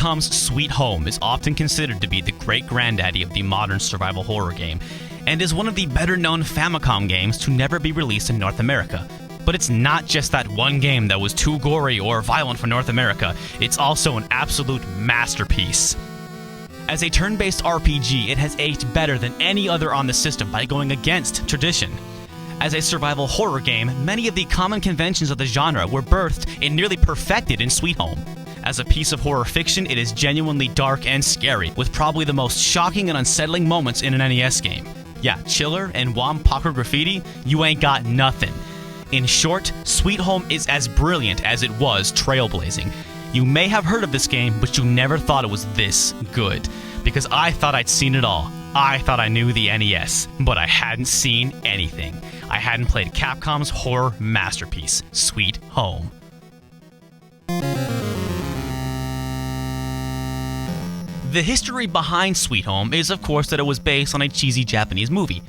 Capcom's Sweet Home is often considered to be the great granddaddy of the modern survival horror game, and is one of the better-known Famicom games to never be released in North America. But it's not just that one game that was too gory or violent for North America, it's also an absolute masterpiece. As a turn-based RPG, it has aged better than any other on the system by going against tradition. As a survival horror game, many of the common conventions of the genre were birthed and nearly perfected in Sweet Home. As a piece of horror fiction, it is genuinely dark and scary, with probably the most shocking and unsettling moments in an NES game. Yeah, Chiller and Wampaka Graffiti, you ain't got nothing. In short, Sweet Home is as brilliant as it was trailblazing. You may have heard of this game, but you never thought it was this good. Because I thought I'd seen it all. I thought I knew the NES, but I hadn't seen anything. I hadn't played Capcom's horror masterpiece, Sweet Home. The history behind Sweet Home is of course that it was based on a cheesy Japanese movie.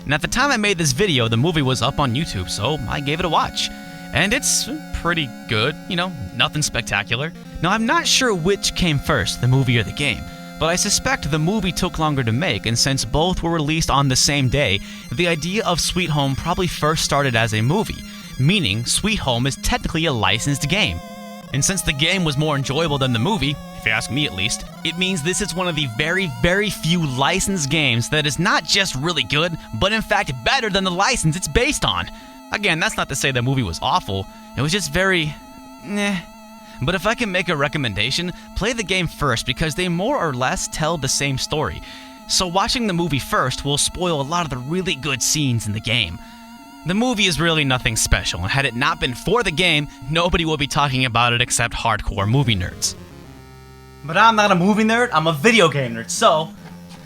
And at the time I made this video, the movie was up on YouTube, so I gave it a watch. And it's pretty good, you know, nothing spectacular. Now I'm not sure which came first, the movie or the game, but I suspect the movie took longer to make, and since both were released on the same day, the idea of Sweet Home probably first started as a movie, meaning Sweet Home is technically a licensed game. And since the game was more enjoyable than the movie, if you ask me at least, it means this is one of the very, very few licensed games that is not just really good, but in fact better than the license it's based on. Again, that's not to say the movie was awful, it was just very... meh. But if I can make a recommendation, play the game first because they more or less tell the same story. So watching the movie first will spoil a lot of the really good scenes in the game. The movie is really nothing special, and had it not been for the game, nobody would be talking about it except hardcore movie nerds. But I'm not a movie nerd, I'm a video game nerd, so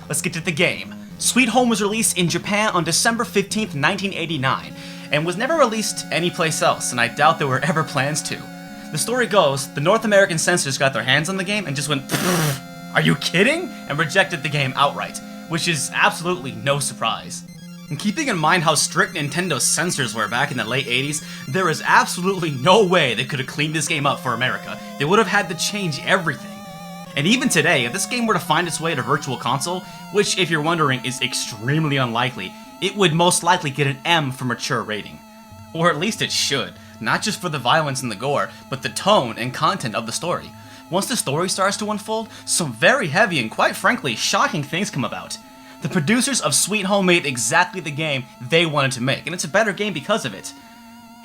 let's get to the game. Sweet Home was released in Japan on December 15th, 1989, and was never released anyplace else, and I doubt there were ever plans to. The story goes, the North American censors got their hands on the game and just went, "Are you kidding?" and rejected the game outright, which is absolutely no surprise. And keeping in mind how strict Nintendo's censors were back in the late 80s, there is absolutely no way they could have cleaned this game up for America. They would have had to change everything. And even today, if this game were to find its way to Virtual Console, which if you're wondering is extremely unlikely, it would most likely get an M for mature rating. Or at least it should. Not just for the violence and the gore, but the tone and content of the story. Once the story starts to unfold, some very heavy and quite frankly shocking things come about. The producers of Sweet Home made exactly the game they wanted to make, and it's a better game because of it.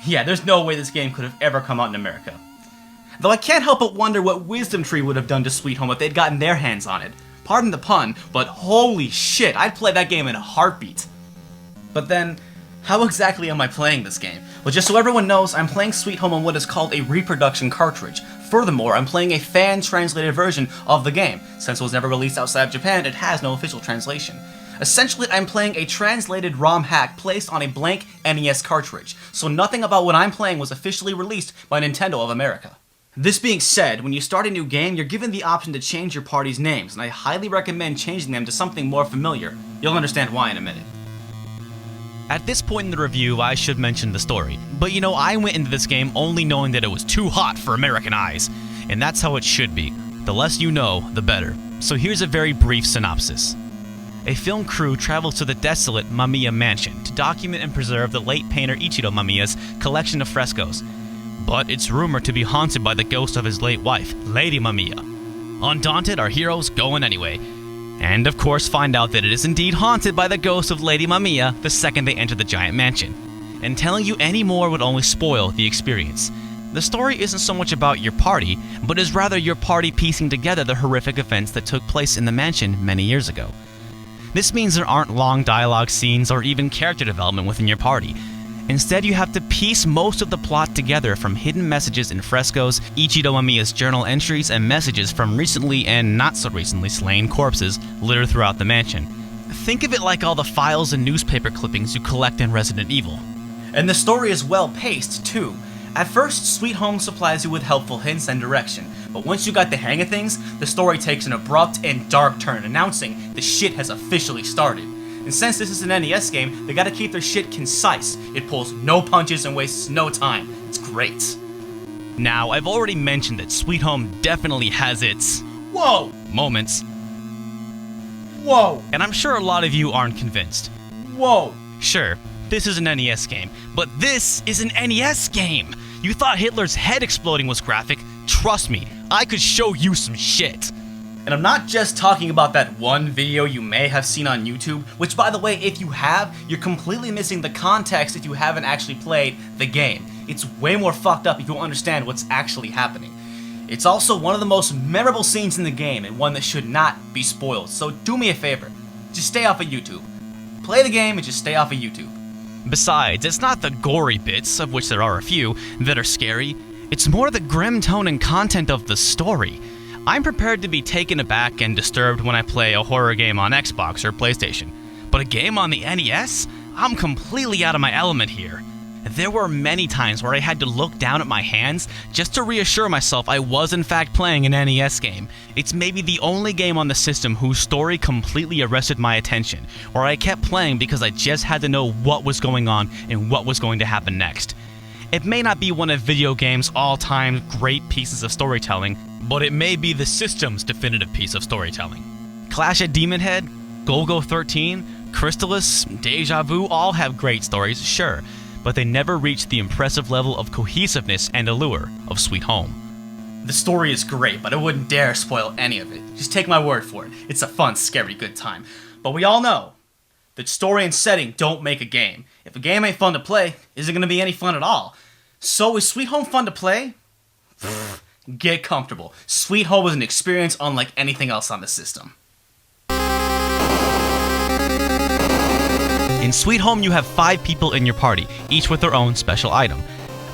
Yeah, there's no way this game could have ever come out in America. Though I can't help but wonder what Wisdom Tree would have done to Sweet Home if they'd gotten their hands on it. Pardon the pun, but holy shit, I'd play that game in a heartbeat. But then, how exactly am I playing this game? Well, just so everyone knows, I'm playing Sweet Home on what is called a reproduction cartridge. Furthermore, I'm playing a fan-translated version of the game. Since it was never released outside of Japan, it has no official translation. Essentially, I'm playing a translated ROM hack placed on a blank NES cartridge, so nothing about what I'm playing was officially released by Nintendo of America. This being said, when you start a new game, you're given the option to change your party's names, and I highly recommend changing them to something more familiar. You'll understand why in a minute. At this point in the review, I should mention the story, but you know, I went into this game only knowing that it was too hot for American eyes, and that's how it should be. The less you know, the better. So here's a very brief synopsis. A film crew travels to the desolate Mamiya mansion to document and preserve the late painter Ichiro Mamiya's collection of frescoes. But it's rumored to be haunted by the ghost of his late wife, Lady Mamiya. Undaunted, our heroes go in anyway, and of course find out that it is indeed haunted by the ghost of Lady Mamiya the second they enter the giant mansion. And telling you any more would only spoil the experience. The story isn't so much about your party, but is rather your party piecing together the horrific events that took place in the mansion many years ago. This means there aren't long dialogue scenes or even character development within your party. Instead, you have to piece most of the plot together from hidden messages in frescoes, Ichiro Mamiya's journal entries, and messages from recently and not so recently slain corpses littered throughout the mansion. Think of it like all the files and newspaper clippings you collect in Resident Evil. And the story is well paced, too. At first, Sweet Home supplies you with helpful hints and direction, but once you got the hang of things, the story takes an abrupt and dark turn, announcing the shit has officially started. And since this is an NES game, they gotta keep their shit concise. It pulls no punches and wastes no time. It's great. Now, I've already mentioned that Sweet Home definitely has its whoa moments. Whoa. And I'm sure a lot of you aren't convinced. Whoa. Sure, this is an NES game, but this is an NES game! You thought Hitler's head exploding was graphic? Trust me, I could show you some shit. And I'm not just talking about that one video you may have seen on YouTube, which by the way, if you have, you're completely missing the context if you haven't actually played the game. It's way more fucked up if you don't understand what's actually happening. It's also one of the most memorable scenes in the game and one that should not be spoiled, so do me a favor, just stay off of YouTube. Play the game and just stay off of YouTube. Besides, it's not the gory bits, of which there are a few, that are scary. It's more the grim tone and content of the story. I'm prepared to be taken aback and disturbed when I play a horror game on Xbox or PlayStation. But a game on the NES? I'm completely out of my element here. There were many times where I had to look down at my hands just to reassure myself I was in fact playing an NES game. It's maybe the only game on the system whose story completely arrested my attention, where I kept playing because I just had to know what was going on and what was going to happen next. It may not be one of video games' all-time great pieces of storytelling, but it may be the system's definitive piece of storytelling. Clash at Demon Head, Golgo 13, Crystalis, Deja Vu all have great stories, sure, but they never reach the impressive level of cohesiveness and allure of Sweet Home. The story is great, but I wouldn't dare spoil any of it. Just take my word for it. It's a fun, scary, good time. But we all know that story and setting don't make a game. If a game ain't fun to play, is it going to be any fun at all? So is Sweet Home fun to play? Get comfortable. Sweet Home is an experience unlike anything else on the system. In Sweet Home, you have 5 people in your party, each with their own special item.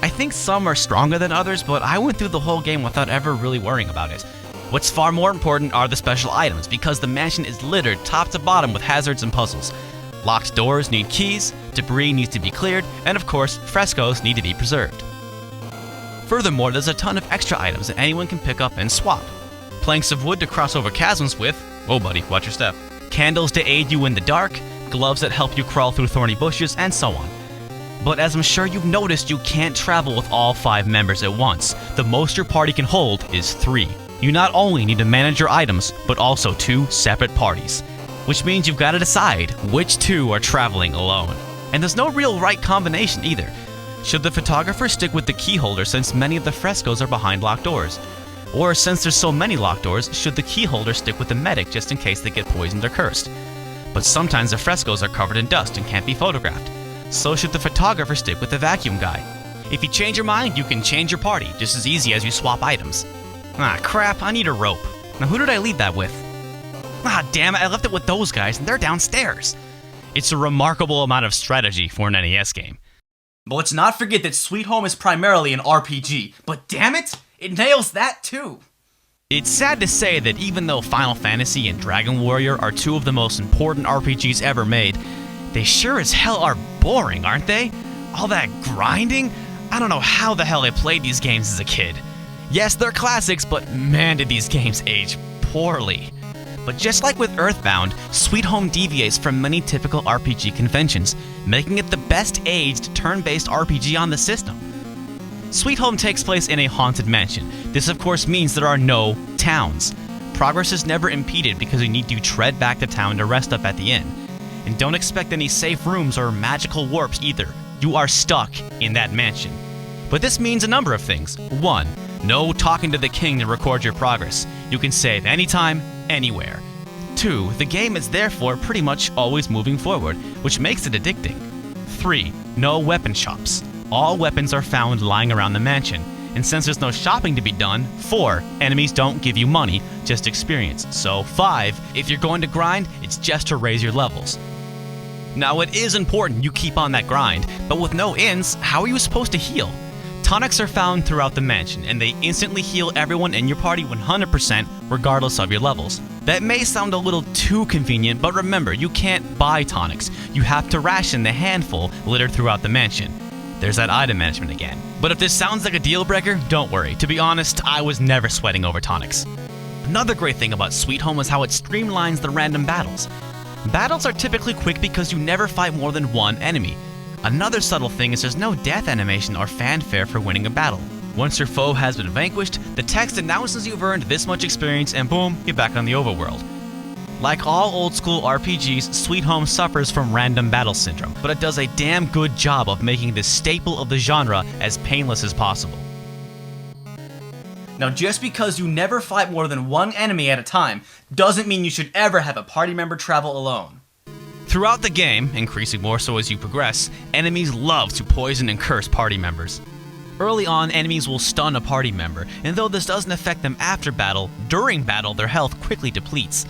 I think some are stronger than others, but I went through the whole game without ever really worrying about it. What's far more important are the special items, because the mansion is littered top to bottom with hazards and puzzles. Locked doors need keys, debris needs to be cleared, and of course, frescoes need to be preserved. Furthermore, there's a ton of extra items that anyone can pick up and swap. Planks of wood to cross over chasms with, oh buddy, watch your step. Candles to aid you in the dark, gloves that help you crawl through thorny bushes, and so on. But as I'm sure you've noticed, you can't travel with all 5 members at once. The most your party can hold is 3. You not only need to manage your items, but also 2 separate parties. Which means you've got to decide which 2 are traveling alone. And there's no real right combination either. Should the photographer stick with the key holder since many of the frescoes are behind locked doors? Or since there's so many locked doors, should the key holder stick with the medic just in case they get poisoned or cursed? But sometimes the frescoes are covered in dust and can't be photographed. So should the photographer stick with the vacuum guy? If you change your mind, you can change your party just as easy as you swap items. Ah, crap, I need a rope. Now who did I leave that with? Ah, damn it, I left it with those guys and they're downstairs. It's a remarkable amount of strategy for an NES game. But let's not forget that Sweet Home is primarily an RPG, but damn it, it nails that too. It's sad to say that even though Final Fantasy and Dragon Warrior are 2 of the most important RPGs ever made, they sure as hell are boring, aren't they? All that grinding? I don't know how the hell I played these games as a kid. Yes, they're classics, but man did these games age poorly. But just like with Earthbound, Sweet Home deviates from many typical RPG conventions, making it the best aged turn-based RPG on the system. Sweet Home takes place in a haunted mansion. This of course means there are no towns. Progress is never impeded because you need to tread back to town to rest up at the inn. And don't expect any safe rooms or magical warps either. You are stuck in that mansion. But this means a number of things. 1. No talking to the king to record your progress. You can save anytime, anywhere. 2. The game is therefore pretty much always moving forward, which makes it addicting. 3. No weapon shops. All weapons are found lying around the mansion. And since there's no shopping to be done, 4. Enemies don't give you money, just experience. So 5. If you're going to grind, it's just to raise your levels. Now it is important you keep on that grind, but with no inns, how are you supposed to heal? Tonics are found throughout the mansion, and they instantly heal everyone in your party 100% regardless of your levels. That may sound a little too convenient, but remember, you can't buy tonics. You have to ration the handful littered throughout the mansion. There's that item management again. But if this sounds like a deal breaker, don't worry. To be honest, I was never sweating over tonics. Another great thing about Sweet Home is how it streamlines the random battles. Battles are typically quick because you never fight more than one enemy. Another subtle thing is there's no death animation or fanfare for winning a battle. Once your foe has been vanquished, the text announces you've earned this much experience and boom, you're back on the overworld. Like all old school RPGs, Sweet Home suffers from random battle syndrome, but it does a damn good job of making this staple of the genre as painless as possible. Now just because you never fight more than one enemy at a time, doesn't mean you should ever have a party member travel alone. Throughout the game, increasing more so as you progress, enemies love to poison and curse party members. Early on, enemies will stun a party member, and though this doesn't affect them after battle, during battle their health quickly depletes.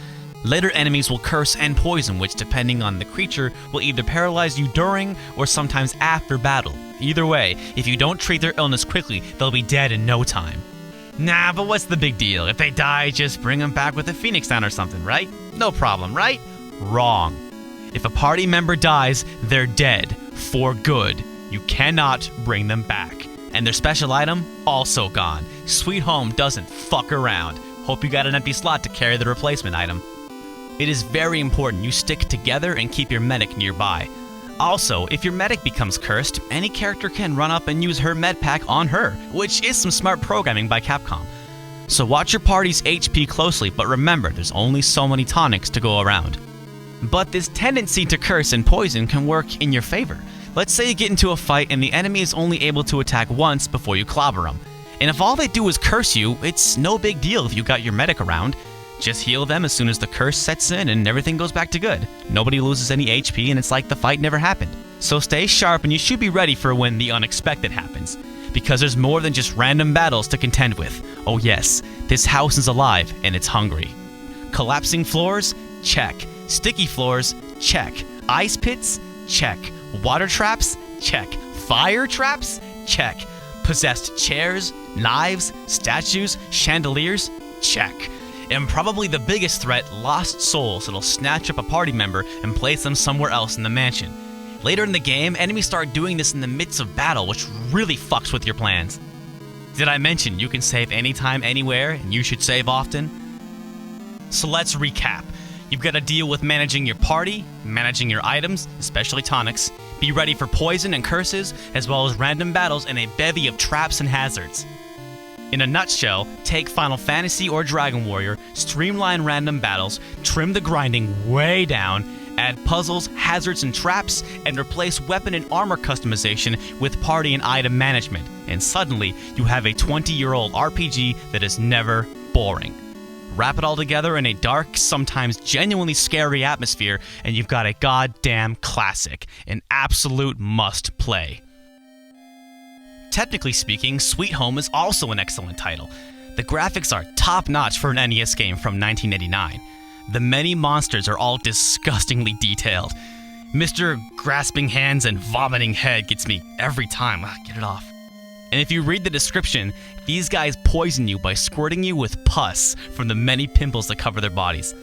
Later enemies will curse and poison, which depending on the creature, will either paralyze you during or sometimes after battle. Either way, if you don't treat their illness quickly, they'll be dead in no time. Nah, but what's the big deal? If they die, just bring them back with a phoenix down or something, right? No problem, right? Wrong. If a party member dies, they're dead. For good. You cannot bring them back. And their special item, also gone. Sweet Home doesn't fuck around. Hope you got an empty slot to carry the replacement item. It is very important you stick together and keep your medic nearby. Also, if your medic becomes cursed, any character can run up and use her med pack on her, which is some smart programming by Capcom. So watch your party's HP closely, but remember, there's only so many tonics to go around. But this tendency to curse and poison can work in your favor. Let's say you get into a fight and the enemy is only able to attack once before you clobber them. And if all they do is curse you, it's no big deal if you got your medic around. Just heal them as soon as the curse sets in and everything goes back to good. Nobody loses any HP and it's like the fight never happened. So stay sharp and you should be ready for when the unexpected happens. Because there's more than just random battles to contend with. Oh yes, this house is alive and it's hungry. Collapsing floors? Check. Sticky floors? Check. Ice pits? Check. Water traps? Check. Fire traps? Check. Possessed chairs? Knives? Statues? Chandeliers? Check. And probably the biggest threat, lost souls that'll snatch up a party member and place them somewhere else in the mansion. Later in the game, enemies start doing this in the midst of battle, which really fucks with your plans. Did I mention you can save anytime, anywhere, and you should save often? So let's recap. You've got to deal with managing your party, managing your items, especially tonics, be ready for poison and curses, as well as random battles and a bevy of traps and hazards. In a nutshell, take Final Fantasy or Dragon Warrior, streamline random battles, trim the grinding way down, add puzzles, hazards, and traps, and replace weapon and armor customization with party and item management. And suddenly, you have a 20-year-old RPG that is never boring. Wrap it all together in a dark, sometimes genuinely scary atmosphere, and you've got a goddamn classic, an absolute must-play. Technically speaking, Sweet Home is also an excellent title. The graphics are top-notch for an NES game from 1989. The many monsters are all disgustingly detailed. Mr. Grasping Hands and Vomiting Head gets me every time. Get it off. And if you read the description, these guys poison you by squirting you with pus from the many pimples that cover their bodies.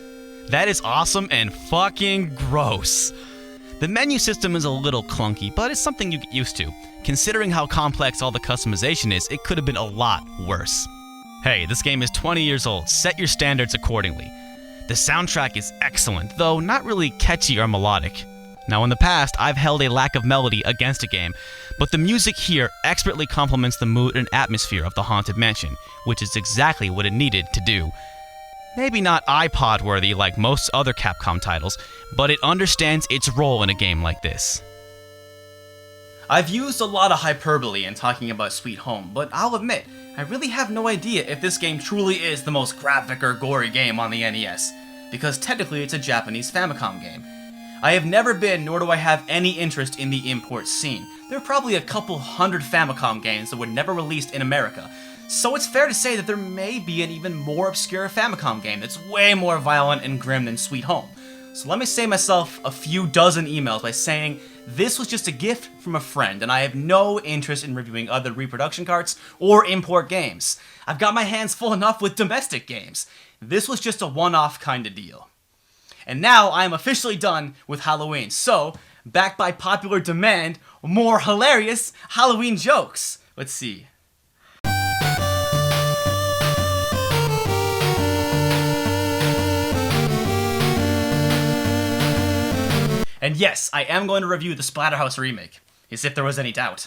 That is awesome and fucking gross. The menu system is a little clunky, but it's something you get used to. Considering how complex all the customization is, it could have been a lot worse. Hey, this game is 20 years old. Set your standards accordingly. The soundtrack is excellent, though not really catchy or melodic. Now, in the past, I've held a lack of melody against a game, but the music here expertly complements the mood and atmosphere of the Haunted Mansion, which is exactly what it needed to do. Maybe not iPod-worthy like most other Capcom titles, but it understands its role in a game like this. I've used a lot of hyperbole in talking about Sweet Home, but I'll admit, I really have no idea if this game truly is the most graphic or gory game on the NES, because technically it's a Japanese Famicom game. I have never been, nor do I have any interest in the import scene. There are probably a couple hundred Famicom games that were never released in America, so it's fair to say that there may be an even more obscure Famicom game that's way more violent and grim than Sweet Home. So let me save myself a few dozen emails by saying this was just a gift from a friend, and I have no interest in reviewing other reproduction carts or import games. I've got my hands full enough with domestic games. This was just a one-off kind of deal. And now I am officially done with Halloween, so, backed by popular demand, more hilarious Halloween jokes. Let's see. And yes, I am going to review the Splatterhouse remake, as if there was any doubt.